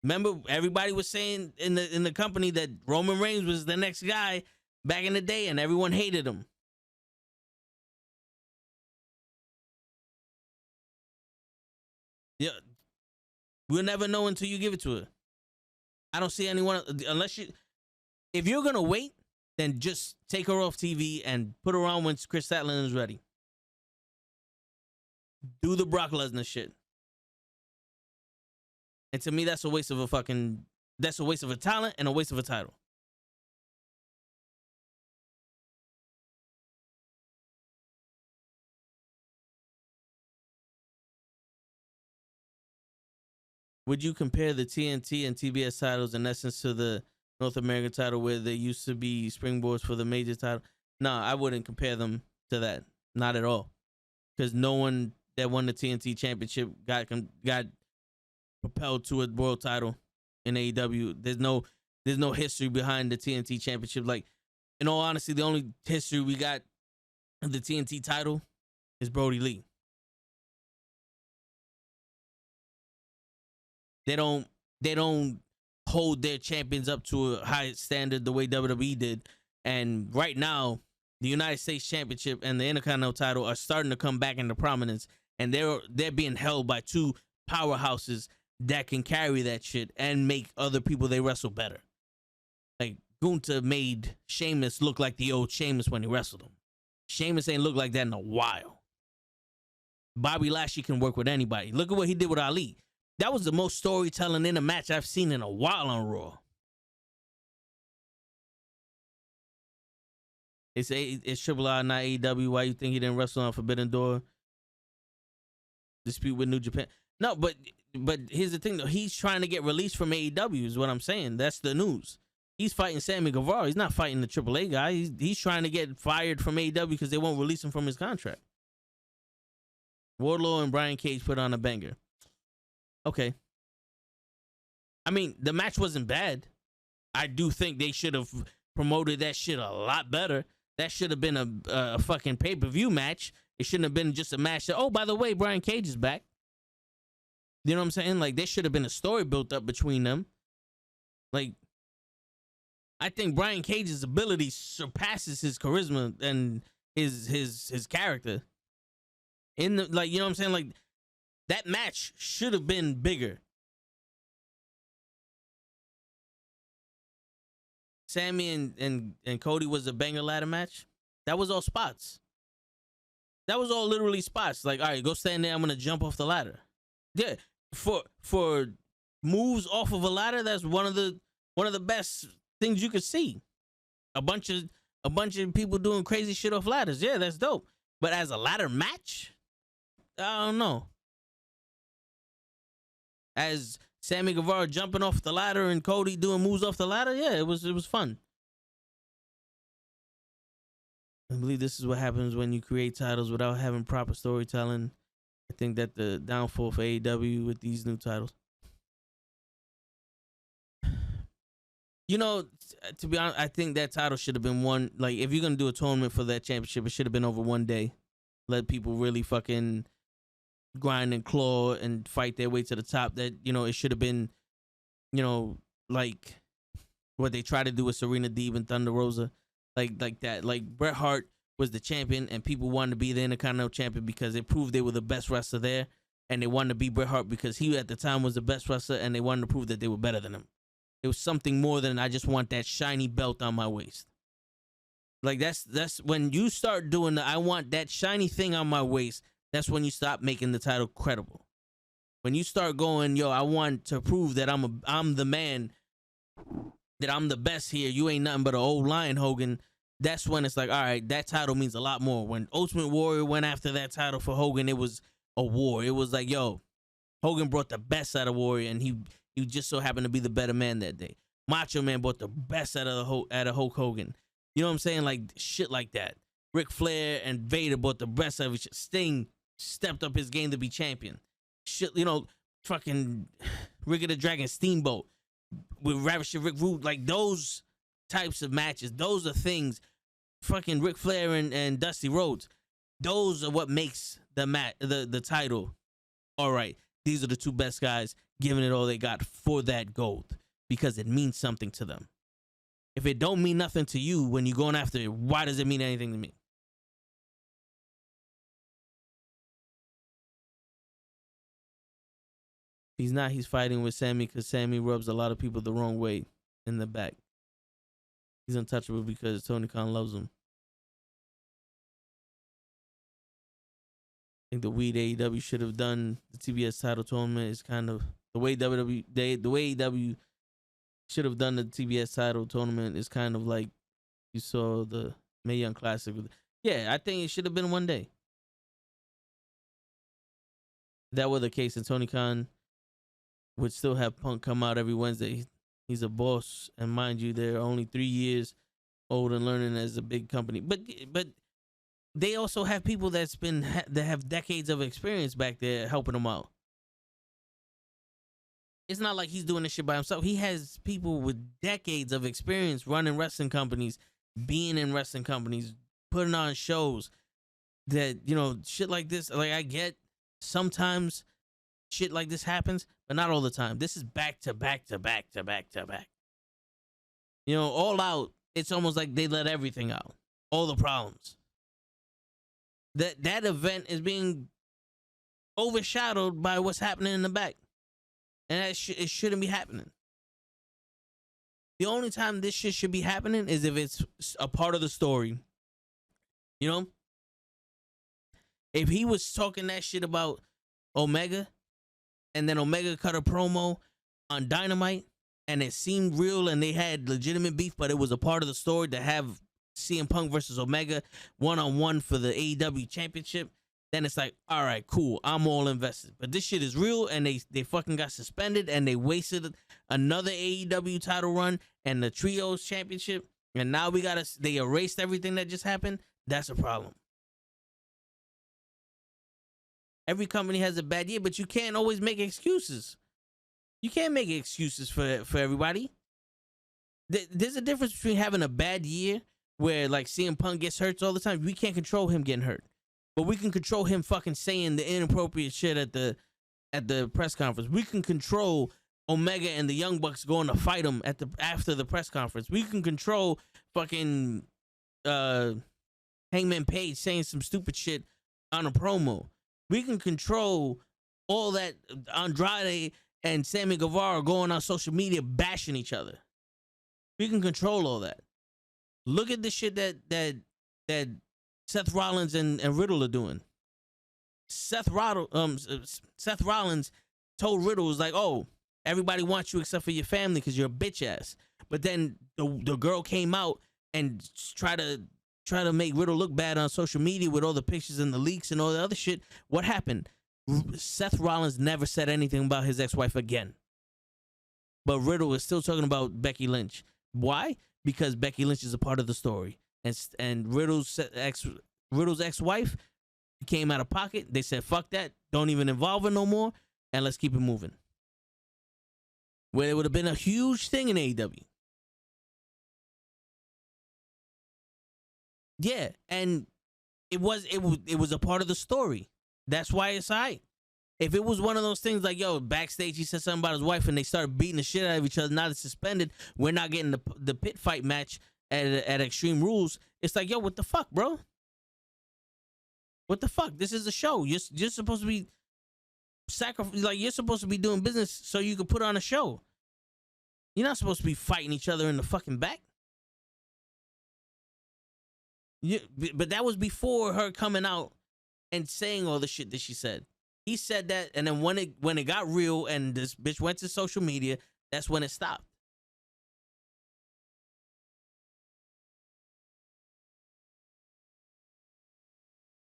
Remember, everybody was saying in the company that Roman Reigns was the next guy back in the day, and everyone hated him. Yeah, we'll never know until you give it to her. I don't see anyone, unless if you're gonna wait, then just take her off TV and put her on when Chris Statlander is ready. Do the Brock Lesnar shit. And to me, that's a waste of a talent and a waste of a title. Would you compare the TNT and TBS titles in essence to the North American title where they used to be springboards for the major title? Nah, I wouldn't compare them to that. Not at all. Because no one that won the TNT Championship got propelled to a world title in AEW. There's no history behind the TNT Championship. Like, in all honesty, the only history we got of the TNT title is Brody Lee. They don't hold their champions up to a high standard the way WWE did. And right now, the United States Championship and the Intercontinental title are starting to come back into prominence, and they're being held by two powerhouses that can carry that shit and make other people they wrestle better. Like, Gunther made Sheamus look like the old Sheamus when he wrestled him. Sheamus ain't looked like that in a while. Bobby Lashley can work with anybody. Look at what he did with Ali. That was the most storytelling in a match I've seen in a while on Raw. It's Triple R, not AEW. Why you think he didn't wrestle on Forbidden Door? Dispute with New Japan. No, but here's the thing though. He's trying to get released from AEW is what I'm saying. That's the news. He's fighting Sammy Guevara. He's not fighting the AAA guy. He's trying to get fired from AEW because they won't release him from his contract. Wardlow and Brian Cage put on a banger. Okay. I mean, the match wasn't bad. I do think they should have promoted that shit a lot better. That should have been a fucking pay-per-view match. It shouldn't have been just a match that, oh, by the way, Brian Cage is back. You know what I'm saying? Like, there should have been a story built up between them. Like, I think Brian Cage's ability surpasses his charisma and his character. In the, like, you know what I'm saying? Like, that match should have been bigger. Sammy and Cody was a banger ladder match. That was all spots. That was all literally spots. Like, all right, go stand there. I'm gonna jump off the ladder. Yeah, for moves off of a ladder, that's one of the best things you could see. A bunch of people doing crazy shit off ladders. Yeah, that's dope. But as a ladder match, I don't know. As Sammy Guevara jumping off the ladder and Cody doing moves off the ladder, yeah, it was fun. I believe this is what happens when you create titles without having proper storytelling. I think that the downfall for AEW with these new titles. You know, to be honest, I think that title should have been won. Like, if you're going to do a tournament for that championship, it should have been over one day. Let people really fucking grind and claw and fight their way to the top. That, you know, it should have been, you know, like what they try to do with Serena Deeb and Thunder Rosa. Like that. Like, Bret Hart was the champion and people wanted to be the Intercontinental champion because it proved they were the best wrestler there, and they wanted to be Bret Hart because he at the time was the best wrestler, and they wanted to prove that they were better than him. It was something more than I just want that shiny belt on my waist. Like, that's when you start doing the I want that shiny thing on my waist, that's when you stop making the title credible. When you start going, yo, I want to prove that I'm the man, that I'm the best here. You ain't nothing but an old lion, Hogan. That's when it's like, all right, that title means a lot more. When Ultimate Warrior went after that title for Hogan, it was a war. It was like, yo, Hogan brought the best out of Warrior, and he just so happened to be the better man that day. Macho Man brought the best out of Hulk Hogan. You know what I'm saying? Like, shit like that. Ric Flair and Vader brought the best out of it. Sting stepped up his game to be champion. Shit, you know, fucking Rick of the Dragon Steamboat with Ravisher Rick Rude. Like, those types of matches, those are things. Fucking Ric Flair and Dusty Rhodes. Those are what makes the title. All right, these are the two best guys giving it all they got for that gold because it means something to them. If it don't mean nothing to you when you're going after it, why does it mean anything to me? He's fighting with Sammy because Sammy rubs a lot of people the wrong way in the back. He's untouchable because Tony Khan loves him. I think the weed AEW should have done the TBS title tournament is kind of the way AEW should have done the TBS title tournament is kind of like you saw the Mae Young Classic. Yeah, I think it should have been one day. If that were the case, and Tony Khan would still have Punk come out every Wednesday. He's a boss, and mind you, there are only 3 years old and learning as a big company. But they also have people that have decades of experience back there helping them out. It's not like he's doing this shit by himself. He has people with decades of experience running wrestling companies, being in wrestling companies, putting on shows. That, you know, shit like this. Like, I get sometimes shit like this happens, but not all the time. This is back to back to back to back to back. You know, All Out, it's almost like they let everything out. All the problems. That event is being overshadowed by what's happening in the back. And it shouldn't be happening. The only time this shit should be happening is if it's a part of the story. You know? If he was talking that shit about Omega, and then Omega cut a promo on Dynamite, and it seemed real and they had legitimate beef, but it was a part of the story to have CM Punk versus Omega one-on-one for the AEW championship, then it's like, all right, cool, I'm all invested. But this shit is real, and they fucking got suspended, and they wasted another AEW title run and the Trios championship, and now they erased everything that just happened. That's a problem. Every company has a bad year, but you can't always make excuses. You can't make excuses for everybody. There's a difference between having a bad year where, like, CM Punk gets hurt all the time. We can't control him getting hurt, but we can control him fucking saying the inappropriate shit at the press conference. We can control Omega and the Young Bucks going to fight him after the press conference. We can control fucking Hangman Page saying some stupid shit on a promo. We can control all that Andrade and Sammy Guevara going on social media bashing each other. We can control all that. Look at the shit that Seth Rollins and Riddle are doing. Seth Rollins told Riddle, was like, oh, everybody wants you except for your family because you're a bitch ass. But then the girl came out and try to make Riddle look bad on social media with all the pictures and the leaks and all the other shit. What happened? Seth Rollins never said anything about his ex-wife again. But Riddle is still talking about Becky Lynch. Why? Because Becky Lynch is a part of the story. And Riddle's ex-wife came out of pocket. They said, fuck that. Don't even involve her no more. And let's keep it moving. Where it would have been a huge thing in AEW. Yeah, and it was a part of the story. That's why it's alright. If it was one of those things like, yo, backstage he said something about his wife and they started beating the shit out of each other, now it's suspended, we're not getting the pit fight match at Extreme Rules. It's like, yo, what the fuck, bro? What the fuck? This is a show. You're supposed to be you're supposed to be doing business so you can put on a show. You're not supposed to be fighting each other in the fucking back. But that was before her coming out and saying all the shit that she said. He said that, and then when it got real and this bitch went to social media, that's when it stopped.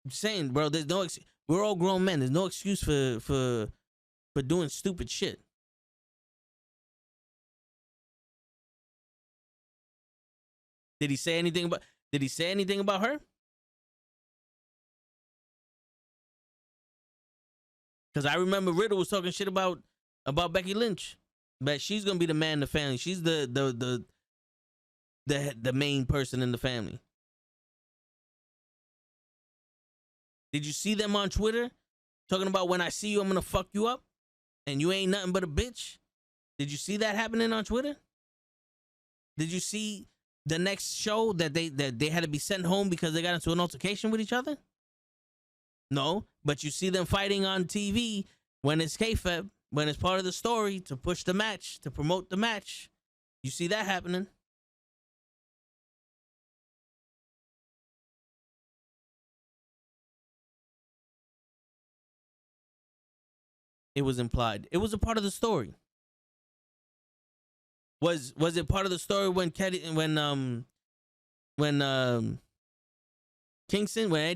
I'm saying, bro, there's no we're all grown men. There's no excuse for doing stupid shit. Did he say anything about her? Because I remember Riddle was talking shit about Becky Lynch, but she's gonna be the man in the family. She's the main person in the family. Did you see them on Twitter talking about, when I see you, I'm gonna fuck you up, and you ain't nothing but a bitch? Did you see that happening on Twitter? Did you see the next show that they had to be sent home because they got into an altercation with each other? No, but you see them fighting on TV when it's kayfabe, when it's part of the story to push the match, to promote the match. You see that happening. It was implied. It was a part of the story. Was it part of the story when Eddie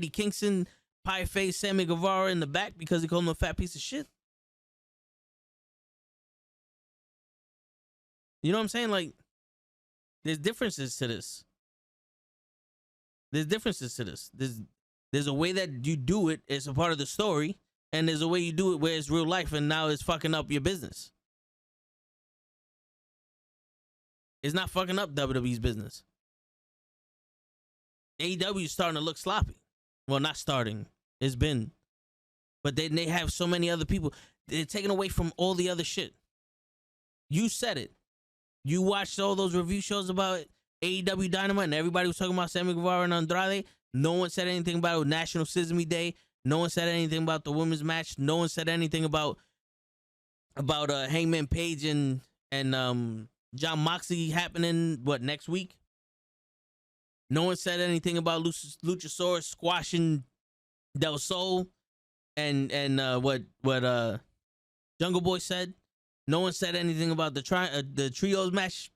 Kingston pie-faced Sammy Guevara in the back because he called him a fat piece of shit? You know what I'm saying? Like, there's differences to this. There's differences to this. There's a way that you do it. It's a part of the story, and there's a way you do it where it's real life, and now it's fucking up your business. It's not fucking up WWE's business. AEW is starting to look sloppy. Well, not starting. It's been. But they have so many other people. They're taking away from all the other shit. You said it. You watched all those review shows about AEW Dynamite, and everybody was talking about Sammy Guevara and Andrade. No one said anything about National Sesame Day. No one said anything about the women's match. No one said anything about Hangman Page and John Moxley happening next week. No one said anything about Luchasaurus squashing Del Sol and what Jungle Boy said. No one said anything about the trios match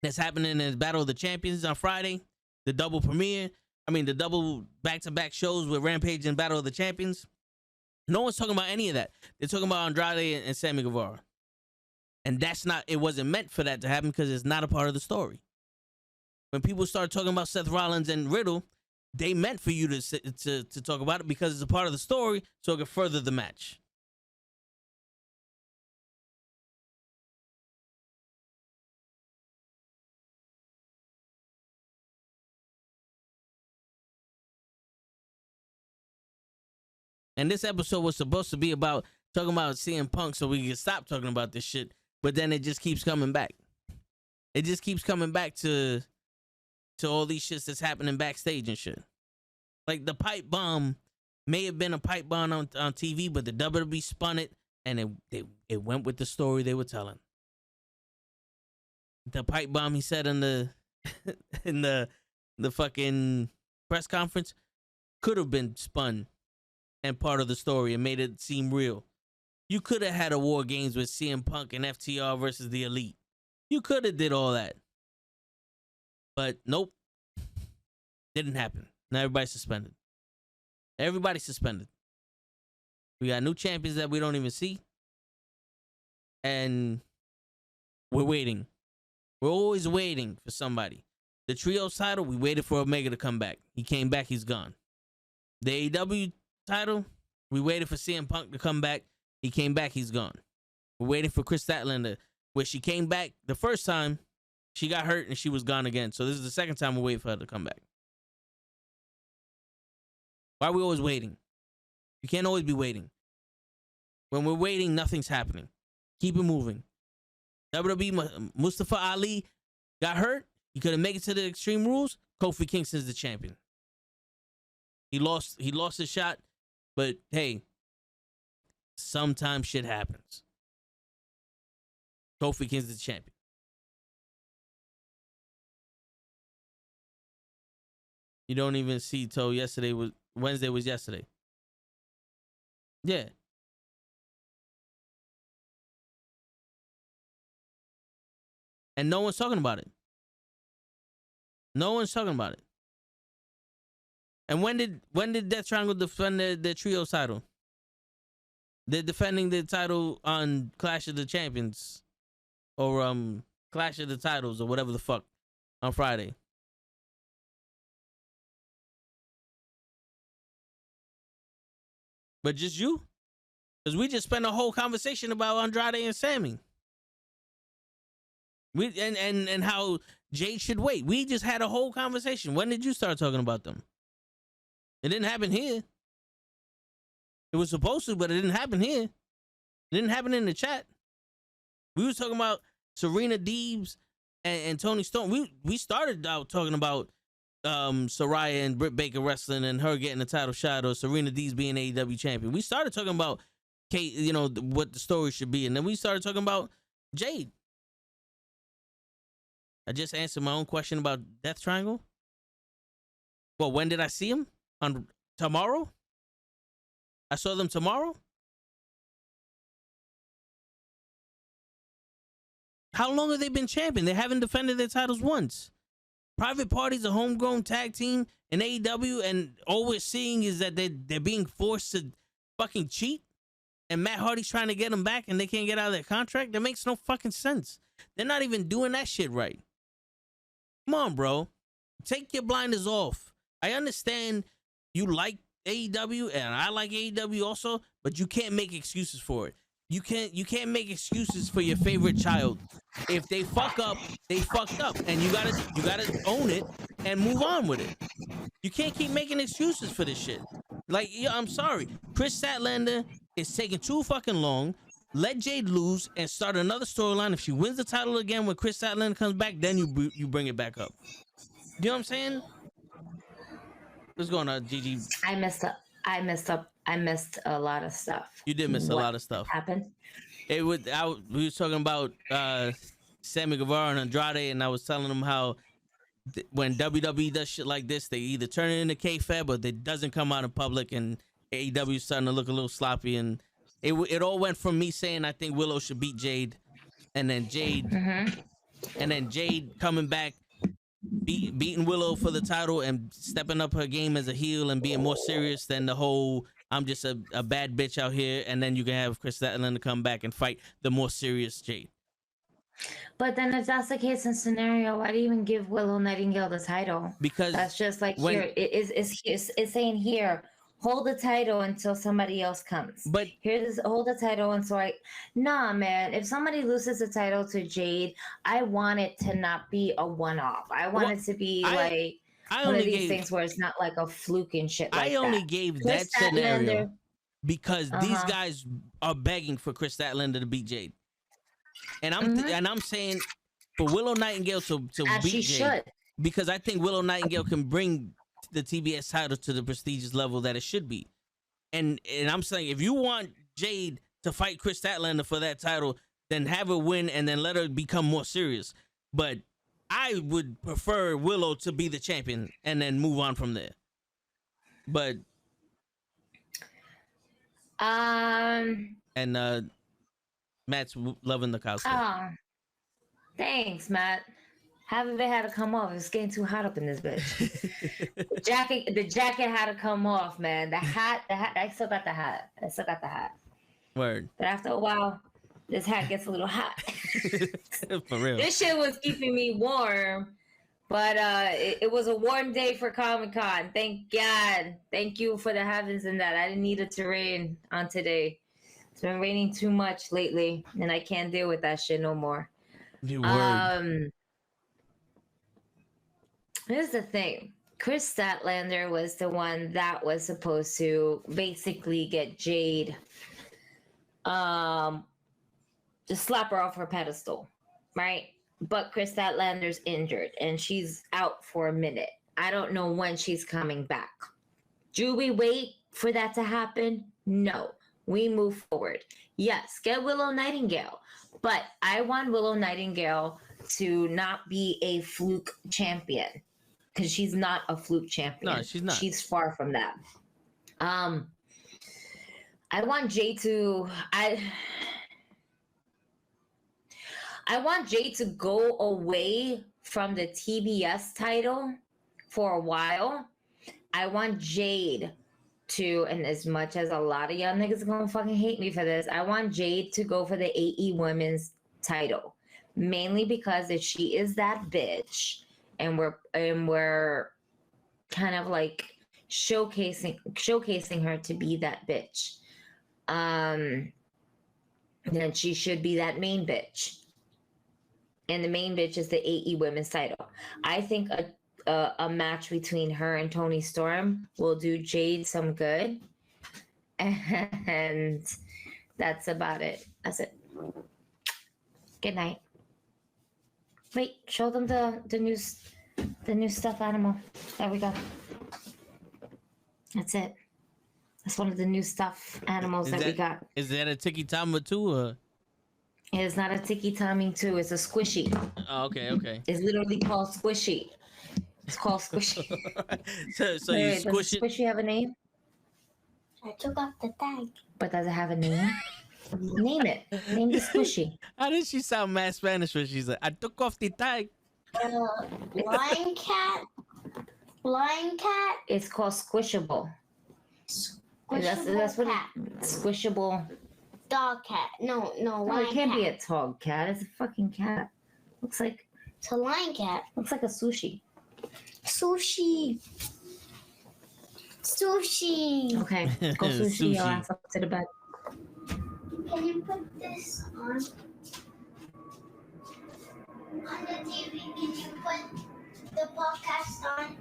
that's happening in Battle of the Champions on Friday, the double premiere. The double back-to-back shows with Rampage and Battle of the Champions. No one's talking about any of that. They're talking about Andrade and Sammy Guevara. And it wasn't meant for that to happen because it's not a part of the story. When people start talking about Seth Rollins and Riddle, they meant for you to talk about it because it's a part of the story so it can further the match. And this episode was supposed to be about talking about CM Punk so we can stop talking about this shit. But then it just keeps coming back. It just keeps coming back to all these shits that's happening backstage and shit. Like the pipe bomb may have been a pipe bomb on TV, but the WWE spun it and it went with the story they were telling. The pipe bomb he said in the in the fucking press conference could have been spun and part of the story and made it seem real. You could have had a War Games with CM Punk and FTR versus the Elite. You could have did all that. But nope. Didn't happen. Now everybody's suspended. Everybody's suspended. We got new champions that we don't even see. And we're waiting. We're always waiting for somebody. The Trios title, we waited for Omega to come back. He came back, he's gone. The AEW title, we waited for CM Punk to come back. He came back, he's gone. We're waiting for Chris Statlander, where she came back the first time, she got hurt and she was gone again. So this is the second time we're waiting for her to come back. Why are we always waiting? You can't always be waiting. When we're waiting, nothing's happening. Keep it moving. WWE, Mustafa Ali got hurt. He couldn't make it to the Extreme Rules. Kofi Kingston's the champion. He lost his shot, but hey, sometimes shit happens. Kofi Kingston's the champion. You don't even see till Wednesday was yesterday. Yeah. And no one's talking about it. No one's talking about it. And when did Death Triangle defend the Trios title? They're defending the title on Clash of the Champions. Or Clash of the Titles or whatever the fuck on Friday. But just you? Because we just spent a whole conversation about Andrade and Sammy. And how Jade should wait. We just had a whole conversation. When did you start talking about them? It didn't happen here. It was supposed to, but it didn't happen here. It didn't happen in the chat. We was talking about Serena Deebs and Toni Storm. We started out talking about Saraya and Britt Baker wrestling and her getting a title shot, or Serena Deebs being AEW champion. We started talking about Kate, what the story should be, and then we started talking about Jade. I just answered my own question about Death Triangle. Well, when did I see him? On tomorrow? I saw them tomorrow? How long have they been champion? They haven't defended their titles once. Private Party's a homegrown tag team in AEW, and all we're seeing is that they're being forced to fucking cheat, and Matt Hardy's trying to get them back, and they can't get out of their contract. That makes no fucking sense. They're not even doing that shit right. Come on, bro. Take your blinders off. I understand you like AEW and I like AEW also, but you can't make excuses for it. You can't make excuses for your favorite child. If they fuck up, they fucked up, and you gotta own it and move on with it. You can't keep making excuses for this shit. Like, yeah, I'm sorry, Chris Statlander is taking too fucking long. Let Jade lose and start another storyline. If she wins the title again when Chris Statlander comes back, then you bring it back up. You know what I'm saying? What's going on, Gigi? I messed up. I missed a lot of stuff. You did miss a lot of stuff. Happened? We were talking about Sammy Guevara and Andrade, and I was telling them how when WWE does shit like this, they either turn it into kayfabe or it doesn't come out in public, and AEW is starting to look a little sloppy. And it all went from me saying I think Willow should beat Jade, and then Jade coming back, beating Willow for the title and stepping up her game as a heel and being more serious than the whole I'm just a bad bitch out here. And then you can have Chris Statlander come back and fight the more serious Jade. But then if that's the case and scenario, why do you even give Willow Nightingale the title? Because that's just like here, it's saying here, hold the title until somebody else comes. But hold the title until nah, man. If somebody loses the title to Jade, I want it to not be a one-off. I want it to be one of these things where it's not like a fluke and shit like that. I only gave that scenario because these guys are begging for Chris Statlander to beat Jade. And I'm saying for Willow Nightingale to beat Jade, because I think Willow Nightingale can bring the TBS title to the prestigious level that it should be. And I'm saying if you want Jade to fight Chris Statlander for that title, then have her win and then let her become more serious. But I would prefer Willow to be the champion and then move on from there. But Matt's loving the costume. Oh, thanks, Matt. Haven't been had to come off. It's getting too hot up in this bitch. the jacket had to come off, man. The hat. I still got the hat. Word. But after a while, this hat gets a little hot. For real. This shit was keeping me warm, but it was a warm day for Comic-Con. Thank God. Thank you for the heavens and that. I didn't need it to rain on today. It's been raining too much lately, and I can't deal with that shit no more. Here's the thing. Chris Statlander was the one that was supposed to basically get Jade to slap her off her pedestal, right? But Chris Statlander's injured, and she's out for a minute. I don't know when she's coming back. Do we wait for that to happen? No. We move forward. Yes, get Willow Nightingale. But I want Willow Nightingale to not be a fluke champion. Because she's not a fluke champion. No, she's not. She's far from that. I want Jade to... I want Jade to go away from the TBS title for a while. I want Jade to, and as much as a lot of y'all niggas are gonna fucking hate me for this, I want Jade to go for the AE Women's title. Mainly because if she is that bitch, and we're kind of like showcasing her to be that bitch, then she should be that main bitch. And the main bitch is the AE Women's title. I think a match between her and Toni Storm will do Jade some good. And that's about it. That's it. Good night. Wait, show them the new stuffed animal. There we go. That's it. That's one of the new stuffed animals that we got. Is that a Tiki Tama too, or? It's not a Tiki Tami 2. It's a Squishy. Oh, okay. It's literally called Squishy. It's called Squishy. so you squish it? Does Squishy have a name? I took off the tag. But does it have a name? Name it. Name the Squishy. How did she sound mad Spanish when she's like, I took off the tag? Lion cat. It's called Squishable. That's what Squishable. Dog cat. No, it can't be a dog cat. It's a fucking cat. It's a lion cat. Looks like a sushi. Sushi. Okay, go sushi your ass up to the bed. Can you put this on? On the TV, can you put the podcast on?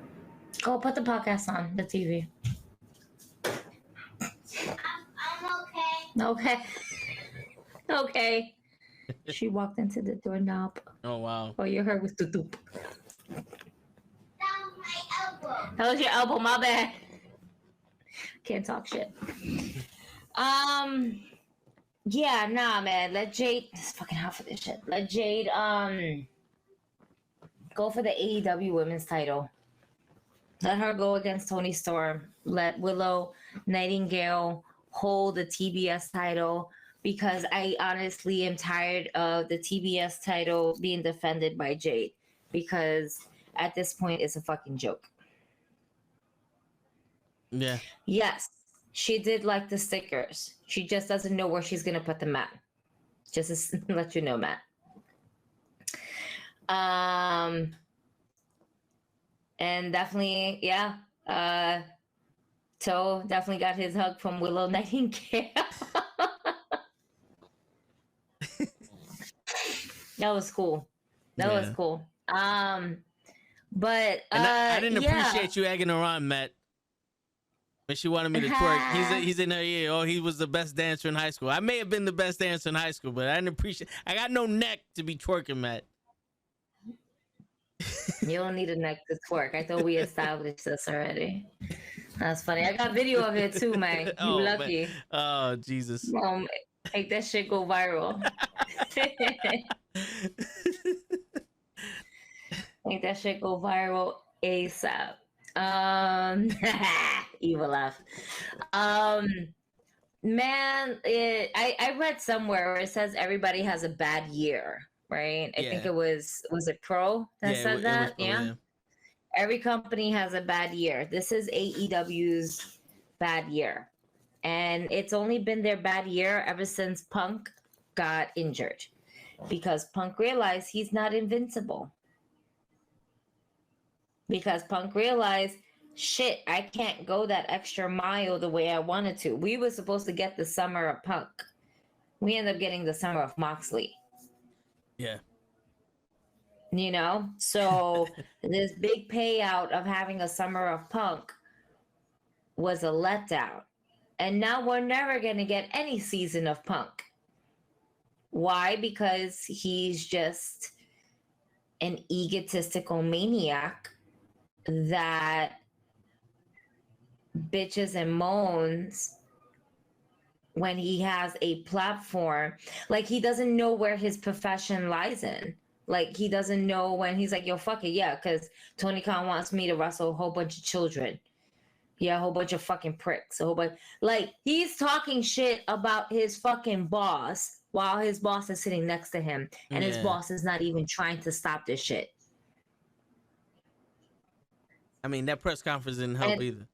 Go put the podcast on the TV. I'm okay. Okay. Okay. She walked into the doorknob. Oh wow. Oh, you heard was the doop. That was my elbow. That was your elbow, my bad. Can't talk shit. Yeah, nah, man. Let Jade. It's fucking hot for this shit. Let Jade go for the AEW women's title. Let her go against Toni Storm. Let Willow Nightingale hold the TBS title, because I honestly am tired of the TBS title being defended by Jade, because at this point it's a fucking joke. Yeah. Yes, she did like the stickers. She just doesn't know where she's gonna put them at. Just to let you know, Matt. And definitely, yeah. Toe definitely got his hug from Willow Nightingale. That was cool. That was cool. But and I didn't appreciate you egging her on, Matt. When she wanted me to twerk, he's in her ear. Oh, he was the best dancer in high school. I may have been the best dancer in high school, but I didn't appreciate. I got no neck to be twerking, Matt. You don't need a neck to twerk. I thought we established this already. That's funny. I make video of it too, man. You lucky. Man. Oh, Jesus. Make that shit go viral. Make that shit go viral ASAP. Evil laugh. Man, I read somewhere where it says everybody has a bad year, right? I think it was it Pro that said that? Pro, yeah. Every company has a bad year. This is AEW's bad year. And it's only been their bad year ever since Punk got injured. Because Punk realized he's not invincible. Because Punk realized, shit, I can't go that extra mile the way I wanted to. We were supposed to get the summer of Punk. We ended up getting the summer of Moxley. Yeah. You know? So this big payout of having a summer of Punk was a letdown. And now we're never going to get any season of Punk. Why? Because he's just an egotistical maniac that bitches and moans when he has a platform. Like, he doesn't know where his profession lies in. Like, he doesn't know when he's like, yo, fuck it, yeah, because Tony Khan wants me to wrestle a whole bunch of children. Yeah, a whole bunch of fucking pricks. A whole bunch. Like, he's talking shit about his fucking boss while his boss is sitting next to him. And his boss is not even trying to stop this shit. I mean, that press conference didn't help either.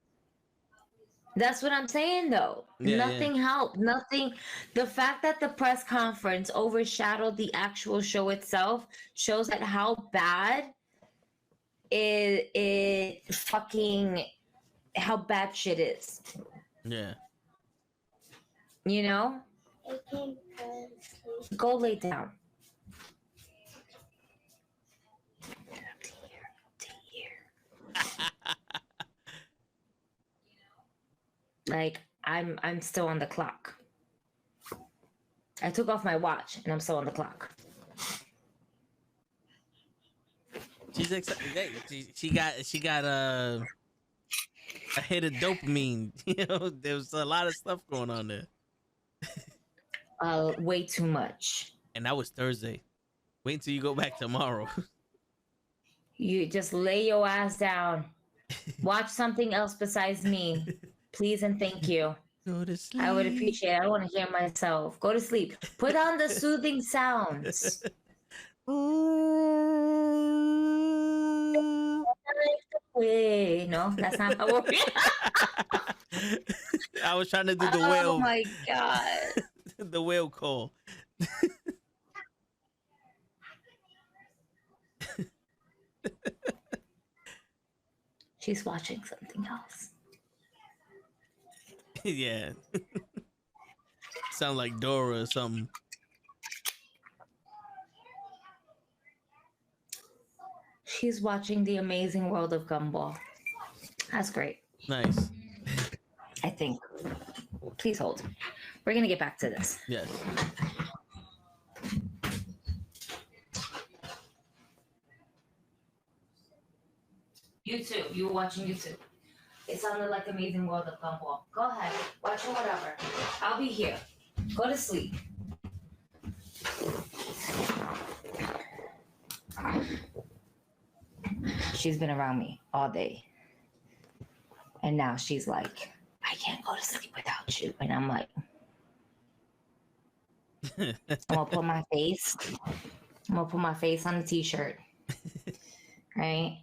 That's what I'm saying, though. Nothing helped. Nothing. The fact that the press conference overshadowed the actual show itself shows that how bad how bad shit is. Yeah. You know? Go lay down. Like, I'm still on the clock. I took off my watch and I'm still on the clock. She's excited. She got a hit of dopamine. You know, there was a lot of stuff going on there. Way too much. And that was Thursday. Wait until you go back tomorrow. You just lay your ass down. Watch something else besides me. Please and thank you. Go to sleep. I would appreciate it. I don't want to hear myself. Go to sleep. Put on the soothing sounds. No, that's not how we're... I was trying to do the whale. Oh my God. The whale call. She's watching something else. Yeah. Sound like Dora or something. She's watching The Amazing World of Gumball. That's great. Nice. I think. Please hold. We're going to get back to this. Yes. YouTube. You were watching YouTube. It sounded like Amazing World of Gumball. Go ahead. Watch it, whatever. I'll be here. Go to sleep. She's been around me all day. And now she's like, I can't go to sleep without you. And I'm like, I'm gonna put my face on a t-shirt. Right?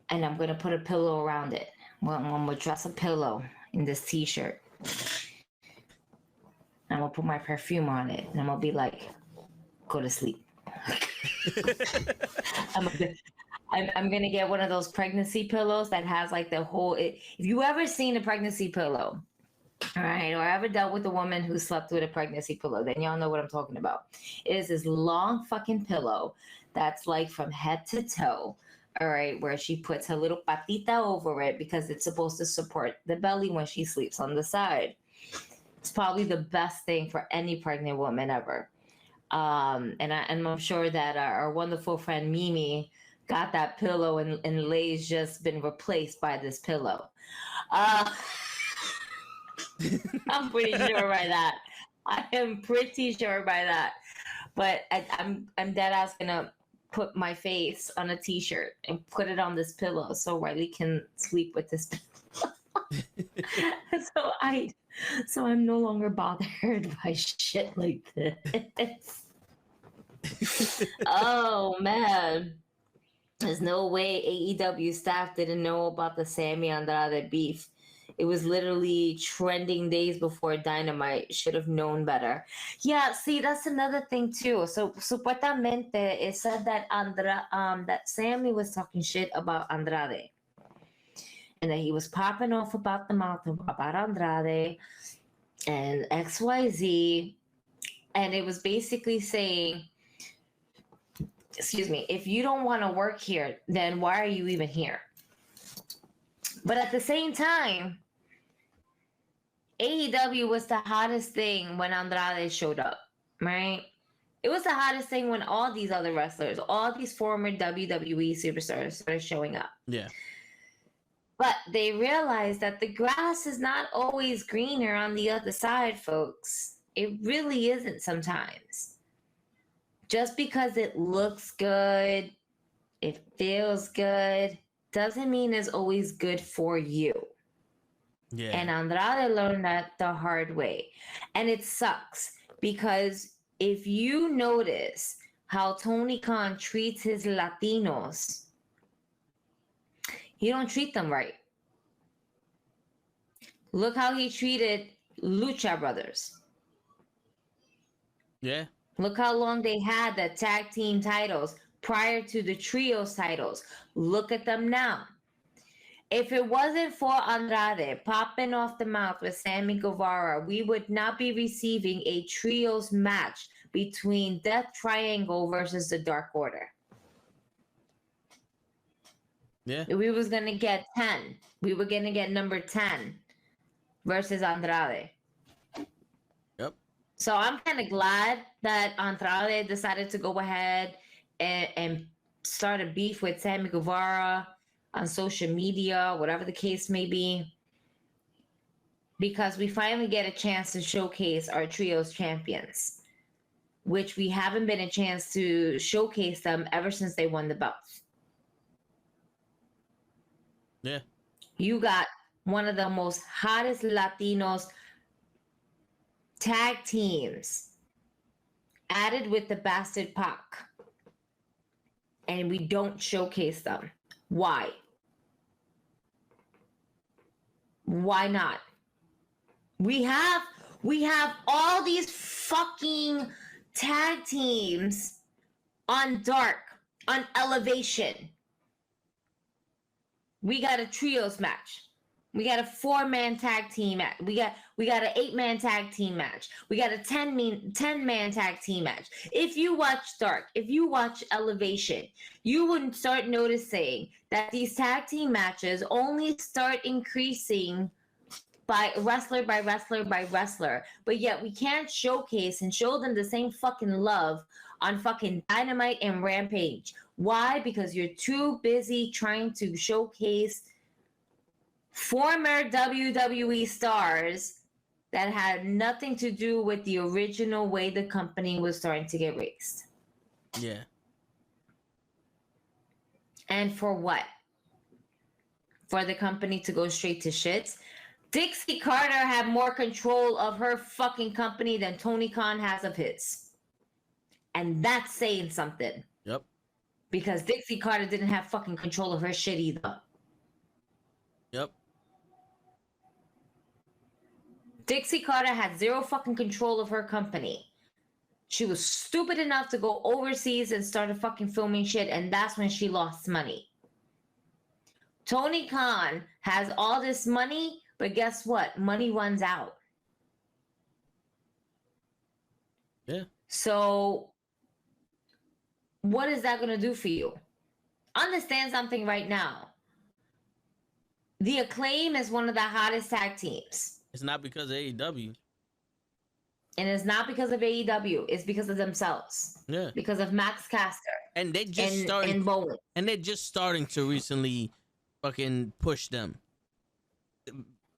And I'm gonna put a pillow around it. Well, I'm gonna dress a pillow in this t-shirt. I'm gonna put my perfume on it. And I'm gonna be like, go to sleep. I'm gonna get one of those pregnancy pillows that has like the whole. If you ever seen a pregnancy pillow, all right, or ever dealt with a woman who slept with a pregnancy pillow, then y'all know what I'm talking about. It is this long fucking pillow that's like from head to toe, all right, where she puts her little patita over it because it's supposed to support the belly when she sleeps on the side. It's probably the best thing for any pregnant woman ever. And I'm sure that our wonderful friend Mimi got that pillow and Lay's just been replaced by this pillow. I'm pretty sure by that. I am pretty sure by that. But I'm dead ass gonna put my face on a t-shirt and put it on this pillow so Riley can sleep with this pillow. So I'm no longer bothered by shit like this. Oh man. There's no way AEW staff didn't know about the Sammy Andrade beef. It was literally trending days before Dynamite. Should have known better. Yeah, see, that's another thing too. So supuestamente it said that that Sammy was talking shit about Andrade. And that he was popping off about the mouth about Andrade and XYZ. And it was basically saying, excuse me, if you don't want to work here, then why are you even here? But at the same time, AEW was the hottest thing when Andrade showed up, right? It was the hottest thing when all these other wrestlers, all these former WWE superstars started showing up. Yeah. But they realized that the grass is not always greener on the other side, folks. It really isn't sometimes. Just because it looks good, it feels good, doesn't mean it's always good for you. Yeah. And Andrade learned that the hard way. And it sucks because if you notice how Tony Khan treats his Latinos, he don't treat them right. Look how he treated Lucha Brothers. Yeah. Look how long they had the tag team titles prior to the trios titles. Look at them now. If it wasn't for Andrade popping off the mouth with Sammy Guevara, we would not be receiving a trios match between Death Triangle versus the Dark Order. Yeah. We was going to get 10. We were going to get number 10 versus Andrade. Yep. So I'm kind of glad that Andrade decided to go ahead and start a beef with Sammy Guevara on social media, whatever the case may be, because we finally get a chance to showcase our trios champions, which we haven't been a chance to showcase them ever since they won the belts. Yeah. You got one of the most hottest Latinos tag teams added with the Bastard Pac, and we don't showcase them. Why? Why not? We have all these fucking tag teams on Dark, on Elevation. We got a trios match. We got a 4-man tag team match. We got an 8-man tag team match. We got a 10-man tag team match. If you watch Dark, if you watch Elevation, you would start noticing that these tag team matches only start increasing by wrestler by wrestler by wrestler. But yet we can't showcase and show them the same fucking love on fucking Dynamite and Rampage. Why? Because you're too busy trying to showcase former WWE stars that had nothing to do with the original way the company was starting to get raised. Yeah. And for what? For the company to go straight to shit? Dixie Carter had more control of her fucking company than Tony Khan has of his. And that's saying something. Yep. Because Dixie Carter didn't have fucking control of her shit either. Yep. Dixie Carter had zero fucking control of her company. She was stupid enough to go overseas and started fucking filming shit, and that's when she lost money. Tony Khan has all this money, but guess what? Money runs out. Yeah. So, what is that going to do for you? Understand something right now. The Acclaim is one of the hottest tag teams. It's not because of AEW. And it's not because of AEW. It's because of themselves. Yeah. Because of Max Caster. And they just and they're just starting to recently fucking push them.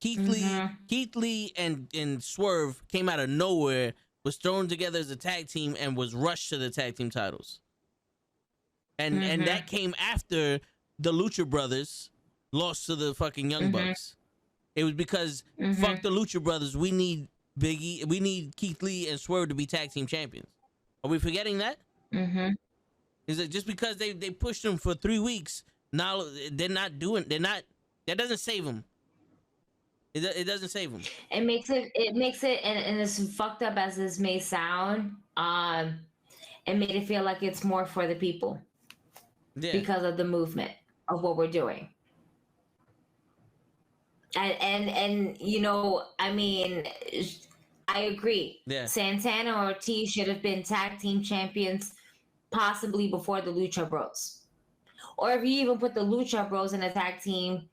Keith Lee and Swerve came out of nowhere, was thrown together as a tag team, and was rushed to the tag team titles. And that came after the Lucha Brothers lost to the fucking Young Bucks. It was because fuck the Lucha Brothers. We need Keith Lee and Swerve to be tag team champions. Are we forgetting that? Is it just because they pushed them for 3 weeks? Now that doesn't save them. It doesn't save them. It makes it, and as fucked up as this may sound, it made it feel like it's more for the people. Yeah. Because of the movement of what we're doing. And you know, I mean, I agree. Yeah. Santana or Ortiz should have been tag team champions possibly before the Lucha Bros. Or if you even put the Lucha Bros in a tag team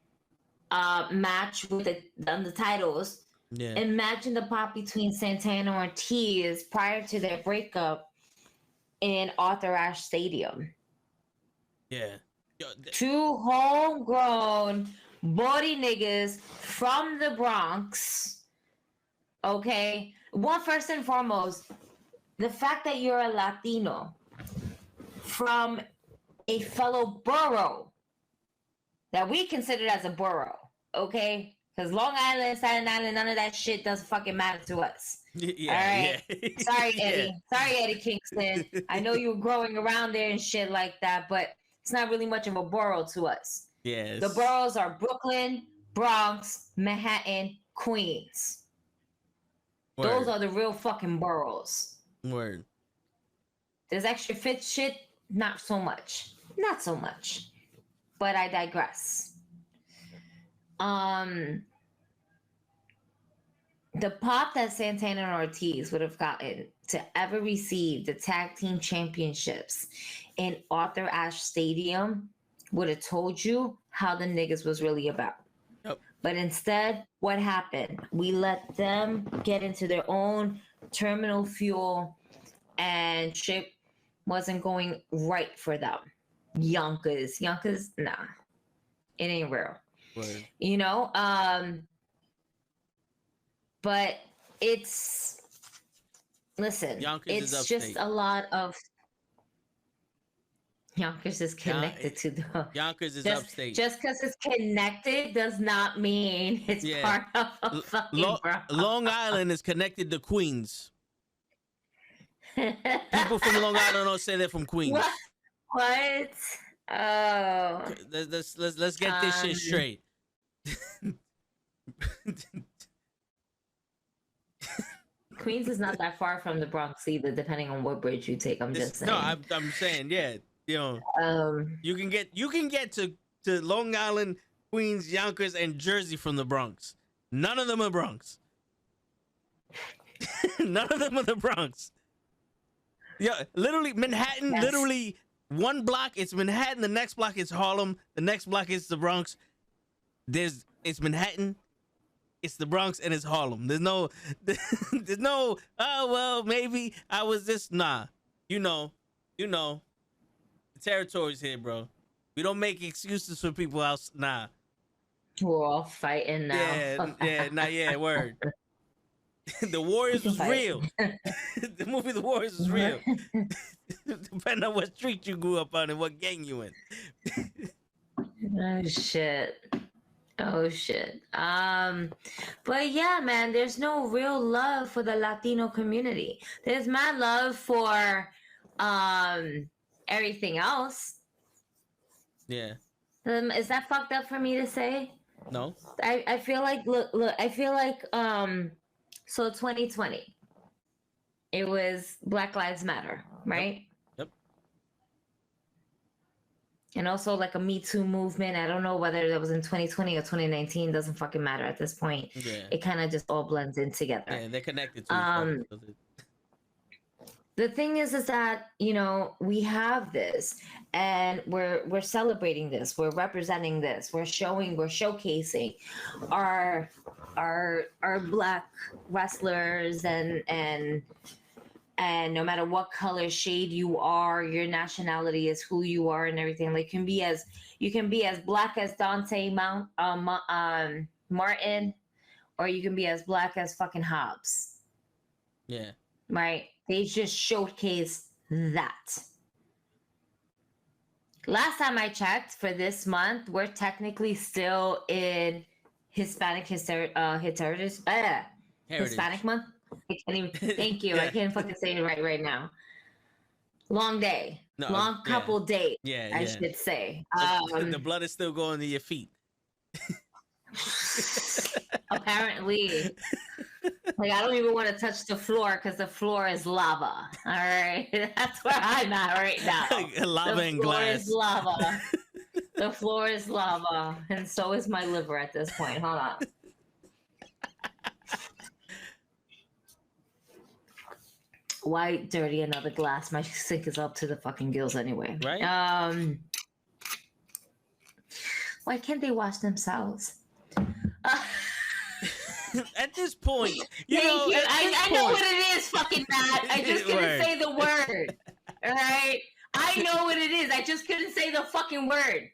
match with on the titles, imagine the pop between Santana and Ortiz prior to their breakup in Arthur Ashe Stadium. Yeah. Two homegrown body niggas from the Bronx. Okay. Well, first and foremost, the fact that you're a Latino from a fellow borough that we consider as a borough, okay? Because Long Island, Staten Island, none of that shit doesn't fucking matter to us. Yeah, all right. Yeah. Sorry, Eddie. Sorry, Eddie Kingston. I know you were growing around there and shit like that, but it's not really much of a borough to us. Yes. The boroughs are Brooklyn, Bronx, Manhattan, Queens. Word. Those are the real fucking boroughs. Word. There's extra fit shit, not so much. Not so much. But I digress. The pop that Santana and Ortiz would have gotten to ever receive the tag team championships in Arthur Ashe Stadium would have told you how the niggas was really about. Yep. But instead, what happened? We let them get into their own terminal fuel, and shit wasn't going right for them. Yonkers, nah. It ain't real. Right. You know? But it's... Listen, Yonkers it's just a lot of... Yonkers is connected to the... Yonkers is upstate. Just because it's connected does not mean it's part of a fucking Long Island is connected to Queens. People from Long Island don't say they're from Queens. What? Oh. Let's get this shit straight. Queens is not that far from the Bronx either, depending on what bridge you take. I'm just saying. No, I'm saying, yeah. You know, you can get to Long Island Queens, Yonkers, and Jersey from the Bronx. None of them are Bronx. None of them are the Bronx. Yeah, literally Manhattan. Yes. Literally one block it's Manhattan. The next block is Harlem. The next block is the Bronx. It's Manhattan. It's the Bronx and it's Harlem. There's no. Oh well, maybe I was this. Nah, you know. The territory's here, bro. We don't make excuses for people else. Nah. We're all fighting now. Yeah, word. The Warriors was real. The movie The Warriors was real. Depending on what street you grew up on and what gang you in. Oh shit. But yeah, man, there's no real love for the Latino community. There's mad love for everything else. Yeah. Is that fucked up for me to say? No. I feel like look, I feel like so 2020 it was Black Lives Matter, right? Yep. And also like a Me Too movement. I don't know whether that was in 2020 or 2019. Doesn't fucking matter at this point. Yeah. It kind of just all blends in together. Yeah, they're connected to each other. The thing is that, you know, we have this and we're celebrating this, we're representing this, we're showcasing our Black wrestlers and no matter what color shade you are, your nationality is who you are and everything. Like you can be as Black as Dante Martin, or you can be as Black as fucking Hobbs. Yeah. Right? They just showcase that. Last time I checked for this month, we're technically still in Hispanic Heritage Hispanic month. I can't even, thank you. I can't fucking say it right now. Long day. Long couple days. Yeah, I should say. The blood is still going to your feet. Apparently. Like, I don't even want to touch the floor because the floor is lava. All right. That's where I'm at right now. Lava and glass. The floor is lava. And so is my liver at this point. Hold on. Why dirty another glass? My sink is up to the fucking gills anyway. Right. Why can't they wash themselves? At this point, I know what it is, fucking Matt. I just couldn't say the word. All right? I know what it is. I just couldn't say the fucking word.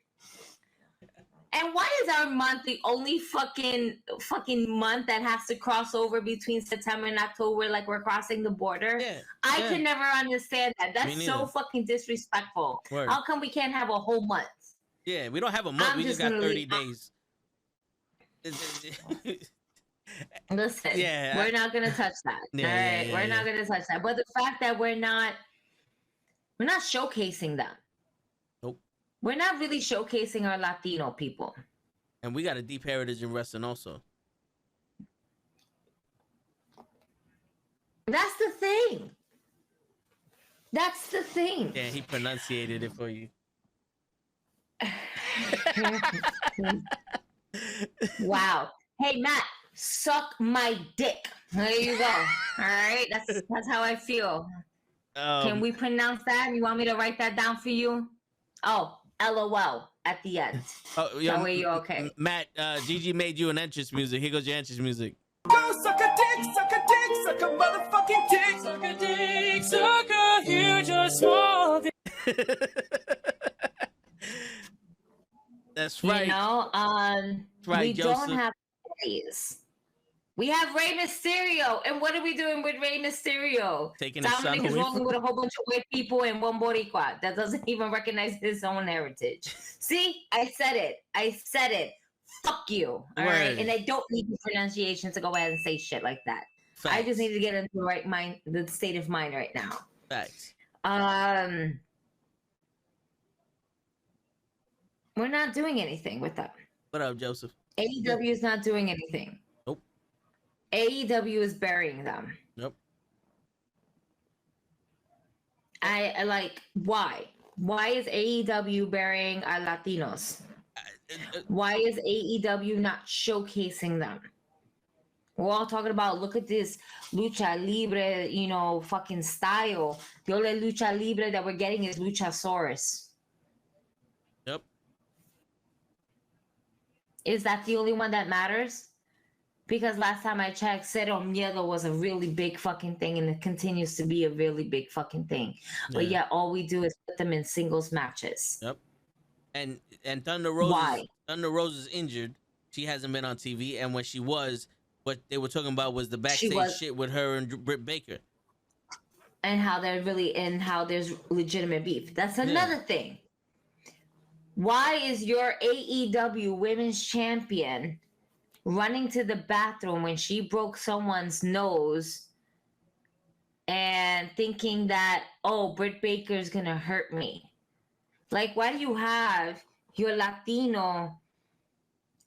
And why is our month the only fucking month that has to cross over between September and October like we're crossing the border? Yeah, I can never understand that. That's so fucking disrespectful. Word. How come we can't have a whole month? Yeah, we don't have a month. We just got 30 days. Listen, we're not gonna touch that. All right, we're not gonna touch that. But the fact that we're not showcasing them. Nope. We're not really showcasing our Latino people. And we got a deep heritage in wrestling also. That's the thing. Yeah, he pronunciated it for you. Wow. Hey, Matt. Suck my dick. There you go. All right, that's how I feel. Can we pronounce that? You want me to write that down for you? Oh, LOL at the end. That way you're okay. Matt, Gigi made you an entrance music. Here goes your entrance music. Go suck a dick, suck a dick, suck a motherfucking dick. Suck a dick, suck a huge or small dick. That's right. You know, we Joseph. don't have days. We have Rey Mysterio, and what are we doing with Rey Mysterio? Taking his son Dominic is away rolling with a whole bunch of white people and one Boricua that doesn't even recognize his own heritage. See, I said it. Fuck you. All right, and I don't need the pronunciation to go ahead and say shit like that. Facts. I just need to get into the right mind, the state of mind right now. Facts. We're not doing anything with them. What up, Joseph? AEW is not doing anything. Nope. AEW is burying them. Nope. I like, why? Why is AEW burying our Latinos? Why is AEW not showcasing them? We're all talking about, look at this lucha libre, fucking style. The only lucha libre that we're getting is Luchasaurus. Yep. Is that the only one that matters? Because last time I checked, Cero Miedo was a really big fucking thing, and it continues to be a really big fucking thing. Yeah. But yet all we do is put them in singles matches. Yep. And Thunder Rose. Why? Thunder Rose is injured. She hasn't been on TV, and when she was, what they were talking about was the backstage shit with her and Britt Baker. And how there's legitimate beef. That's another thing. Why is your AEW women's champion running to the bathroom when she broke someone's nose and thinking that, oh, Britt Baker's gonna hurt me? Like, why do you have your Latino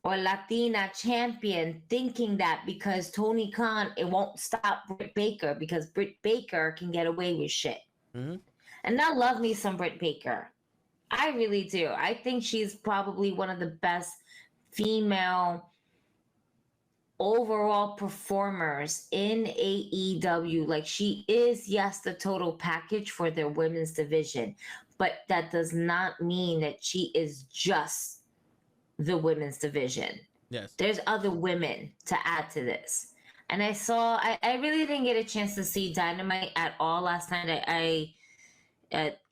or Latina champion thinking that because Tony Khan, it won't stop Britt Baker because Britt Baker can get away with shit? Mm-hmm. And I love me some Britt Baker. I really do. I think she's probably one of the best female overall performers in AEW. Like, she is, yes, the total package for their women's division, but that does not mean that she is just the women's division. Yes. There's other women to add to this. And I really didn't get a chance to see Dynamite at all last night.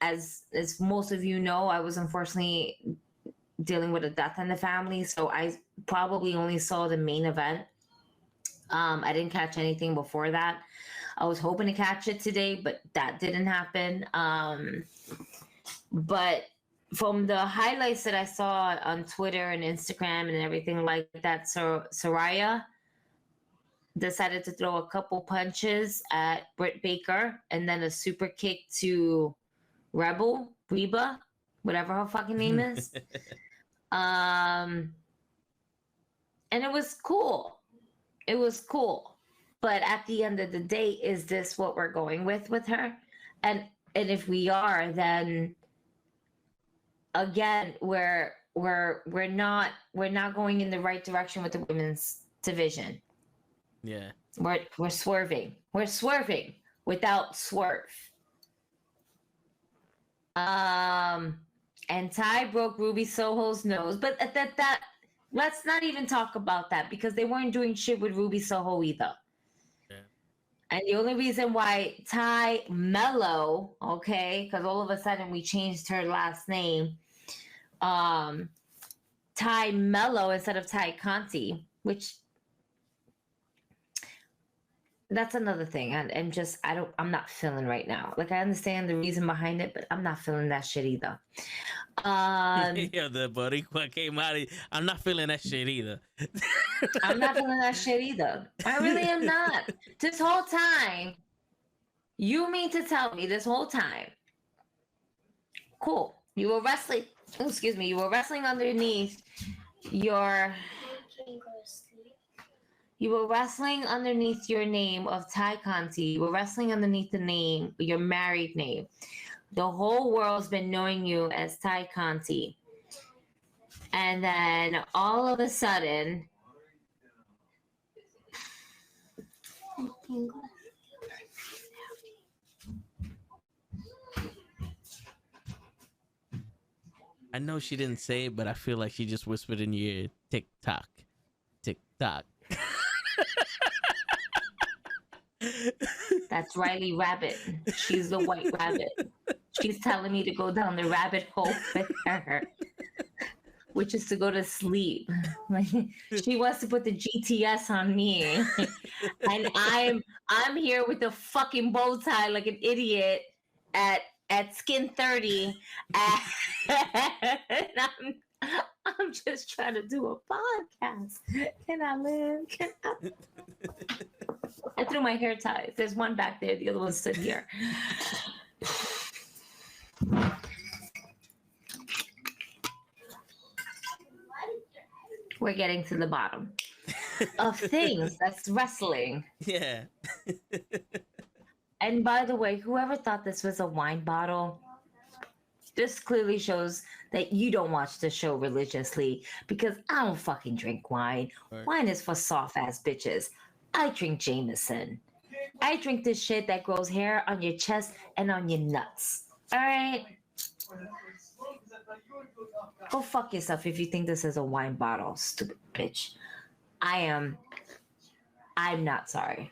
As most of you know, I was unfortunately dealing with a death in the family, so I probably only saw the main event. I didn't catch anything before that. I was hoping to catch it today, but that didn't happen. But from the highlights that I saw on Twitter and Instagram and everything like that, Saraya decided to throw a couple punches at Britt Baker and then a super kick to Reba, whatever her fucking name is. And it was cool. It was cool. But at the end of the day, is this what we're going with her? And if we are, then again, we're not going in the right direction with the women's division. Yeah. We're swerving. We're swerving without swerve. And Ty broke Ruby Soho's nose, but that let's not even talk about that because they weren't doing shit with Ruby Soho either. Yeah. And the only reason why Ty Mello, okay, because all of a sudden we changed her last name, Ty Mello instead of Ty Conti, which that's another thing. I'm not feeling right now. Like, I understand the reason behind it, but I'm not feeling that shit either. Yeah, the Boricua came out. I'm not feeling that shit either. I'm not feeling that shit either. I really am not. This whole time, you mean to tell me this whole time, cool, you were wrestling, you were wrestling underneath your... You were wrestling underneath your name of Ty Conti. You were wrestling underneath your married name. The whole world's been knowing you as Ty Conti. And then all of a sudden, I know she didn't say it, but I feel like she just whispered in your ear, tick tock, tick tock. That's Riley Rabbit. She's the white rabbit. She's telling me to go down the rabbit hole with her, which is to go to sleep. She wants to put the GTS on me, and I'm here with the fucking bow tie like an idiot at Skin 30, and I'm just trying to do a podcast. Can I live? I threw my hair ties. There's one back there. The other one stood here. We're getting to the bottom of things. That's wrestling. Yeah. And by the way, whoever thought this was a wine bottle, This clearly shows that you don't watch the show religiously, because I don't fucking drink wine. Right. Wine is for soft ass bitches. I drink Jameson. I drink this shit that grows hair on your chest and on your nuts. All right? Go fuck yourself if you think this is a wine bottle, stupid bitch. I'm not sorry.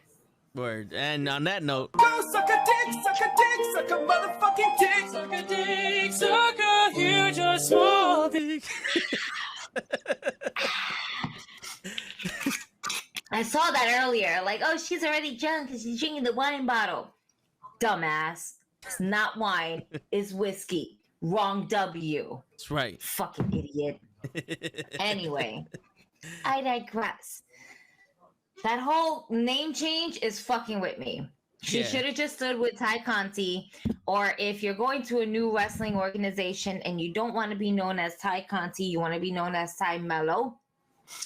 Word. And on that note, go suck a dick, suck a motherfucking dick, suck a dick, suck a huge or small dick. I saw that earlier. Like, oh, she's already drunk because she's drinking the wine bottle. Dumbass. It's not wine. It's whiskey. Wrong W. That's right. Fucking idiot. Anyway, I digress. That whole name change is fucking with me. She should have just stood with Ty Conti. Or if you're going to a new wrestling organization and you don't want to be known as Ty Conti, you want to be known as Ty Mello,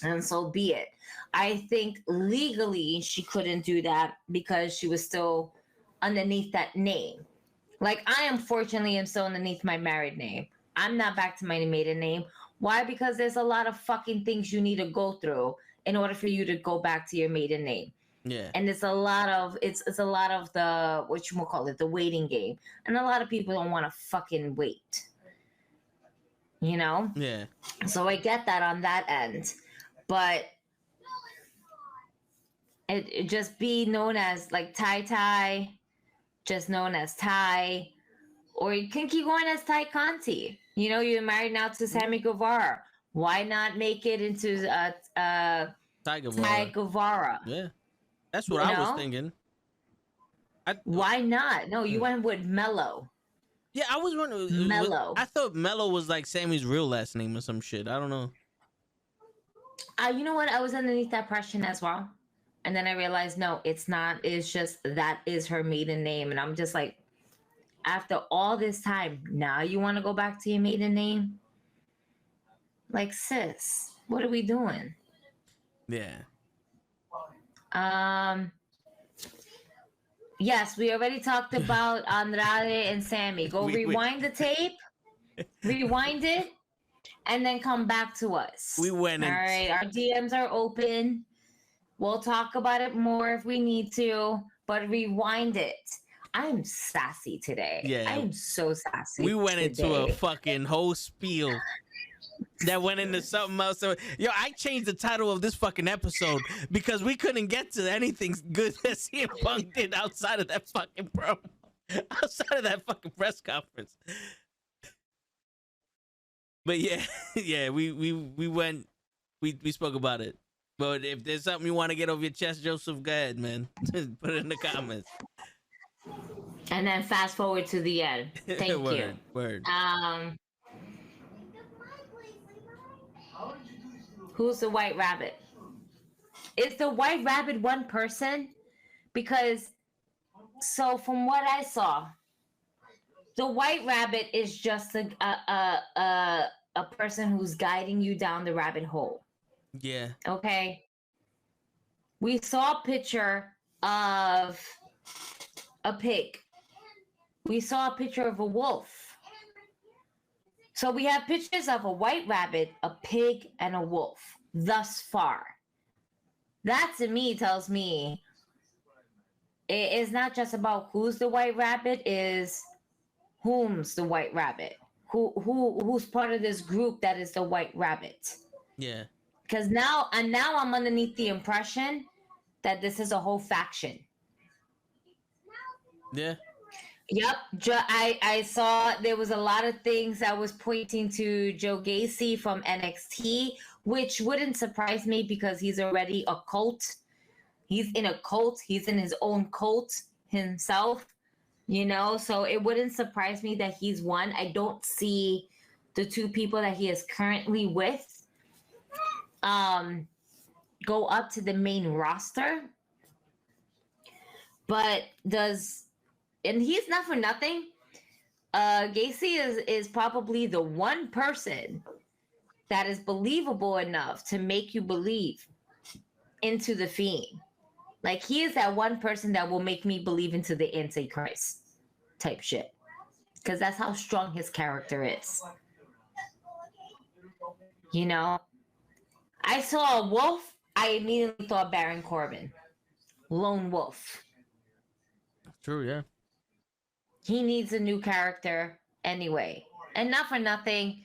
and so be it. I think legally she couldn't do that because she was still underneath that name. Like, I unfortunately am still underneath my married name. I'm not back to my maiden name. Why? Because there's a lot of fucking things you need to go through in order for you to go back to your maiden name. Yeah. And it's a lot of the the waiting game. And a lot of people don't want to fucking wait. You know? Yeah. So I get that on that end. But it just be known as like Ty, just known as Ty, or you can keep going as Ty Conti. You know, you're married now to Sammy Guevara. Why not make it into Ty Guevara? Yeah, that's what I was thinking. Why not? No, you went with Mello. Yeah, I was wondering. Mello. I thought Mello was like Sammy's real last name or some shit. I don't know. You know what? I was underneath that impression as well. And then I realized, no, it's not. It's just that is her maiden name. And I'm just like, after all this time, now you want to go back to your maiden name? Like, sis, what are we doing? Yeah. Yes, we already talked about Andrade and Sammy. Go rewind the tape, rewind it, and then come back to us. We went. All right, our DMs are open. We'll talk about it more if we need to, but rewind it. I'm sassy today. Yeah. I'm so sassy. We went into a fucking whole spiel that went into something else. So, I changed the title of this fucking episode because we couldn't get to anything good that CM Punk did outside of that fucking promo, outside of that fucking press conference. But yeah, we went, we spoke about it. But if there's something you want to get over your chest, Joseph, go ahead, man. Put it in the comments. And then fast forward to the end. Thank you. Word. Who's the White Rabbit? Is the White Rabbit one person? Because, so from what I saw, the White Rabbit is just a person who's guiding you down the rabbit hole. Yeah. Okay. We saw a picture of a pig. We saw a picture of a wolf. So we have pictures of a white rabbit, a pig, and a wolf thus far. That to me tells me it is not just about who's the white rabbit, is whom's the white rabbit. Who's part of this group that is the white rabbit. Yeah. Because now I'm underneath the impression that this is a whole faction. Yeah. Yep. I saw there was a lot of things that was pointing to Joe Gacy from NXT, which wouldn't surprise me because he's already a cult. He's in a cult. He's in his own cult himself, so it wouldn't surprise me that he's one. I don't see the two people that he is currently with go up to the main roster. But and he's not for nothing. Gacy is probably the one person that is believable enough to make you believe into the Fiend. Like, he is that one person that will make me believe into the Antichrist type shit. because that's how strong his character is. You know, I saw a wolf, I immediately thought Baron Corbin. Lone wolf. True, yeah. He needs a new character anyway. And not for nothing,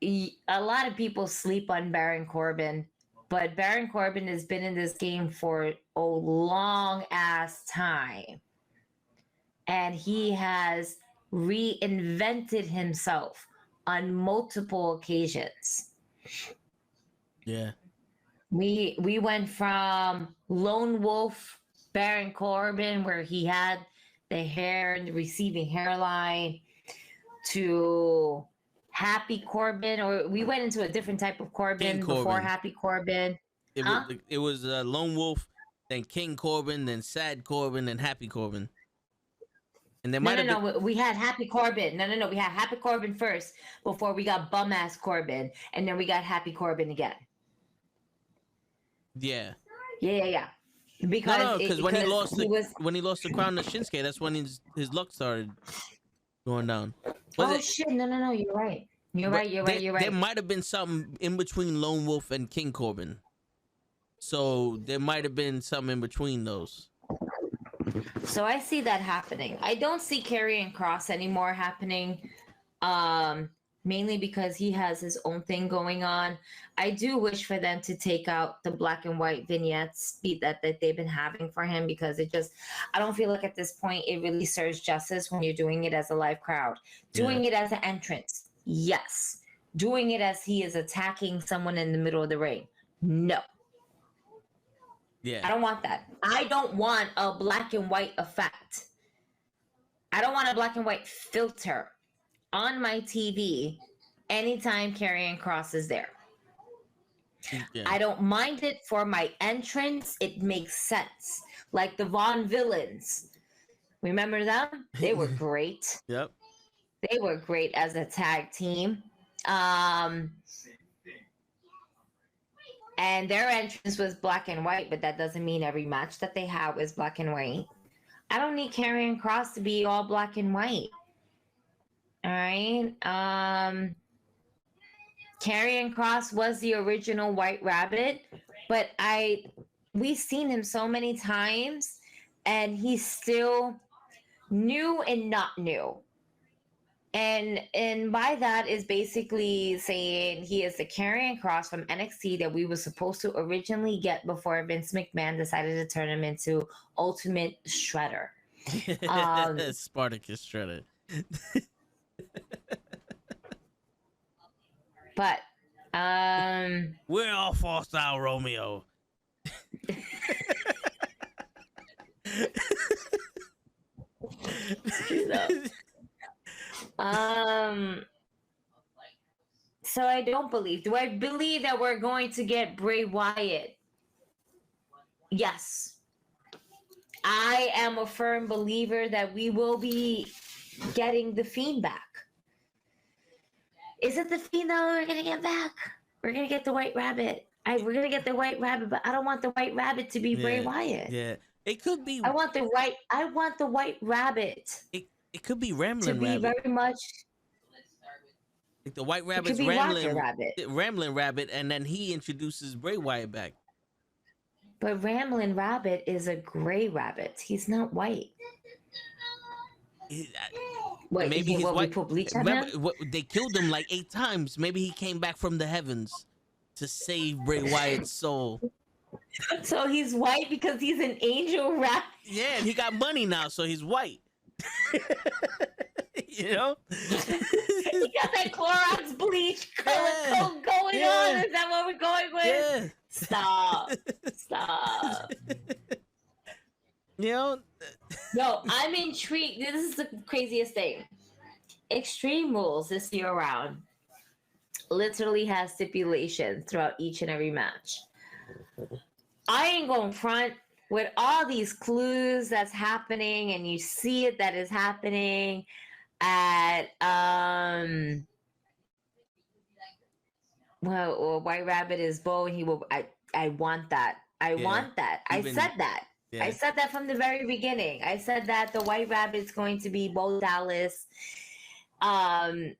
a lot of people sleep on Baron Corbin, but Baron Corbin has been in this game for a long ass time. And he has reinvented himself on multiple occasions. Yeah. We went from Lone Wolf Baron Corbin, where he had the hair and the receding hairline, to Happy Corbin, or we went into a different type of Corbin before Happy Corbin. It was Lone Wolf, then King Corbin, then Sad Corbin, then Happy Corbin. And No, we had Happy Corbin. No, we had Happy Corbin first before we got bum ass Corbin, and then we got Happy Corbin again. Yeah. Because when he lost the crown to Shinsuke, that's when his luck started going down. Shit! No, you're right. You're right. There might have been something in between Lone Wolf and King Corbin, so there might have been something in between those. So I see that happening. I don't see Karrion Kross anymore happening. Mainly because he has his own thing going on. I do wish for them to take out the black and white vignettes that they've been having for him, because I don't feel like at this point it really serves justice when you're doing it as a live crowd. Doing it as an entrance, yes. Doing it as he is attacking someone in the middle of the ring, no. Yeah. I don't want that. I don't want a black and white effect. I don't want a black and white filter on my TV anytime Karrion Kross is there. Yeah. I don't mind it for my entrance. It makes sense. Like the Vaughn Villains. Remember them? They were great. Yep. They were great as a tag team. And their entrance was black and white, but that doesn't mean every match that they have is black and white. I don't need Karrion Kross to be all black and white. All right. Karrion Kross was the original White Rabbit, but we've seen him so many times, and he's still new and not new. And by that is basically saying he is the Karrion Kross from NXT that we were supposed to originally get before Vince McMahon decided to turn him into Ultimate Shredder. Spartacus Shredder. But we're all Fall Style Romeo. So I don't believe. Do I believe that we're going to get Bray Wyatt? Yes. I am a firm believer that we will be getting the Fiend back. Is it the Fiend that we're going to get back? We're going to get the White Rabbit. We're going to get the White Rabbit, but I don't want the White Rabbit to be Bray Wyatt. Yeah. It could be. I want the White Rabbit. It could be Ramblin' to be Rabbit. Very much. Like the White Rabbit's Ramblin' Rabbit, and then he introduces Bray Wyatt back. But Ramblin' Rabbit is a gray rabbit. He's not white. Maybe he's white. Put bleach on him? They killed him like 8 times. Maybe he came back from the heavens to save Bray Wyatt's soul. So he's white because he's an angel rabbit. Yeah, and he got money now, so he's white. You know? He got that Clorox bleach color code going on. Is that what we're going with? Yeah. Stop. You know? No, I'm intrigued. This is the craziest thing. Extreme Rules this year around literally has stipulations throughout each and every match. I ain't going front with all these clues that's happening, and you see it that is happening at White Rabbit is Bo, and he will. I want that. I want that. I said that. I said that from the very beginning. I said that the White Rabbit's going to be Bo Dallas. But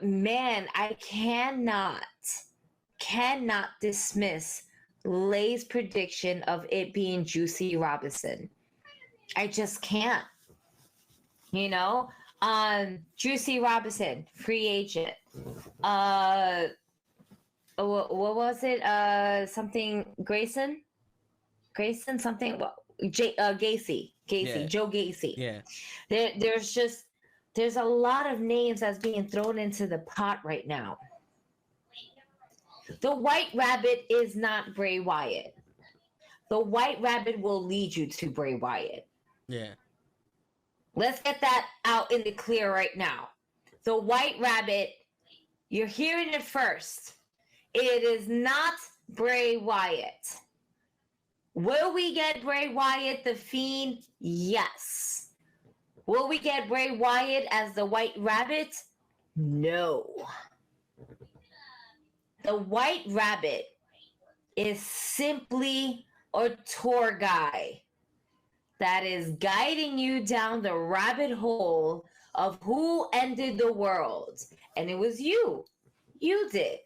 man, I cannot dismiss Lay's prediction of it being Juicy Robinson. I just can't. You know? Juicy Robinson, free agent. What was it? Something Grayson, something. Gacy, Joe Gacy. Yeah. There's a lot of names that's being thrown into the pot right now. The White Rabbit is not Bray Wyatt. The White Rabbit will lead you to Bray Wyatt. Yeah. Let's get that out in the clear right now. The White Rabbit, you're hearing it first. It is not Bray Wyatt. Will we get Bray Wyatt, the Fiend? Yes. Will we get Bray Wyatt as the White Rabbit? No. The White Rabbit is simply a tour guide that is guiding you down the rabbit hole of who ended the world. And it was you. You did.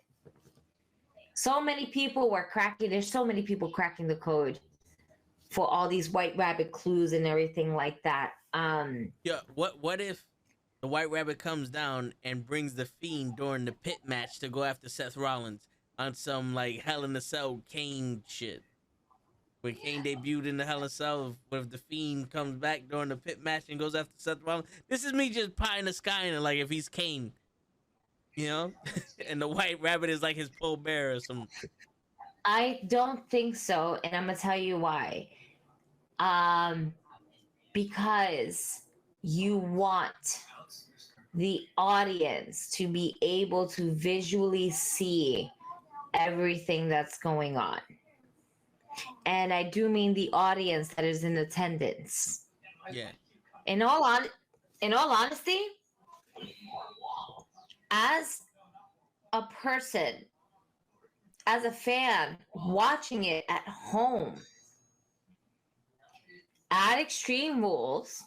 So many people were cracking. There's so many people cracking the code for all these White Rabbit clues and everything like that. Yeah. What if the White Rabbit comes down and brings the Fiend during the pit match to go after Seth Rollins on some like Hell in a Cell Kane shit? When Kane debuted in the Hell in a Cell, what if the Fiend comes back during the pit match and goes after Seth Rollins? This is me just pie in the sky and like if he's Kane, you know, and the White Rabbit is like his pallbearer or something. I don't think so, and I'm gonna tell you why. Because you want the audience to be able to visually see everything that's going on. And I do mean the audience that is in attendance. Yeah. In all honesty, as a person, as a fan watching it at home, at Extreme Rules,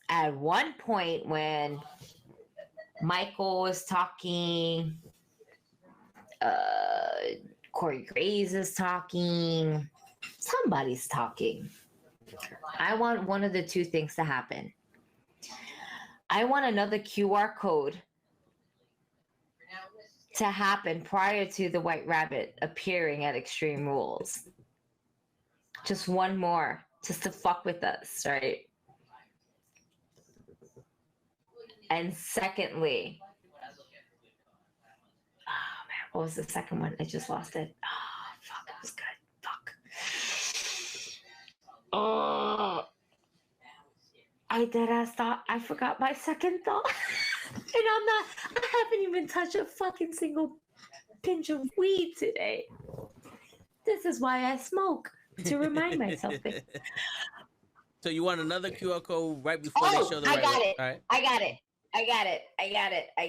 at one point when Michael was talking, Corey Graves is talking, somebody's talking. I want one of the two things to happen. I want another QR code to happen prior to the White Rabbit appearing at Extreme Rules. Just one more, just to fuck with us, right? And secondly, oh man, what was the second one? I just lost it. Oh fuck, it was good. Fuck. Oh, I deadass thought I forgot my second thought. And I haven't even touched a fucking single pinch of weed today. This is why I smoke, to remind myself things. So you want another QR code right before they show the I got Rabbit? it. All right. I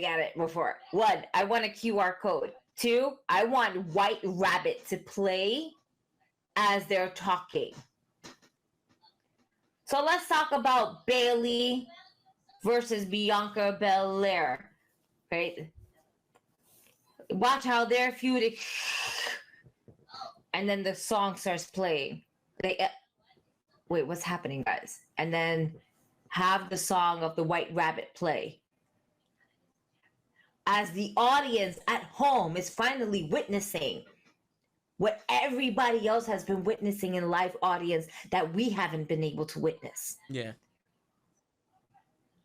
got it before. 1, I want a QR code. 2, I want White Rabbit to play as they're talking. So let's talk about Bayley versus Bianca Belair, right? Watch how they're feuding, and then the song starts playing. Wait, what's happening, guys? And then have the song of the White Rabbit play. As the audience at home is finally witnessing what everybody else has been witnessing in live audience that we haven't been able to witness. Yeah.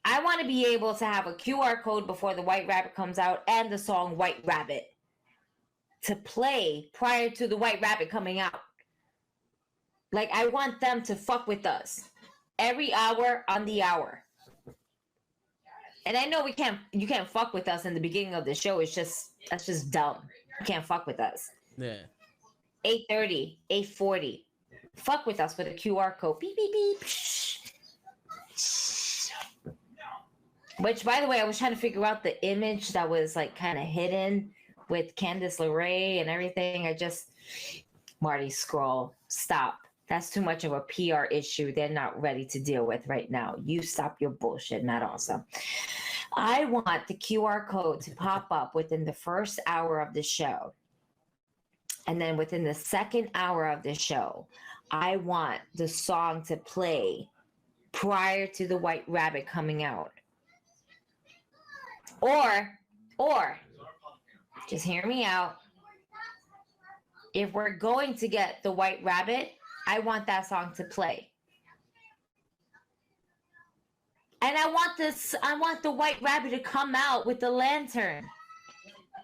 I want to be able to have a QR code before the White Rabbit comes out and the song White Rabbit to play prior to the White Rabbit coming out. Like, I want them to fuck with us every hour on the hour. And I know you can't fuck with us in the beginning of the show. That's just dumb. You can't fuck with us. Yeah. 8:30, 8:40. Fuck with us with a QR code. Beep, beep, beep. Which, by the way, I was trying to figure out the image that was like kind of hidden with Candice LeRae and everything. Marty Scurll, stop. That's too much of a PR issue they're not ready to deal with right now. You stop your bullshit, Matt Awesome. I want the QR code to pop up within the first hour of the show. And then within the second hour of the show, I want the song to play prior to the White Rabbit coming out. Or, just hear me out. If we're going to get the White Rabbit, I want that song to play. And I want the White Rabbit to come out with the lantern.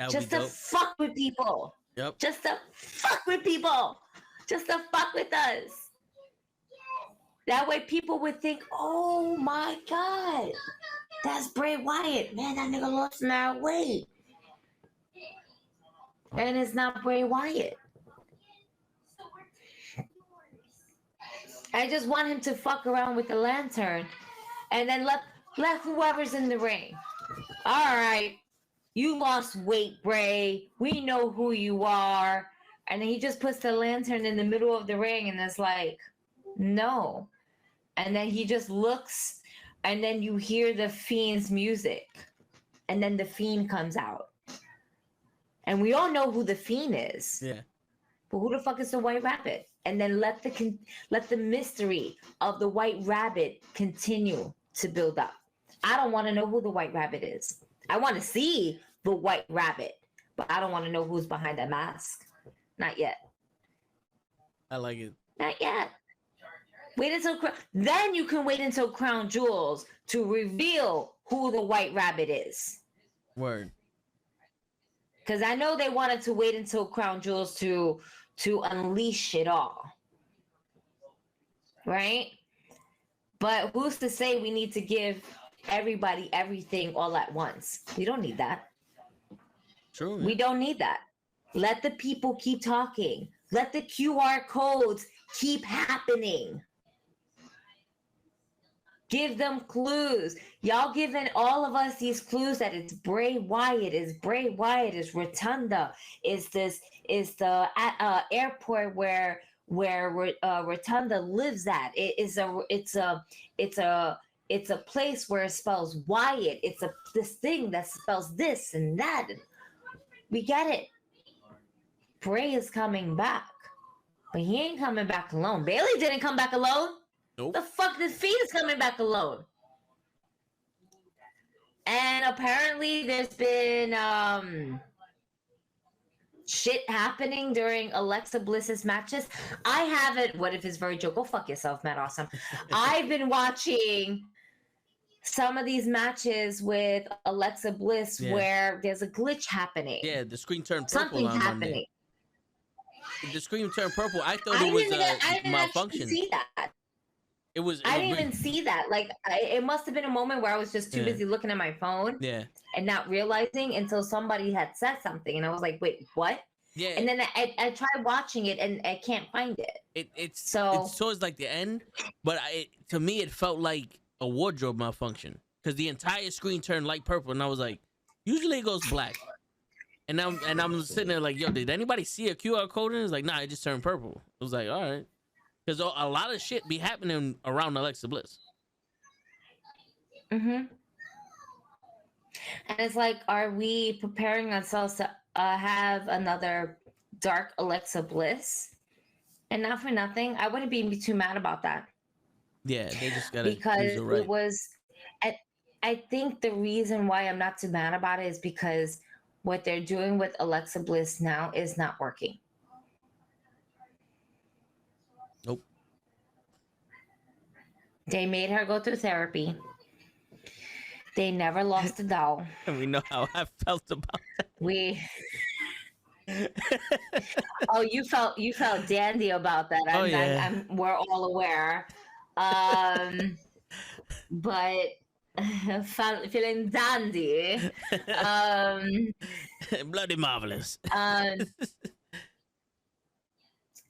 Just to fuck with people. Yep. Just to fuck with people. Just to fuck with us. That way people would think, oh my God, that's Bray Wyatt. Man, that nigga lost mad weight. And it's not Bray Wyatt. I just want him to fuck around with the lantern and then let whoever's in the ring. All right, you lost weight, Bray. We know who you are. And then he just puts the lantern in the middle of the ring and it's like, no. And then he just looks and then you hear the Fiend's music. And then the Fiend comes out. And we all know who the Fiend is. Yeah. But who the fuck is the White Rabbit? And then let the mystery of the White Rabbit continue to build up. I don't want to know who the White Rabbit is. I want to see the White Rabbit, but I don't want to know who's behind that mask. Not yet. I like it. Not yet. Wait until then you can wait until Crown Jewels to reveal who the White Rabbit is. Word. Because I know they wanted to wait until Crown Jewels to unleash it all. Right? But who's to say we need to give everybody everything all at once? We don't need that. True. We don't need that. Let the people keep talking. Let the QR codes keep happening. Give them clues. Y'all giving all of us these clues that it's Bray Wyatt, is Rotunda, is the airport where Rotunda lives at. It's a place where it spells Wyatt. It's this thing that spells this and that. We get it. Bray is coming back, but he ain't coming back alone. Bailey didn't come back alone. Nope. The fuck, this Fiend is coming back alone. And apparently there's been shit happening during Alexa Bliss's matches. I haven't. What if it's Virgil? Go fuck yourself, Matt Awesome. I've been watching some of these matches with Alexa Bliss where there's a glitch happening. Yeah, the screen turned purple. Something happening. The screen turned purple. I thought it was a malfunction. See that. I didn't even see that. Like, it must have been a moment where I was just too busy looking at my phone and not realizing until somebody had said something. And I was like, wait, what? Yeah. And then I tried watching it and I can't find it. It's towards like the end, but to me, it felt like a wardrobe malfunction because the entire screen turned light purple. And I was like, usually it goes black. And I'm sitting there like, yo, did anybody see a QR code? And it's like, nah, it just turned purple. I was like, all right. Because a lot of shit be happening around Alexa Bliss. Mm-hmm. And it's like, are we preparing ourselves to have another dark Alexa Bliss? And not for nothing, I wouldn't be too mad about that. Yeah, they just gotta because use it right. It was. I think the reason why I'm not too mad about it is because what they're doing with Alexa Bliss now is not working. Nope. They made her go through therapy. They never lost a doll. And we know how I felt about that. Oh, you felt dandy about that. We're all aware. But feeling dandy. Bloody marvelous.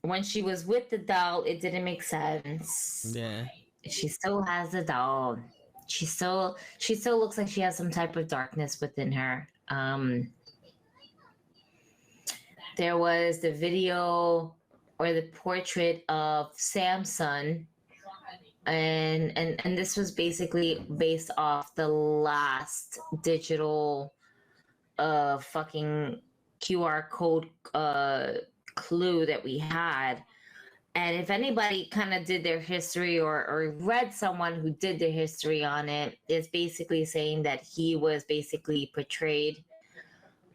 When she was with the doll, it didn't make sense. Yeah. She still has the doll. She still looks like she has some type of darkness within her. There was the video or the portrait of Samson, and this was basically based off the last digital fucking QR code clue that we had. And if anybody kind of did their history or read someone who did their history on it, it's basically saying that he was basically portrayed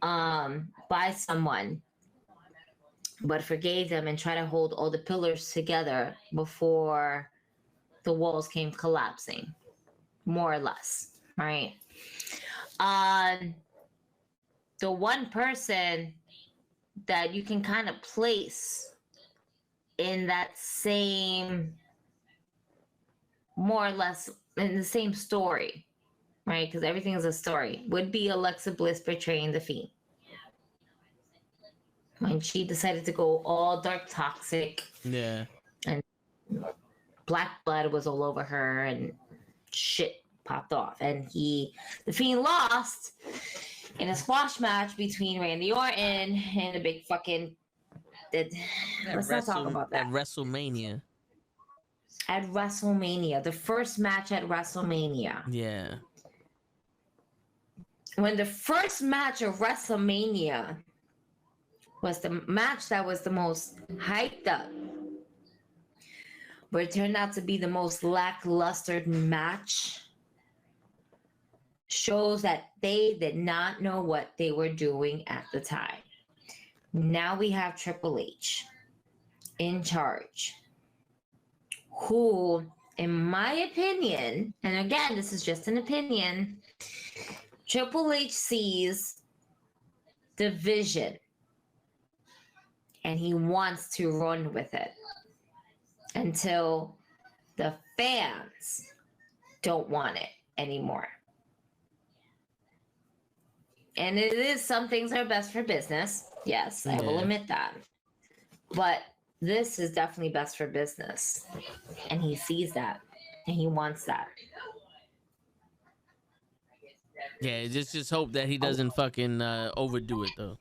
by someone, but forgave them and tried to hold all the pillars together before the walls came collapsing, more or less, right? The one person that you can kind of place in that same, more or less in the same story, right? Because everything is a story, would be Alexa Bliss portraying the Fiend. When she decided to go all dark toxic. Yeah. And black blood was all over her and shit popped off. And the Fiend lost in a squash match between Randy Orton and a big fucking... Let's not talk about that. At WrestleMania. At WrestleMania. The first match at WrestleMania. Yeah. When the first match of WrestleMania was the match that was the most hyped up, but it turned out to be the most lackluster match, shows that they did not know what they were doing at the time. Now we have Triple H in charge, who, in my opinion, and again, this is just an opinion, Triple H sees the vision and he wants to run with it until the fans don't want it anymore. And it is, some things are best for business. Yes, I will admit that. But this is definitely best for business. And he sees that. And he wants that. Yeah, just hope that he doesn't fucking overdo it, though.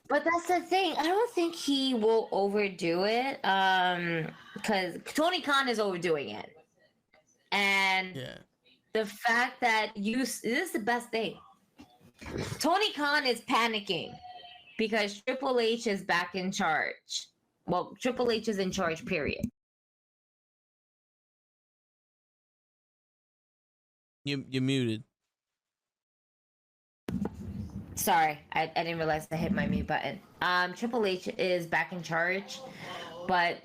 But that's the thing. I don't think he will overdo it. Because Tony Khan is overdoing it. And... yeah. The fact that this is the best thing. Tony Khan is panicking because Triple H is back in charge. Well, Triple H is in charge, period. You're muted. Sorry, I didn't realize I hit my mute button. Triple H is back in charge, but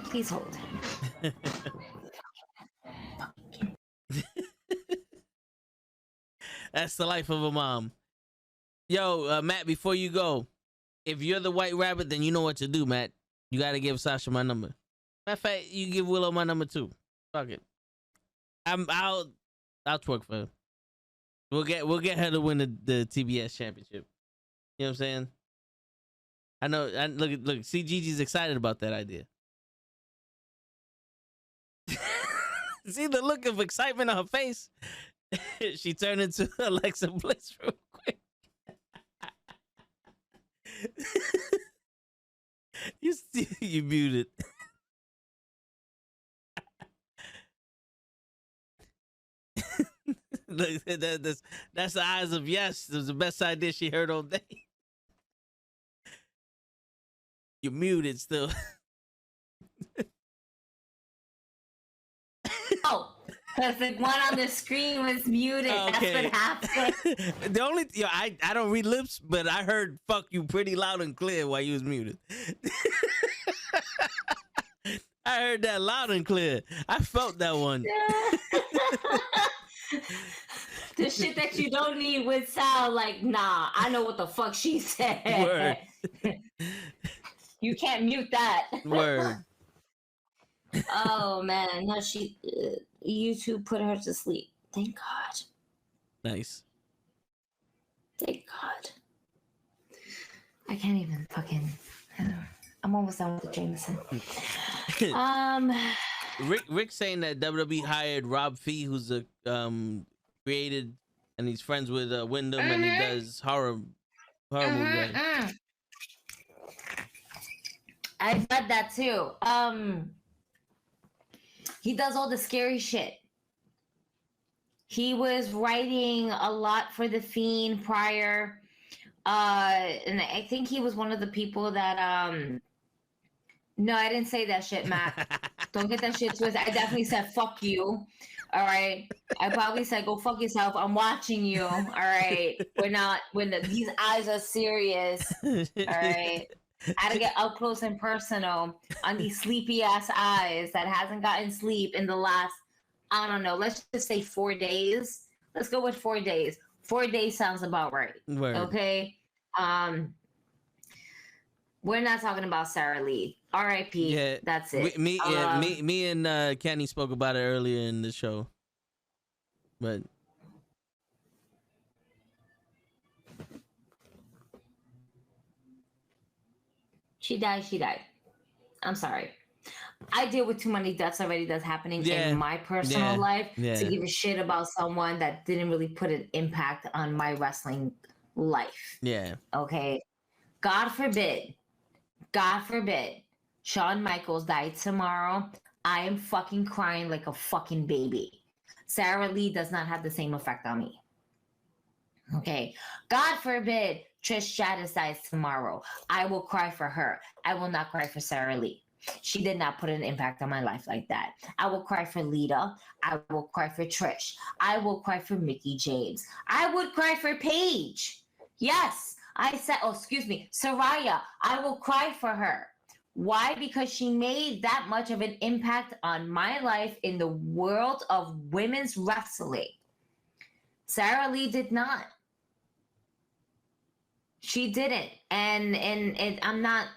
please hold. That's the life of a mom. Yo, Matt, before you go, if you're the white rabbit, then you know what to do, Matt. You got to give Sasha my number. Matter of fact, you give Willow my number too. Fuck it. I'll twerk for her. We'll get her to win the TBS championship. You know what I'm saying? I know. Look. See, Gigi's excited about that idea. See the look of excitement on her face. She turned into Alexa Bliss real quick. You muted. Look, that's the eyes of yes. It was the best idea she heard all day. You're muted still. Oh, because the one on the screen was muted. Okay. That's what happened. The only I don't read lips, but I heard "fuck you" pretty loud and clear while you was muted. I heard that loud and clear. I felt that one. The shit that you don't need would sound like, nah, I know what the fuck she said. Word. You can't mute that. Word. Oh man, no, YouTube put her to sleep. Thank God. Nice. Thank God. I can't even fucking. I'm almost done with the Jameson. Rick saying that WWE hired Rob Fee, who's a created and he's friends with Wyndham, and he does horror Horror movie. Right? I've read that too. He does all the scary shit. He was writing a lot for The Fiend prior. And I think he was one of the people that no, I didn't say that shit, Matt. Don't get that shit twisted. I definitely said fuck you. All right. I probably said go fuck yourself. I'm watching you. All right. These eyes are serious. All right. I had to get up close and personal on these sleepy ass eyes that hasn't gotten sleep in the last, I don't know, let's just say 4 days. Let's go with 4 days. 4 days sounds about right. Word. Okay. We're not talking about Sarah Lee. R.I.P. Yeah, that's it. Me and Kenny spoke about it earlier in the show, but she died. I'm sorry. I deal with too many deaths already that's happening in my personal life to give a shit about someone that didn't really put an impact on my wrestling life. Yeah. Okay. God forbid, Shawn Michaels died tomorrow. I am fucking crying like a fucking baby. Sarah Lee does not have the same effect on me. Okay. God forbid Trish Stratus dies tomorrow. I will cry for her. I will not cry for Sarah Lee. She did not put an impact on my life like that. I will cry for Lita. I will cry for Trish. I will cry for Mickie James. I would cry for Paige. Yes. I said, Saraya. I will cry for her. Why? Because she made that much of an impact on my life in the world of women's wrestling. Sarah Lee did not. She didn't. And I'm not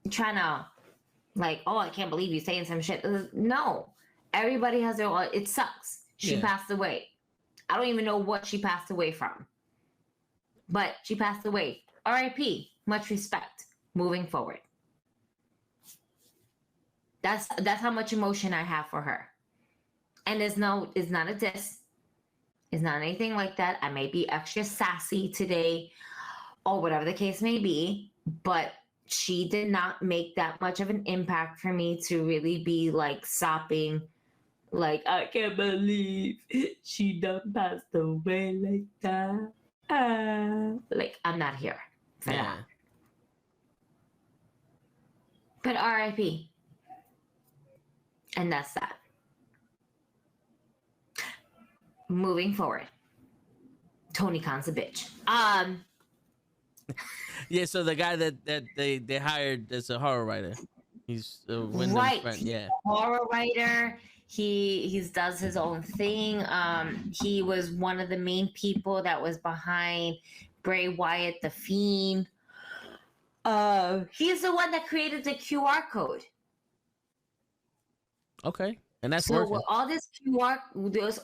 trying to like, oh, I can't believe you're saying some shit. No. Everybody has their own. It sucks. She passed away. I don't even know what she passed away from. But she passed away. R.I.P. Much respect. Moving forward. That's how much emotion I have for her. And it's not a diss. It's not anything like that. I may be extra sassy today or whatever the case may be, but she did not make that much of an impact for me to really be like sopping, like, I can't believe she done passed away like that. Like, I'm not here for that. But R.I.P. And that's that. Moving forward. Tony Khan's a bitch. Yeah, so the guy that they hired as a horror writer, he's Wyndham's friend. Yeah, horror writer. He does his own thing. He was one of the main people that was behind Bray Wyatt, the Fiend. He's the one that created the QR code. Okay, and that's so working. With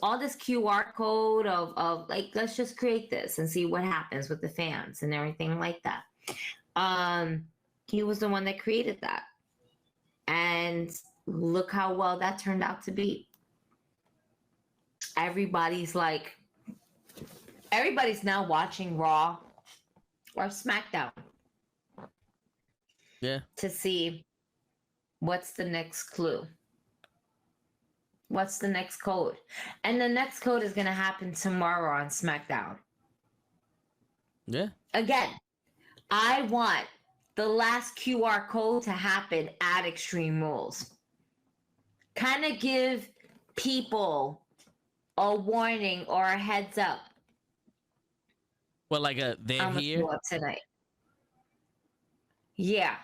all this QR code of like, let's just create this and see what happens with the fans and everything like that. He was the one that created that, and look how well that turned out to be. Everybody's now watching Raw or SmackDown. Yeah. To see what's the next clue. What's the next code? And the next code is going to happen tomorrow on SmackDown. Yeah. Again, I want the last QR code to happen at Extreme Rules. Kind of give people a warning or a heads up. Well, like they're here tonight. Yeah.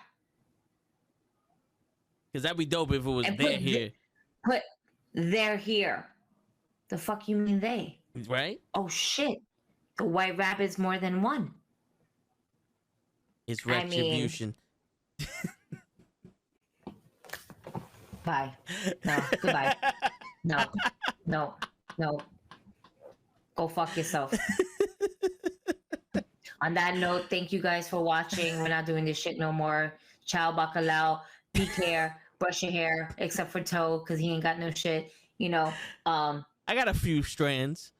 Because that'd be dope if it was they're here. Put they're here. The fuck you mean they? Right? Oh shit. The White Rabbit's more than one. It's retribution. Bye. No, goodbye. No. Go fuck yourself. On that note, thank you guys for watching. We're not doing this shit no more. Ciao, bacalao. Be care. Brush your hair, except for Toe, because he ain't got no shit. You know. I got a few strands.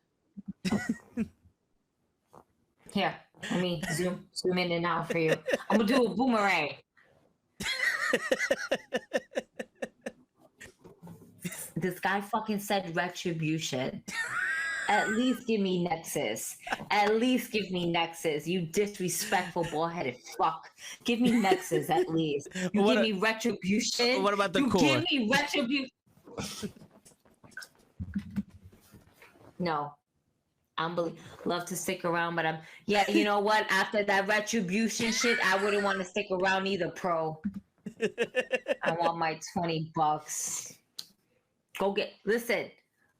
Here. Let me zoom in and out for you. I'm gonna do a boomerang. This guy fucking said retribution. At least give me Nexus. At least give me Nexus. You disrespectful bald-headed fuck. Give me Nexus at least. You give me retribution. What about the core? Give me retribution. No. Love to stick around, but you know what? After that retribution shit, I wouldn't want to stick around either, pro. I want my $20. Listen,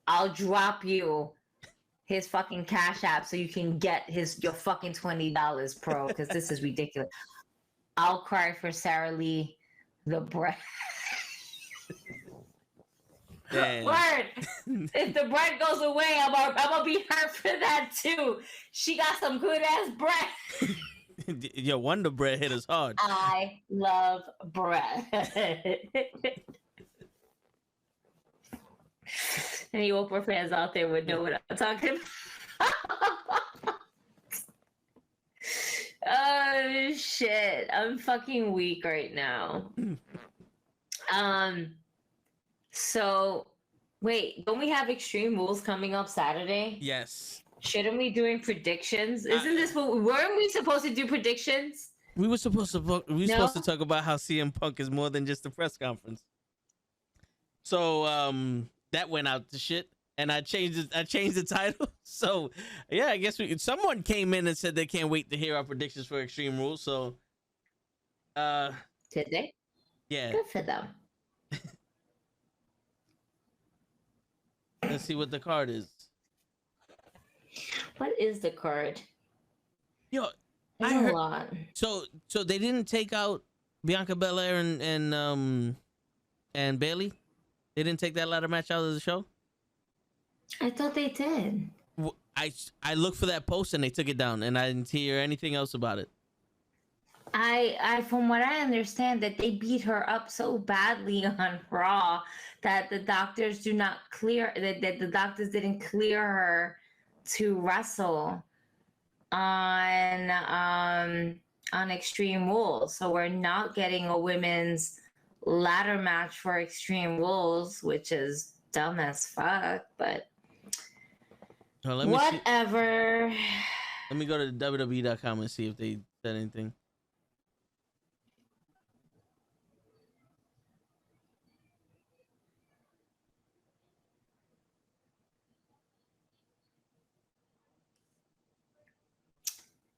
I'll drop you his fucking Cash App so you can get your fucking $20, pro, because this is ridiculous. I'll cry for Sarah Lee, the bread. Word. If the bread goes away, I'm gonna be hurt for that too. She got some good ass bread. Your Wonder Bread hit us hard. I love bread. Any Oprah fans out there would know what I'm talking about. Oh shit, I'm fucking weak right now. So wait, don't we have Extreme Rules coming up Saturday? Yes. Shouldn't we doing predictions? Isn't this what weren't we supposed to do predictions? We were supposed to talk about how CM Punk is more than just a press conference. So that went out to shit, and I changed the title. So yeah, I guess someone came in and said they can't wait to hear our predictions for Extreme Rules. So did they? Yeah. Good for them. Let's see what the card is. What is the card? Yo, I heard a lot. So they didn't take out Bianca Belair and Bailey. They didn't take that ladder match out of the show. I thought they did. I looked for that post and they took it down, and I didn't hear anything else about it. I from what I understand, that they beat her up so badly on Raw that the doctors that the doctors didn't clear her to wrestle on Extreme Rules. So we're not getting a women's ladder match for Extreme Rules, which is dumb as fuck, but whatever. Let me go to WWE.com and see if they said anything.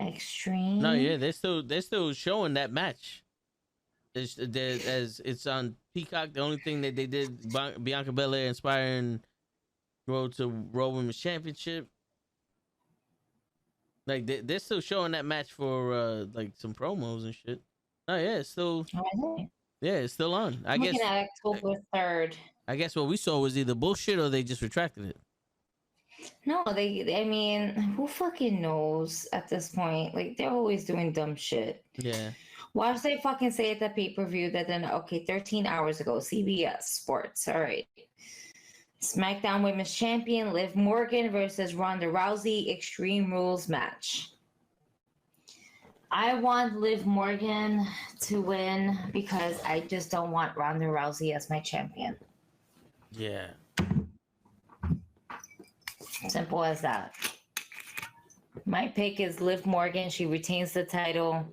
Extreme. No, yeah, they're still showing that match. As it's on Peacock. The only thing that they did, Bianca Belair inspiring road to Raw Women's Championship. Like they're still showing that match for like some promos and shit. Oh yeah, it's still it's still on. I guess at October 3rd. I guess what we saw was either bullshit or they just retracted it. No, I mean, who fucking knows at this point? Like, they're always doing dumb shit. Yeah. Watch they fucking say at the pay-per-view that then, 13 hours ago, CBS Sports. All right. SmackDown Women's Champion Liv Morgan versus Ronda Rousey Extreme Rules match. I want Liv Morgan to win because I just don't want Ronda Rousey as my champion. Yeah. Simple as that. My pick is Liv Morgan. She retains the title.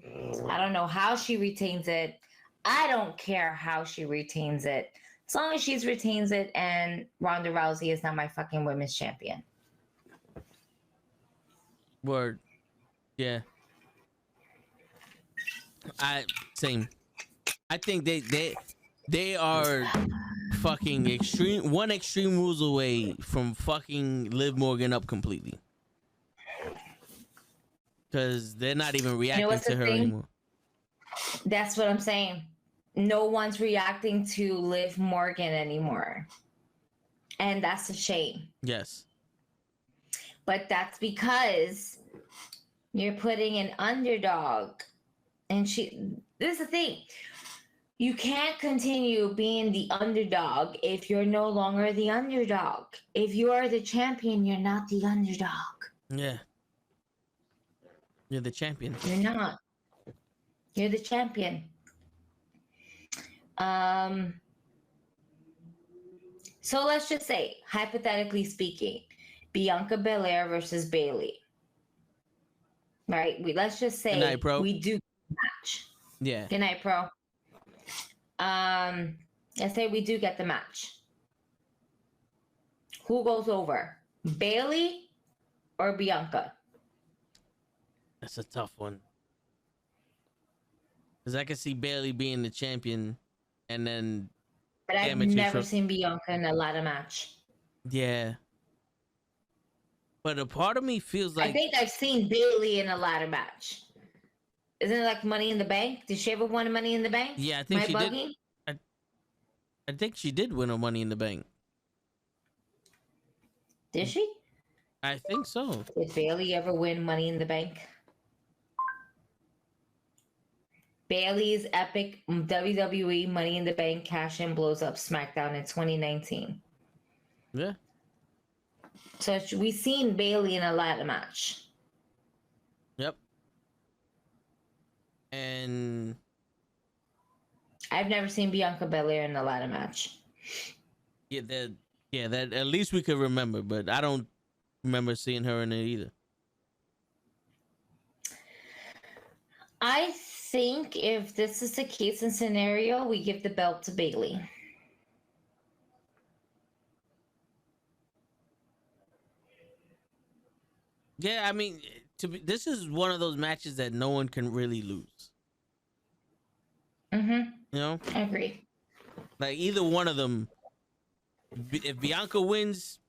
I don't know how she retains it. I don't care how she retains it. As long as she retains it and Ronda Rousey is not my fucking women's champion. Word. Yeah. Same. I think they are fucking Extreme Rules away from fucking Liv Morgan up completely. Because they're not even reacting to her anymore. That's what I'm saying. No one's reacting to Liv Morgan anymore. And that's a shame. Yes. But that's because you're putting an underdog. And this is the thing. You can't continue being the underdog if you're no longer the underdog. If you are the champion, you're not the underdog. Yeah. You're the champion. You're not. You're the champion. So let's just say, hypothetically speaking, Bianca Belair versus Bayley. Right? Let's just say night, we do match. Yeah. Good night, pro. Let's say we do get the match. Who goes over? Bayley or Bianca? That's a tough one. Because I can see Bayley being the champion and then... But I've never seen Bianca in a ladder match. Yeah. But a part of me feels like... I think I've seen Bayley in a ladder match. Isn't it like Money in the Bank? Did she ever win Money in the Bank? Yeah, I think she did. I think she did win a Money in the Bank. Did she? I think so. Did Bayley ever win Money in the Bank? Bayley's epic WWE Money in the Bank cash-in blows up SmackDown in 2019. Yeah. So we've seen Bayley in a ladder match. Yep. And I've never seen Bianca Belair in a ladder match. Yeah, that at least we could remember, but I don't remember seeing her in it either. I think if this is the case and scenario, we give the belt to Bayley. Yeah, I mean, this is one of those matches that no one can really lose. Mm-hmm. You know? I agree. Like either one of them, if Bianca wins,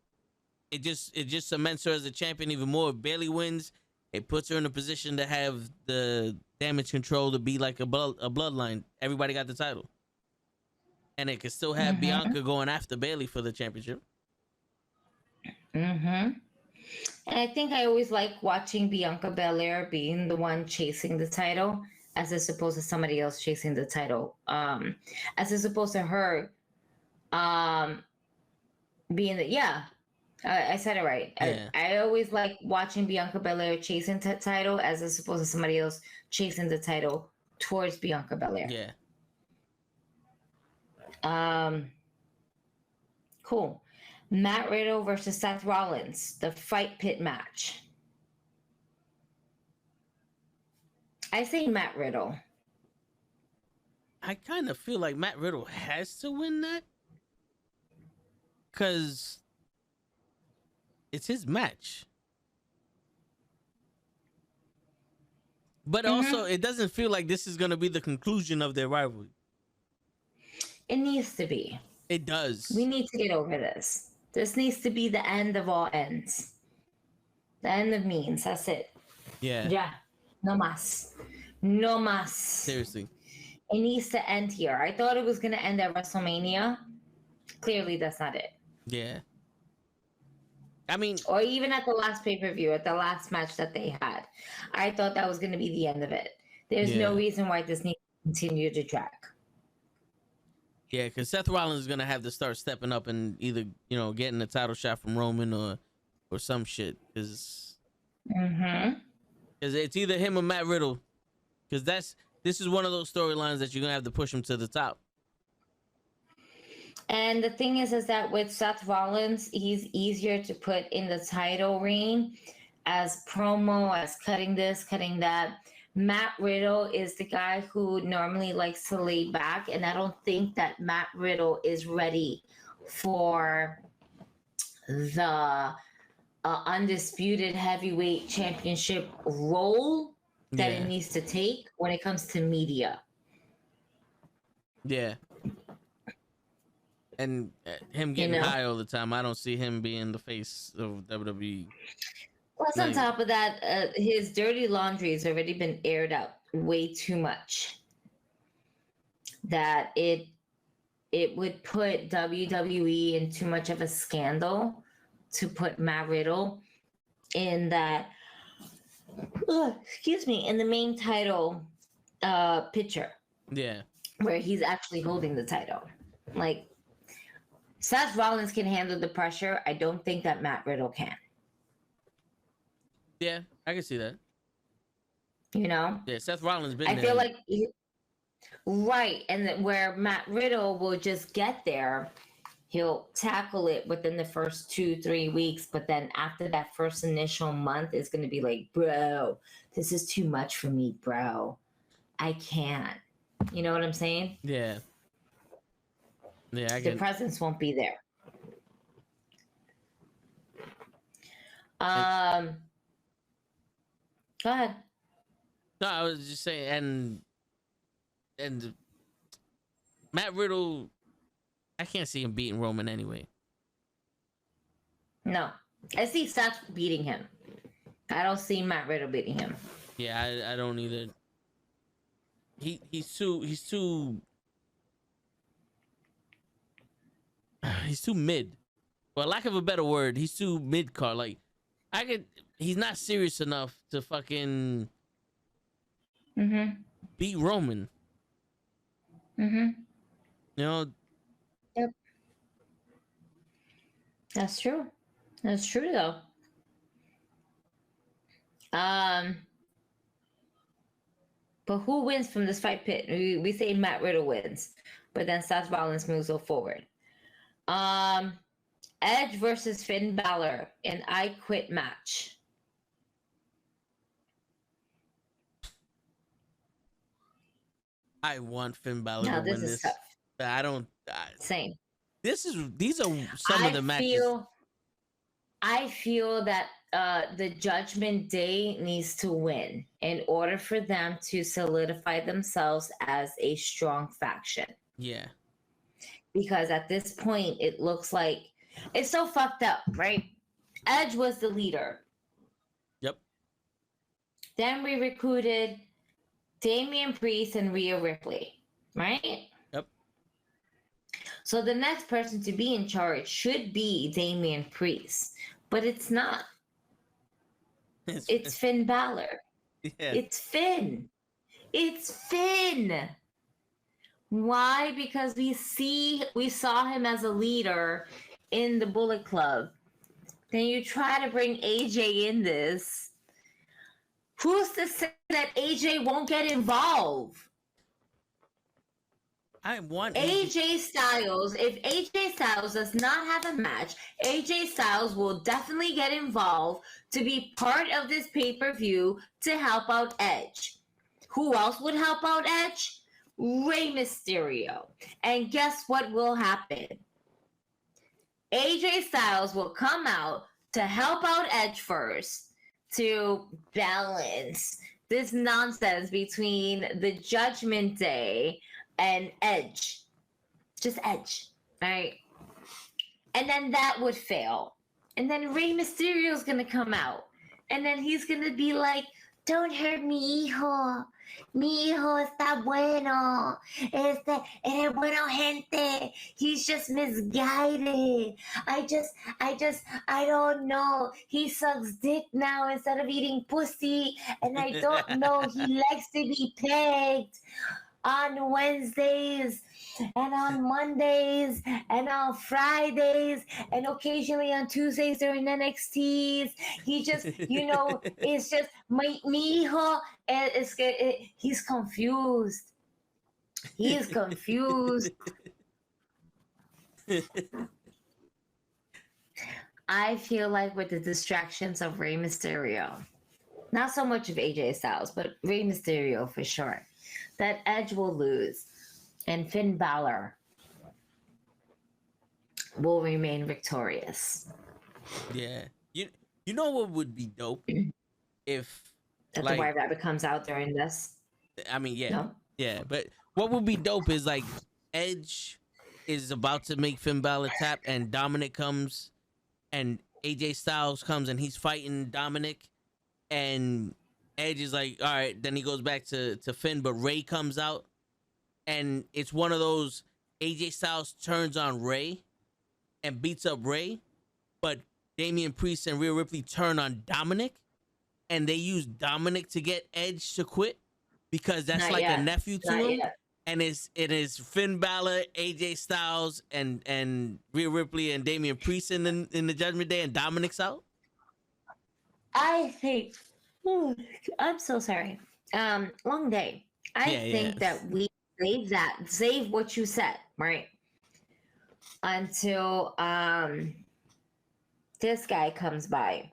it just cements her as a champion even more. If Bayley wins, it puts her in a position to have the damage control to be like a bloodline. Everybody got the title. And it can still have Bianca going after Bayley for the championship. Mm-hmm. And I think I always like watching Bianca Belair being the one chasing the title as opposed to somebody else chasing the title. As opposed to her being the, I said it right. Yeah. I always like watching Bianca Belair chasing the title as opposed to somebody else chasing the title towards Bianca Belair. Yeah. Cool. Matt Riddle versus Seth Rollins, the Fight Pit match. I say Matt Riddle. I kind of feel like Matt Riddle has to win that because it's his match. But also, it doesn't feel like this is going to be the conclusion of their rivalry. It needs to be. It does. We need to get over this. This needs to be the end of all ends. The end of means. That's it. Yeah. Yeah. No mas. No mas. Seriously. It needs to end here. I thought it was going to end at WrestleMania. Clearly, that's not it. Yeah. I mean... Or even at the last pay-per-view, at the last match that they had. I thought that was going to be the end of it. There's no reason why this needs to continue to drag. Yeah, because Seth Rollins is going to have to start stepping up and either, getting a title shot from Roman or some shit. Because it's either him or Matt Riddle. Because this is one of those storylines that you're going to have to push him to the top. And the thing is that with Seth Rollins, he's easier to put in the title reign as promo, as cutting this, cutting that. Matt Riddle is the guy who normally likes to lay back, and I don't think that Matt Riddle is ready for the undisputed heavyweight championship role that it needs to take when it comes to media. Yeah. And him getting high all the time, I don't see him being the face of WWE. Plus, on top of that, his dirty laundry has already been aired out way too much. That it would put WWE in too much of a scandal to put Matt Riddle in that, in the main title picture. Yeah. Where he's actually holding the title. Like, Seth Rollins can handle the pressure. I don't think that Matt Riddle can. Yeah, I can see that. You know? Yeah, Seth Rollins been I there. feel like right, and that where Matt Riddle will just get there, he'll tackle it within the first 2-3 weeks, but then after that first initial month is going to be like, bro, this is too much for me, bro. I can't. You know what I'm saying? Yeah. Yeah, I The can. presence won't be there. Go ahead. No, I was just saying, and Matt Riddle, I can't see him beating Roman anyway. No, I see Seth beating him. I don't see Matt Riddle beating him. Yeah, I don't either. He's too he's too mid. For lack of a better word, he's too mid card. Like he's not serious enough to fucking beat Roman. You know. Yep. That's true. That's true though. But who wins from this fight pit? We say Matt Riddle wins, but then Seth Rollins moves forward. Edge versus Finn Balor in I Quit match. I want Finn Balor to This win is this. tough. But I don't. Same. These are some of the matches. I feel that the Judgment Day needs to win in order for them to solidify themselves as a strong faction. Yeah. Because at this point, it looks like it's so fucked up, right? Edge was the leader. Yep. Then we recruited Damian Priest and Rhea Ripley, right? Yep. So the next person to be in charge should be Damian Priest, but it's not. It's Finn Balor. Yeah. It's Finn. It's Finn. Why? Because we saw him as a leader in the Bullet Club. Then you try to bring AJ in this. Who's to say that AJ won't get involved? I want AJ Styles. If AJ Styles does not have a match, AJ Styles will definitely get involved to be part of this pay-per-view to help out Edge. Who else would help out Edge? Rey Mysterio. And guess what will happen? AJ Styles will come out to help out Edge first to balance this nonsense between the Judgment Day and Edge. Just Edge, right? And then that would fail. And then Rey Mysterio's gonna come out. And then he's gonna be like, don't hurt me, hijo. Mi hijo está bueno. Eres bueno gente. He's just misguided. I don't know. He sucks dick now instead of eating pussy. And I don't know. He likes to be pegged on Wednesdays and on Mondays and on Fridays and occasionally on Tuesdays during NXTs. He just, it's just mi hijo. He's confused. He's confused. I feel like with the distractions of Rey Mysterio, not so much of AJ Styles, but Rey Mysterio for sure, that Edge will lose and Finn Balor will remain victorious. Yeah. You know what would be dope? If the White Rabbit comes out during this. I mean, yeah. No? Yeah, but what would be dope is like Edge is about to make Finn Balor tap and Dominic comes and AJ Styles comes and he's fighting Dominic and Edge is like, all right, then he goes back to Finn, but Ray comes out and it's one of those AJ Styles turns on Ray and beats up Ray, but Damian Priest and Rhea Ripley turn on Dominic and they use Dominic to get Edge to quit because that's Not like yet. a nephew to Not him. yet. And it is Finn Balor, AJ Styles, and Rhea Ripley and Damian Priest in the Judgment Day and Dominic's out. I think I'm so sorry. Long day. I think that we save what you said, right? Until this guy comes by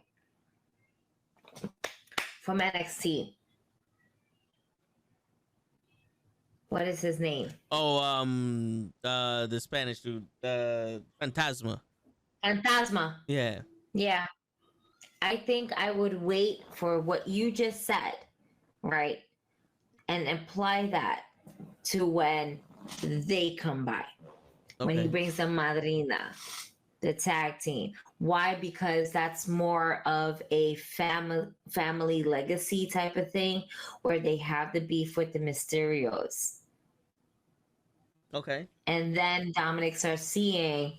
from NXT. What is his name? Oh, the Spanish dude, Fantasma. Fantasma. Yeah. Yeah. I think I would wait for what you just said, right? And apply that to when they come by. When he brings the Madrina, the tag team. Why? Because that's more of a family legacy type of thing where they have the beef with the Mysterios. Okay. And then Dominic starts seeing,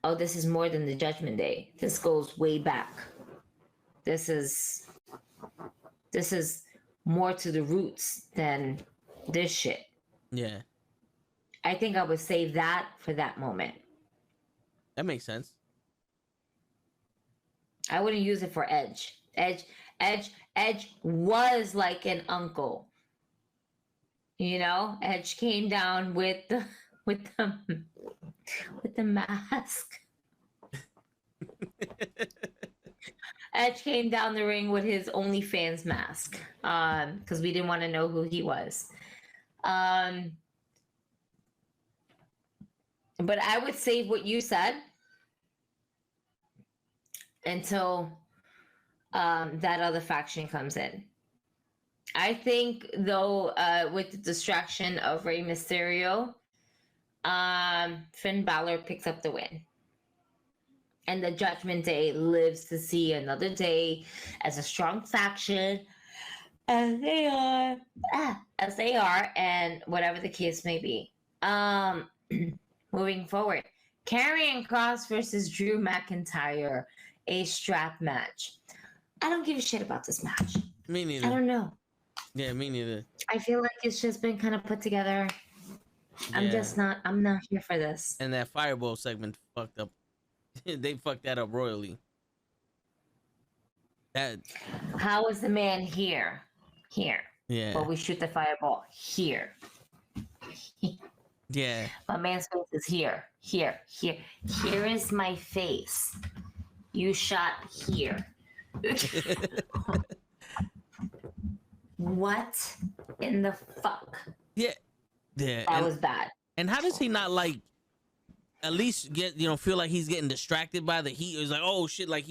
oh, this is more than the Judgment Day. This goes way back. This is more to the roots than this shit. Yeah. I think I would save that for that moment. That makes sense. I wouldn't use it for Edge. Edge was like an uncle. You know, Edge came down with the mask. Edge came down the ring with his OnlyFans mask, because we didn't want to know who he was. But I would save what you said until that other faction comes in. I think, though, with the distraction of Rey Mysterio, Finn Balor picks up the win. And the Judgment Day lives to see another day as a strong faction, as they are, and whatever the case may be. Moving forward, Karrion Kross versus Drew McIntyre, a strap match. I don't give a shit about this match. Me neither. I don't know. Yeah, me neither. I feel like it's just been kind of put together. Yeah. I'm not here for this. And that Fireball segment fucked up. They fucked that up royally. How is the man here? Here. Yeah. But we shoot the fireball here. Yeah. My man's face is here. Here. Here is my face. You shot here. What in the fuck? Yeah. That was bad. And how does he not, like, at least get, feel like he's getting distracted by the heat? It's like, oh shit, like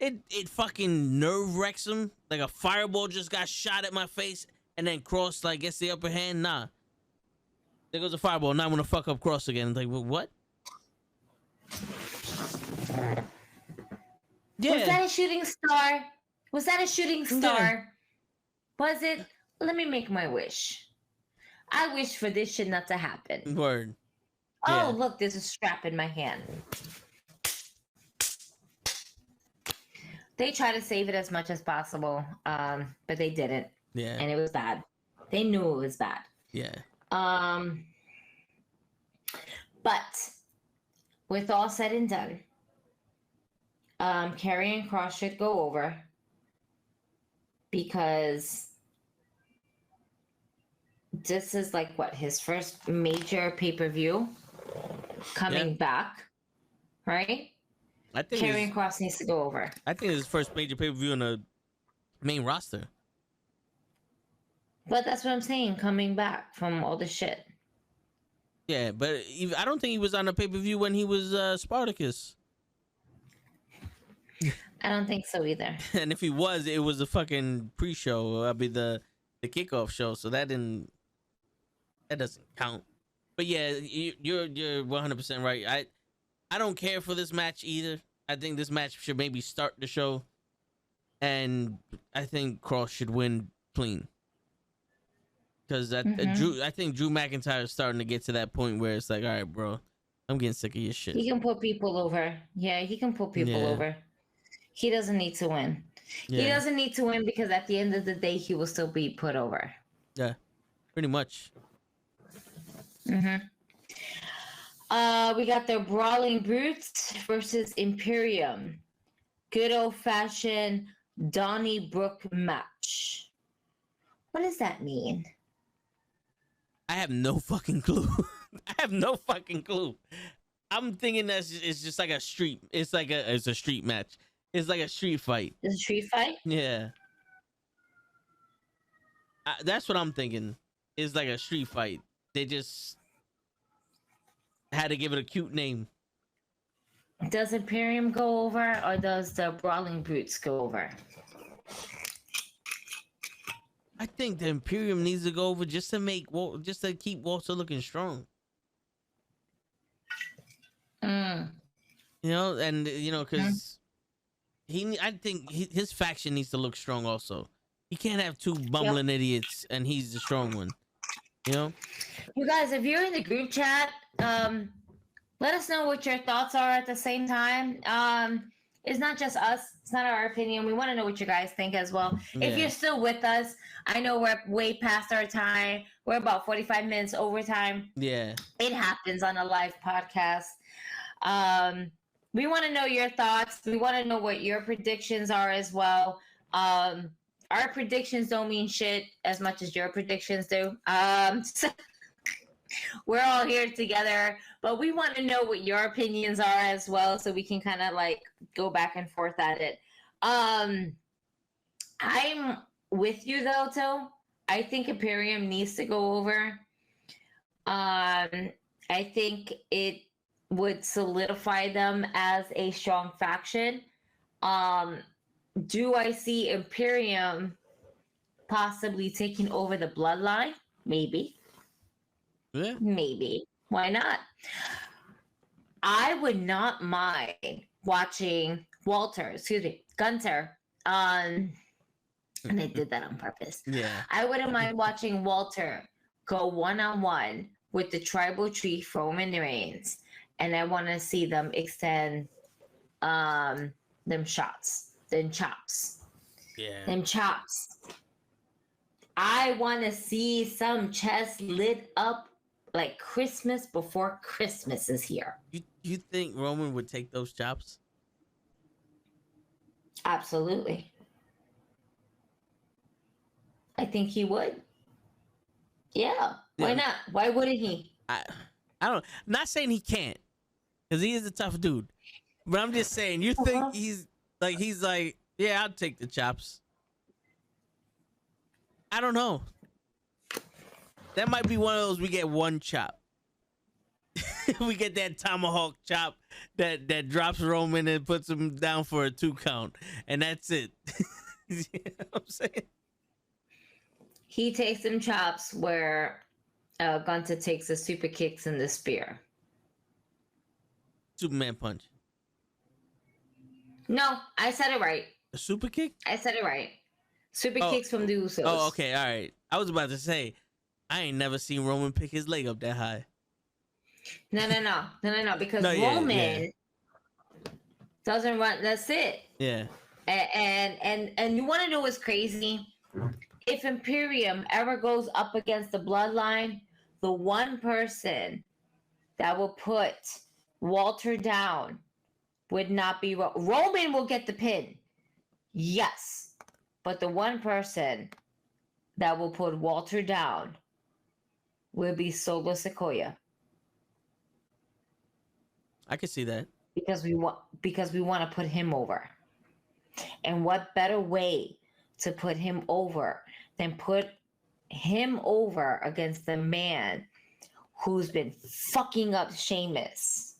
it fucking nerve wrecks him. Like a fireball just got shot at my face, and then Cross like gets the upper hand. Nah. There goes a fireball. Now I'm gonna fuck up Cross again. Like, what? Yeah. Was that a shooting star? Yeah. Was it? Let me make my wish. I wish for this shit not to happen. Word. Oh, Yeah. look, there's a strap in my hand. They try to save it as much as possible, but they didn't. Yeah. And it was bad. They knew it was bad. Yeah. But with all said and done, Karrion Kross should go over because this is like what, his first major pay-per-view coming back, right? I think Karrion Kross needs to go over. I think it's his first major pay-per-view in the main roster. But that's what I'm saying, coming back from all the shit. Yeah, but I don't think he was on a pay-per-view when he was Spartacus. I don't think so either. And if he was, it was a fucking pre-show. I mean, the kickoff show. So that doesn't count. But yeah, you're 100% right. I don't care for this match either. I think this match should maybe start the show, and I think Cross should win clean. Because I think Drew McIntyre is starting to get to that point where it's like, all right, bro, I'm getting sick of your shit. He can put people over. Yeah, he can put people over. He doesn't need to win. Yeah. He doesn't need to win because at the end of the day, he will still be put over. Yeah, pretty much. We got the Brawling Brutes versus Imperium. Good old-fashioned Donnybrook match. What does that mean? I have no fucking clue. I have no fucking clue. I'm thinking that it's just like a street. It's a street match. It's like a street fight. It's a street fight? Yeah. That's what I'm thinking. It's like a street fight. They just had to give it a cute name. Does Imperium go over, or does the Brawling Brutes go over? I think the Imperium needs to go over just to keep Walter looking strong. Mm. You know, and you know, because I think his faction needs to look strong also. He can't have two bumbling idiots and he's the strong one. You know? You guys, if you're in the group chat, let us know what your thoughts are at the same time. It's not just us. It's not our opinion. We want to know what you guys think as well. Yeah. If you're still with us, I know we're way past our time. We're about 45 minutes over time. Yeah. It happens on a live podcast. We want to know your thoughts. We want to know what your predictions are as well. Our predictions don't mean shit as much as your predictions do. So we're all here together, but we want to know what your opinions are as well, so we can kind of like go back and forth at it. I'm with you though, Toe. I think Imperium needs to go over. I think it would solidify them as a strong faction. Do I see Imperium possibly taking over the bloodline? Maybe. Yeah. Maybe. Why not? I would not mind watching Gunter and I did that on purpose. Yeah. I wouldn't mind watching Walter go one-on-one with the tribal chief Roman Reigns, and I want to see them extend them chops. Yeah. Them chops. I want to see some chests lit up like Christmas before Christmas is here. You think Roman would take those chops? Absolutely. I think he would. Yeah. Why not? Why wouldn't he? I don't. Not saying he can't, because he is a tough dude. But I'm just saying, you think he's like, yeah, I'll take the chops. I don't know. That might be one of those we get one chop. We get that tomahawk chop that drops Roman and puts him down for a 2 count, and that's it. You know what I'm saying? He takes them chops where Gunter takes the super kicks and the spear. Superman punch. No, I said it right. A super kick? I said it right. Super kicks from the Usos. Oh, okay, all right. I was about to say, I ain't never seen Roman pick his leg up that high. No. Because Roman doesn't run. That's it. Yeah. And you want to know what's crazy? If Imperium ever goes up against the bloodline, the one person that will put Walter down would not be Roman will get the pin. Yes. But the one person that will put Walter down will be Solo Sikoa. I can see that. Because we want to put him over. And what better way to put him over than put him over against the man who's been fucking up Sheamus.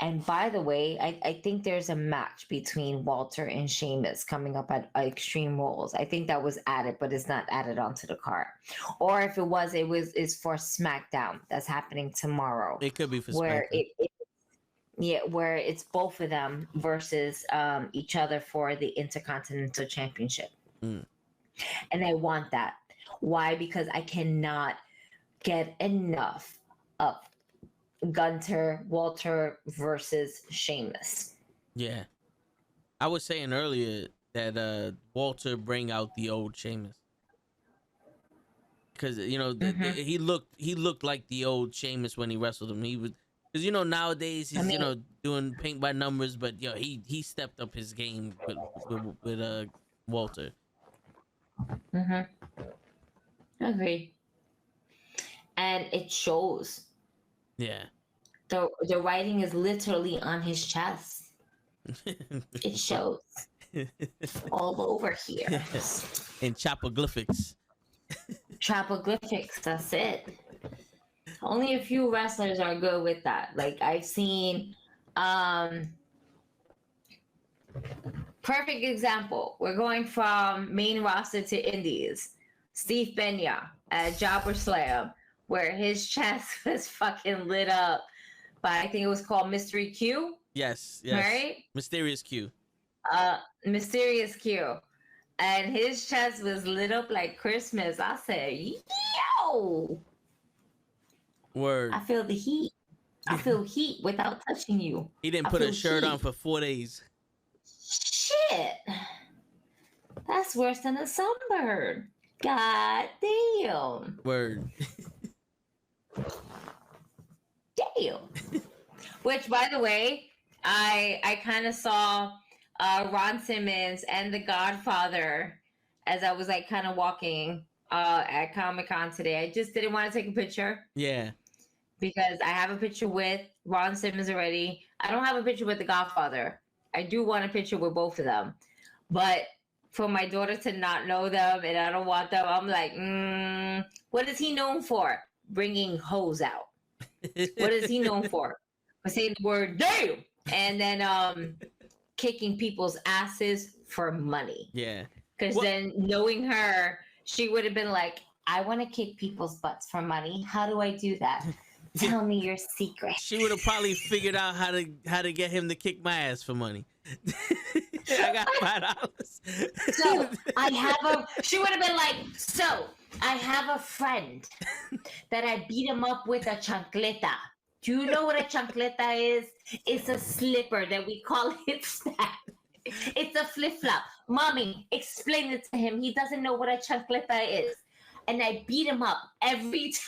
And by the way, I think there's a match between Walter and Sheamus coming up at Extreme Rules. I think that was added, but it's not added onto the card. Or if it's for SmackDown. That's happening tomorrow. It could be for where SmackDown. Where it's both of them versus each other for the Intercontinental Championship. Mm. And I want that. Why? Because I cannot get enough of Gunter, Walter versus Sheamus. Yeah. I was saying earlier that Walter bring out the old Sheamus. Because, you know, he looked like the old Sheamus when he wrestled him. Because nowadays he's doing paint by numbers, but he stepped up his game with Walter. Agree. And it shows. Yeah. The writing is literally on his chest. It shows all over here. In chapoglyphics. Chapoglyphics, that's it. Only a few wrestlers are good with that. Like I've seen perfect example. We're going from main roster to indies. Steve Benya at Jobber Slam, where his chest was fucking lit up by, I think it was called Mystery Q. Yes. Right? Mysterious Q. Mysterious Q. And his chest was lit up like Christmas. I said, yo! Word. I feel the heat. I feel heat without touching you. He didn't put a shirt on for 4 days. Shit. That's worse than a sunburn. God damn. Word. Damn. Which, by the way, I kind of saw Ron Simmons and The Godfather as I was like kind of walking at Comic-Con today. I just didn't want to take a picture. Yeah. Because I have a picture with Ron Simmons already. I don't have a picture with The Godfather. I do want a picture with both of them. But for my daughter to not know them and I don't want them, I'm like, what is he known for? Bringing hoes out. What is he known for? For saying the word damn and then kicking people's asses for money. Yeah. Because then knowing her, she would have been like, I want to kick people's butts for money. How do I do that? Tell me your secret. She would have probably figured out how to get him to kick my ass for money. I got $5. So she would have been like, so I have a friend that I beat him up with a chancleta. Do you know what a chancleta is? It's a slipper that we call it snap. It's a flip-flop. Mommy, explain it to him. He doesn't know what a chancleta is. And I beat him up every time.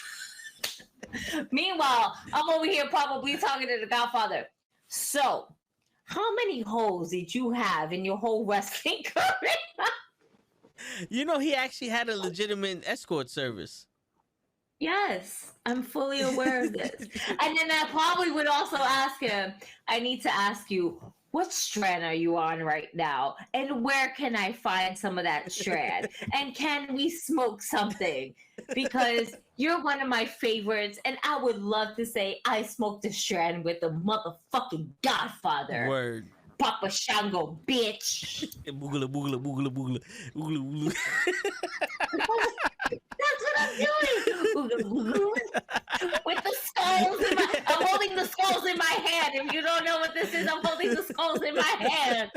Meanwhile, I'm over here probably talking to The Godfather. So, how many hoes did you have in your whole wrestling career? He actually had a legitimate escort service. Yes, I'm fully aware of this. And then I probably would also ask him, I need to ask you, what strand are you on right now? And where can I find some of that strand? And can we smoke something? Because you're one of my favorites, and I would love to say I smoked a strand with the motherfucking Godfather. Word. Papa Shango, bitch. Boogla, boogla, boogla, boogla, boogla, boogla. That's what I'm doing. With the skulls in my... I'm holding the skulls in my hand. If you don't know what this is, I'm holding the skulls in my hand.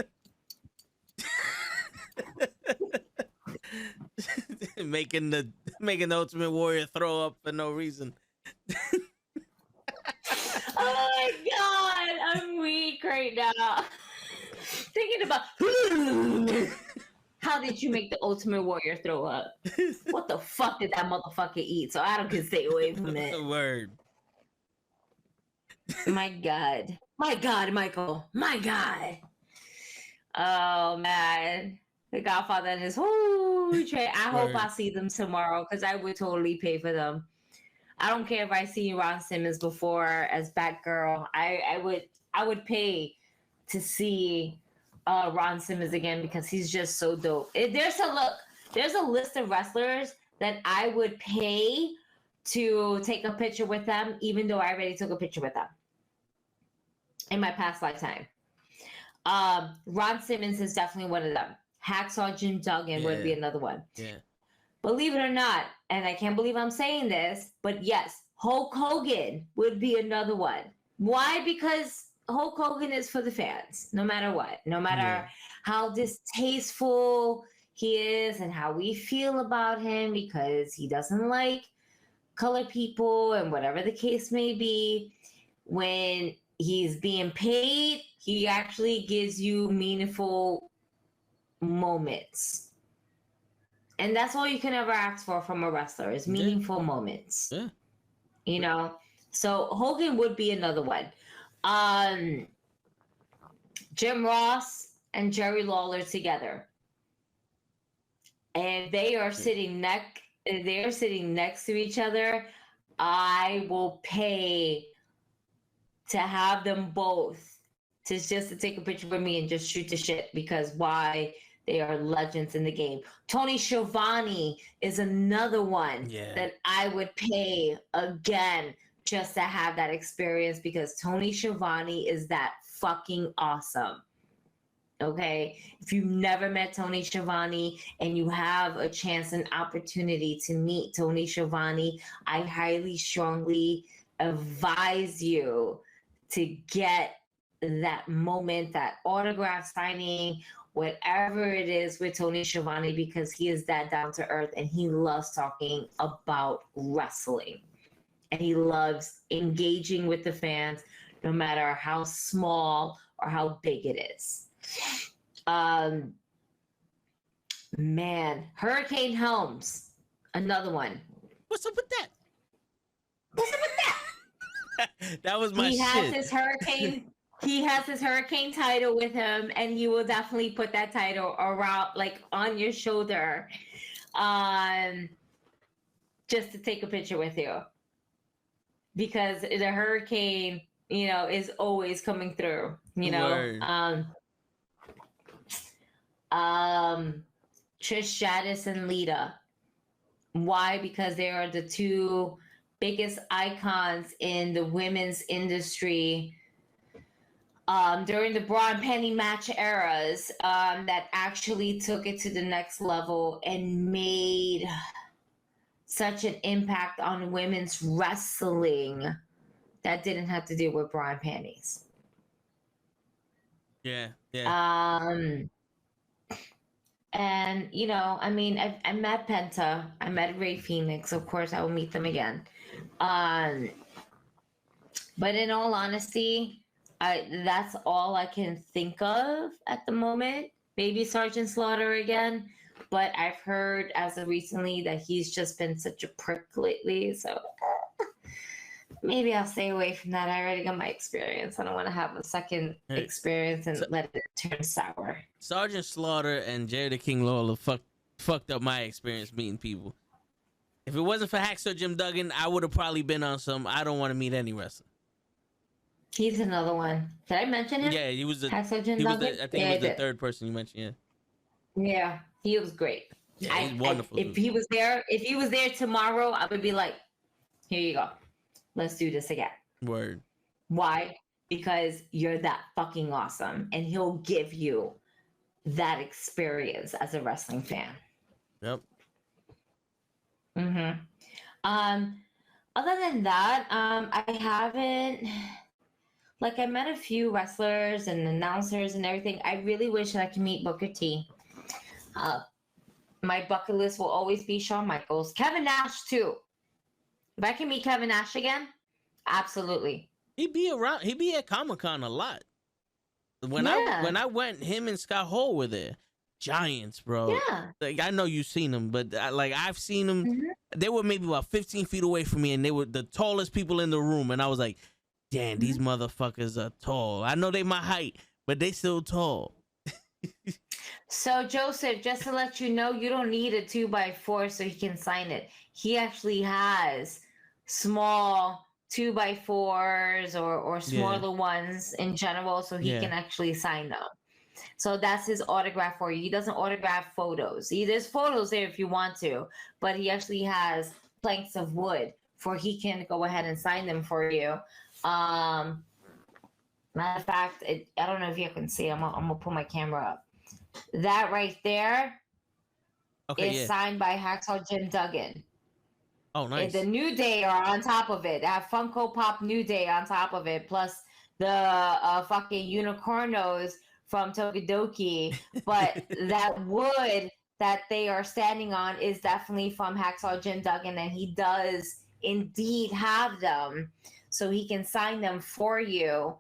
making the Ultimate Warrior throw up for no reason. Oh my god, I'm weak right now. Thinking about how did you make the Ultimate Warrior throw up? What the fuck did that motherfucker eat? So I don't can stay away from it. Word. My god, Michael, my god. Oh man, The Godfather and his whole train. I hope I see them tomorrow because I would totally pay for them. I don't care if I see Ron Simmons before as Batgirl. I would pay to see Ron Simmons again because he's just so dope. There's a list of wrestlers that I would pay to take a picture with them, even though I already took a picture with them in my past lifetime. Ron Simmons is definitely one of them. Hacksaw Jim Duggan would be another one. Yeah. Believe it or not, and I can't believe I'm saying this, but yes, Hulk Hogan would be another one. Why? Because Hulk Hogan is for the fans, no matter what. No matter how distasteful he is and how we feel about him because he doesn't like colored people and whatever the case may be. When he's being paid, he actually gives you meaningful moments. And that's all you can ever ask for from a wrestler is meaningful moments. Yeah. So Hogan would be another one. Jim Ross and Jerry Lawler together, and they are sitting next to each other. I will pay to have them both to take a picture with me and just shoot the shit, because why? They are legends in the game. Tony Schiavone is another one that I would pay again just to have that experience, because Tony Schiavone is that fucking awesome. Okay, if you've never met Tony Schiavone and you have a chance and opportunity to meet Tony Schiavone, I highly, strongly advise you to get that moment, that autograph signing, whatever it is with Tony Schiavone, because he is that down to earth and he loves talking about wrestling and he loves engaging with the fans, no matter how small or how big it is. Man, Hurricane Helms, another one. What's up with that? That was my shit. He has his hurricane title with him, and he will definitely put that title around, like, on your shoulder, just to take a picture with you, because the hurricane, you know, is always coming through. You know, Word. Trish Stratus and Lita. Why? Because they are the two biggest icons in the women's industry during the bra and panty match eras, that actually took it to the next level and made such an impact on women's wrestling that didn't have to deal with bra and panties. Yeah. And, you know, I mean, I met Penta. I met Ray Phoenix. Of course, I will meet them again. But in all honesty, that's all I can think of at the moment. Maybe Sergeant Slaughter again. But I've heard as of recently that he's just been such a prick lately. So maybe I'll stay away from that. I already got my experience. I don't want to have a second experience and let it turn sour. Sergeant Slaughter and Jerry the King Lawler fucked up my experience meeting people. If it wasn't for Hacksaw Jim Duggan, I would have probably been on some I don't want to meet any wrestler. He's another one. Did I mention him? Yeah, he was the Hacksaw Jim Duggan? I think he was the third person you mentioned, Yeah, he was great. Yeah, he's wonderful. If he was there tomorrow, I would be like, here you go. Let's do this again. Word. Why? Because you're that fucking awesome, and he'll give you that experience as a wrestling fan. Yep. Other than that, I haven't. Like, I met a few wrestlers and announcers and everything. I really wish that I could meet Booker T. My bucket list will always be Shawn Michaels, Kevin Nash too. If I can meet Kevin Nash again, absolutely. He'd be around. He'd be at Comic-Con a lot. When I went, him and Scott Hall were there. Giants, bro. Yeah. Like, I know you've seen them, but I've seen them. Mm-hmm. They were maybe about 15 feet away from me, and they were the tallest people in the room. And I was like, damn, these motherfuckers are tall. I know they my height, but they still tall. So, Joseph, just to let you know, you don't need a 2x4 so he can sign it. He actually has small 2x4s or smaller ones in general, so he can actually sign them. So that's his autograph for you. He doesn't autograph photos. There's photos there if you want to, but he actually has planks of wood for he can go ahead and sign them for you. Matter of fact, I don't know if you can see. I'm gonna pull my camera up. That right there is signed by Hacksaw Jim Duggan. Oh, nice. And the New Day are on top of it. They have Funko Pop New Day on top of it, plus the fucking Unicornos from Tokidoki. But that wood that they are standing on is definitely from Hacksaw Jim Duggan, and he does indeed have them, so he can sign them for you.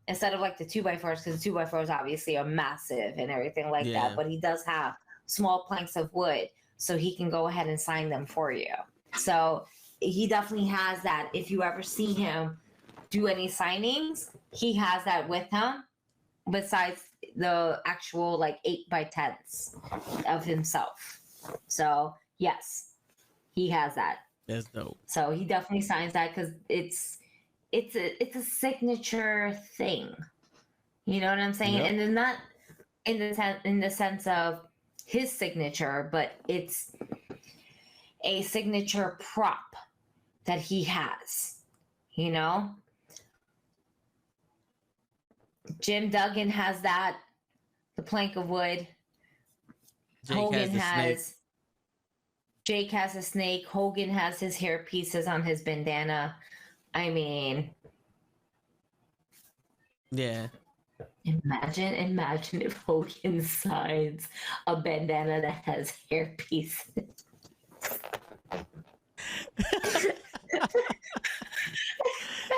Instead of like the 2x4s, because the 2x4s obviously are massive and everything like that, but he does have small planks of wood, so he can go ahead and sign them for you. So he definitely has that. If you ever see him do any signings, he has that with him. Besides the actual like 8x10s of himself. So yes, he has that. That's dope. So he definitely signs that because it's a signature thing. You know what I'm saying? Yep. And then not in the sense of his signature, but it's a signature prop that he has. You know? Jim Duggan has that, the plank of wood. Jake Hogan has has Jake has a snake. Hogan has his hair pieces on his bandana. I mean, yeah. Imagine if Hogan signs a bandana that has hair pieces.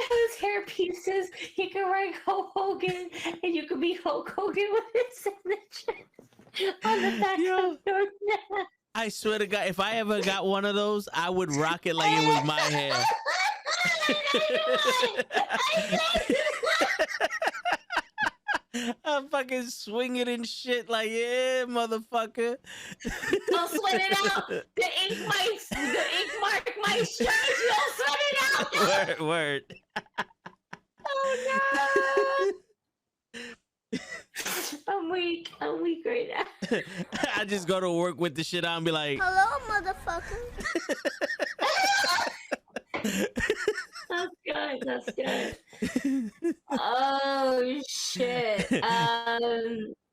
His hair pieces. He could write Hulk Hogan, and you could be Hulk Hogan with his signature on the back of your neck. I swear to God, if I ever got one of those, I would rock it like it was my hair. I'm fucking swinging and shit like, yeah, motherfucker. Don't sweat it out. The ink mark might stretch. Don't sweat it out. Word. Oh no. I'm weak right now. I just go to work with the shit on and be like, Hello, motherfucker. That's good. Oh shit.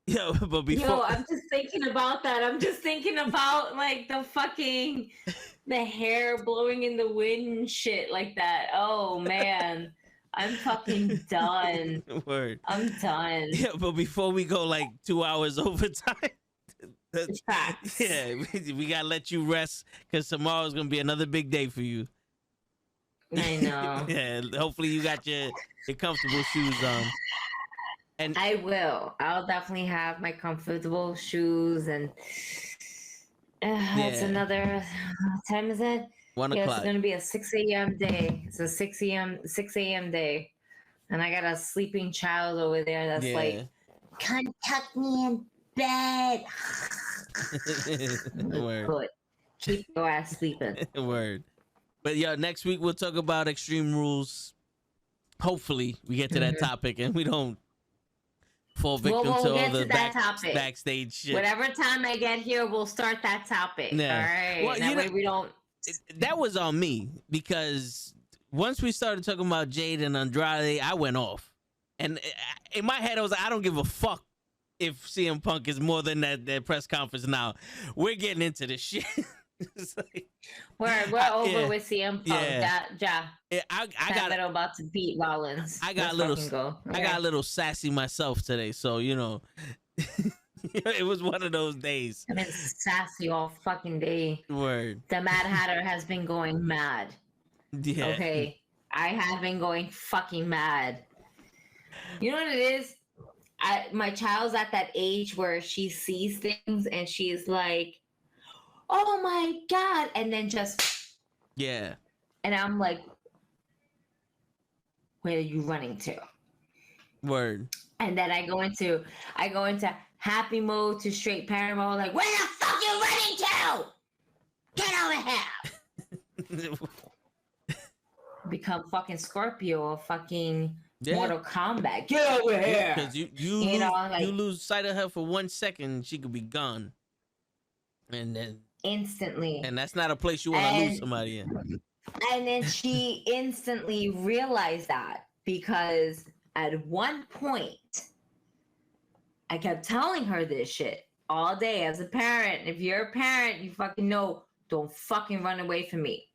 But before, I'm just thinking about that. I'm just thinking about like the hair blowing in the wind and shit like that. Oh man. I'm fucking done. Word. I'm done. Yeah, but before we go like 2 hours overtime, Facts. yeah, we gotta let you rest because tomorrow's gonna be another big day for you. I know. Yeah, hopefully you got your comfortable shoes on. And I will. I'll definitely have my comfortable shoes and it's another what time is it? 1 Yeah, o'clock. it's gonna be a 6 a.m. day. It's a 6 a.m. day. And I got a sleeping child over there that's like, come tuck me in bed. Word. Good. Keep your ass sleeping. Word. But yeah, next week we'll talk about Extreme Rules. Hopefully we get to that topic and we don't fall victim we'll to all get the to that topic. backstage shit. Whatever time I get here, we'll start that topic. Yeah. All right. Well, that way we don't. That was on me because once we started talking about Jade and Andrade, I went off. And in my head, I was like, I don't give a fuck if CM Punk is more than that press conference now. We're getting into this shit. Like, we're over with CM Punk. Yeah. I got about to beat Rollins. I got a little sassy myself today, so you know. It was one of those days. I've been sassy all fucking day. Word. The Mad Hatter has been going mad. Yeah. Okay. I have been going fucking mad. You know what it is? My child's at that age where she sees things and she's like, oh my God. And then just. Yeah. And I'm like, where are you running to? Word. And then I go into happy mode to straight parent mode, like, where the fuck you running to? Get over here. Become fucking Scorpio or fucking Mortal Kombat. Get over here. Because you lose sight of her for 1 second, she could be gone. And then instantly. And that's not a place you want to lose somebody in. And then she instantly realized that because at one point, I kept telling her this shit all day as a parent. If you're a parent, you fucking know, don't fucking run away from me.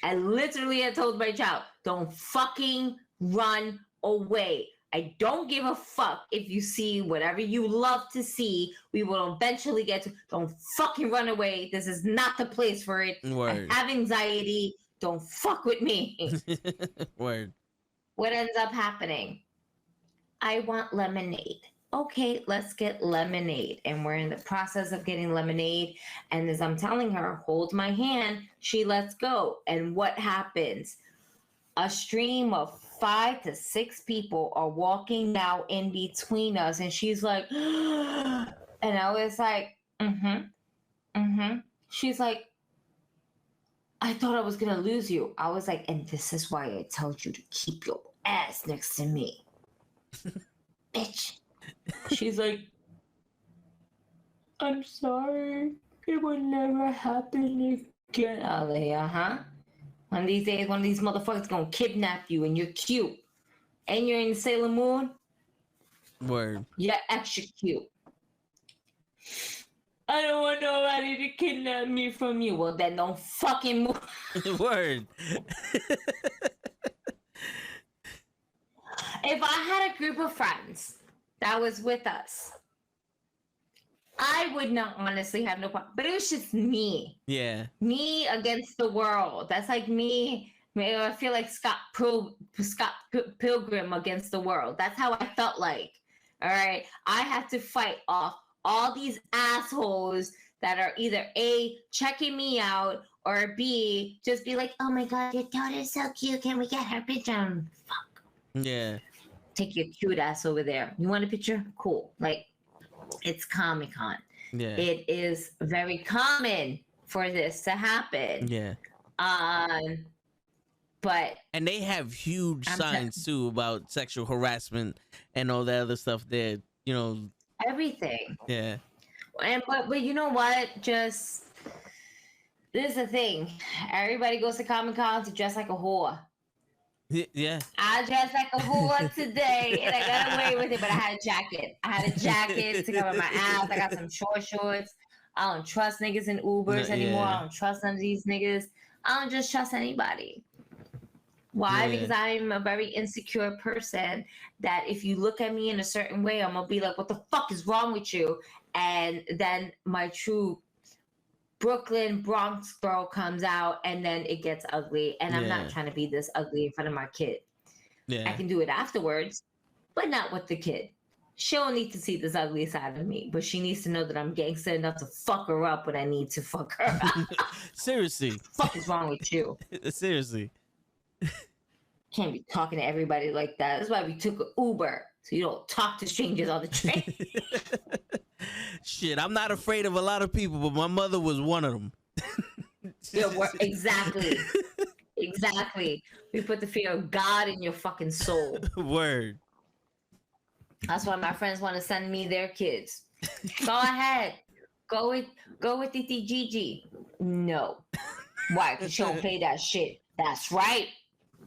I literally had told my child, don't fucking run away. I don't give a fuck if you see whatever you love to see. We will eventually get to, don't fucking run away. This is not the place for it. Word. I have anxiety. Don't fuck with me. Word. What ends up happening? I want lemonade. okay, let's get lemonade. And we're in the process of getting lemonade. And as I'm telling her, hold my hand, she lets go. And what happens? A stream of 5 to 6 people are walking now in between us. And she's like, and I was like, She's like, I thought I was going to lose you. I was like, and this is why I told you to keep your ass next to me. Bitch. She's like, I'm sorry. It would never happen again. I was like, One of these days, one of these motherfuckers gonna kidnap you and you're cute. And you're in Sailor Moon. Word. You're extra cute. I don't want nobody to kidnap me from you. Well, then don't fucking move. Word. If I had a group of friends that was with us, I would not honestly have no problem. But it was just me. Yeah. Me against the world. That's like me. I feel like Scott Pilgrim against the world. That's how I felt like. All right. I had to fight off all these assholes that are either A, checking me out, or B, just be like, oh my God, your daughter's so cute. Can we get her picture? Fuck. Yeah. Take your cute ass over there. You want a picture? Cool. Like, it's Comic-Con. Yeah. It is very common for this to happen. Yeah. But and they have huge signs too about sexual harassment and all that other stuff there, you know. Everything. Yeah. And but you know what? Just this is the thing. Everybody goes to Comic-Con to dress like a whore. Yeah. I dressed like a whore today, and I got away with it. But I had a jacket. I had a jacket to cover my ass. I got some short shorts. I don't trust niggas in Ubers anymore. I don't trust none of these niggas. I don't just trust anybody. Why? Because I'm a very insecure person that if you look at me in a certain way, I'm going to be like, what the fuck is wrong with you? And then my true Brooklyn Bronx girl comes out and then it gets ugly. And I'm not trying to be this ugly in front of my kid. Yeah. I can do it afterwards, but not with the kid. She don't need to see this ugly side of me, but she needs to know that I'm gangster enough to fuck her up when I need to fuck her up. Seriously. What the fuck is wrong with you? Seriously. Can't be talking to everybody like that. That's why we took an Uber, so you don't talk to strangers on the train. Shit, I'm not afraid of a lot of people, but my mother was one of them. Yeah, exactly. Exactly. We put the fear of God in your fucking soul. Word. That's why my friends want to send me their kids. Go ahead. Go with Titi Gigi. No. Why? Because she don't play that shit. That's right.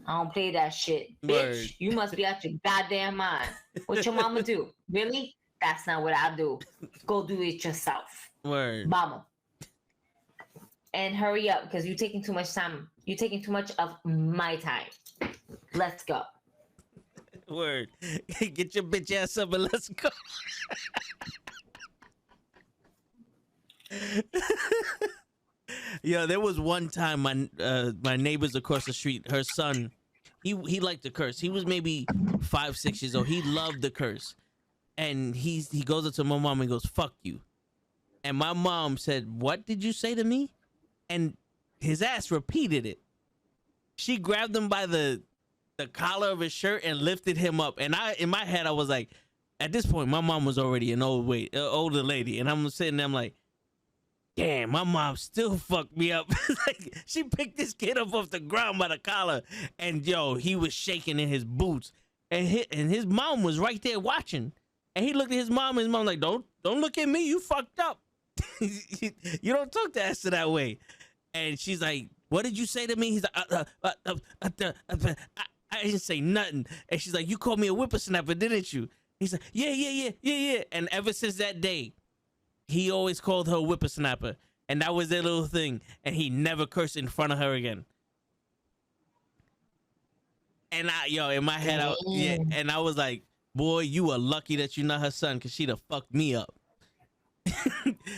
I don't play that shit. Word. Bitch, you must be out your goddamn mind. What your mama do? Really? That's not what I do. Go do it yourself. Word. Mama. And hurry up, because you're taking too much time. You're taking too much of my time. Let's go. Word. Get your bitch ass up and let's go. Yo, there was one time my neighbors across the street, her son, he liked to curse. He was maybe 5, 6 years old. He loved the curse. And he goes up to my mom and goes, fuck you. And my mom said, what did you say to me? And his ass repeated it. She grabbed him by the collar of his shirt and lifted him up. And in my head, I was like, at this point, my mom was already an older lady. And I'm sitting there, I'm like, damn, my mom still fucked me up. Like, she picked this kid up off the ground by the collar, and yo, he was shaking in his boots, and his mom was right there watching, and he looked at his mom, and his mom like, don't look at me, you fucked up. You don't talk to Esther that way. And she's like, what did you say to me? He's like, I didn't say nothing. And she's like, you called me a whippersnapper, didn't you? He's like, yeah. And ever since that day, he always called her a whippersnapper, and that was their little thing. And he never cursed in front of her again. And in my head, I was like, boy, you are lucky that you're not her son, because she'd have fucked me up.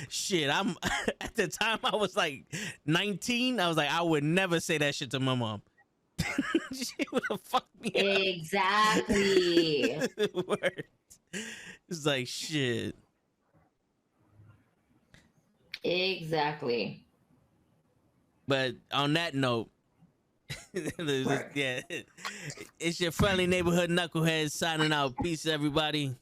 Shit, at the time I was like 19. I was like, I would never say that shit to my mom. She would have fucked me exactly. up. Word. It's like shit. Exactly. But on that note, yeah, it's your friendly neighborhood knucklehead signing out. Peace, everybody.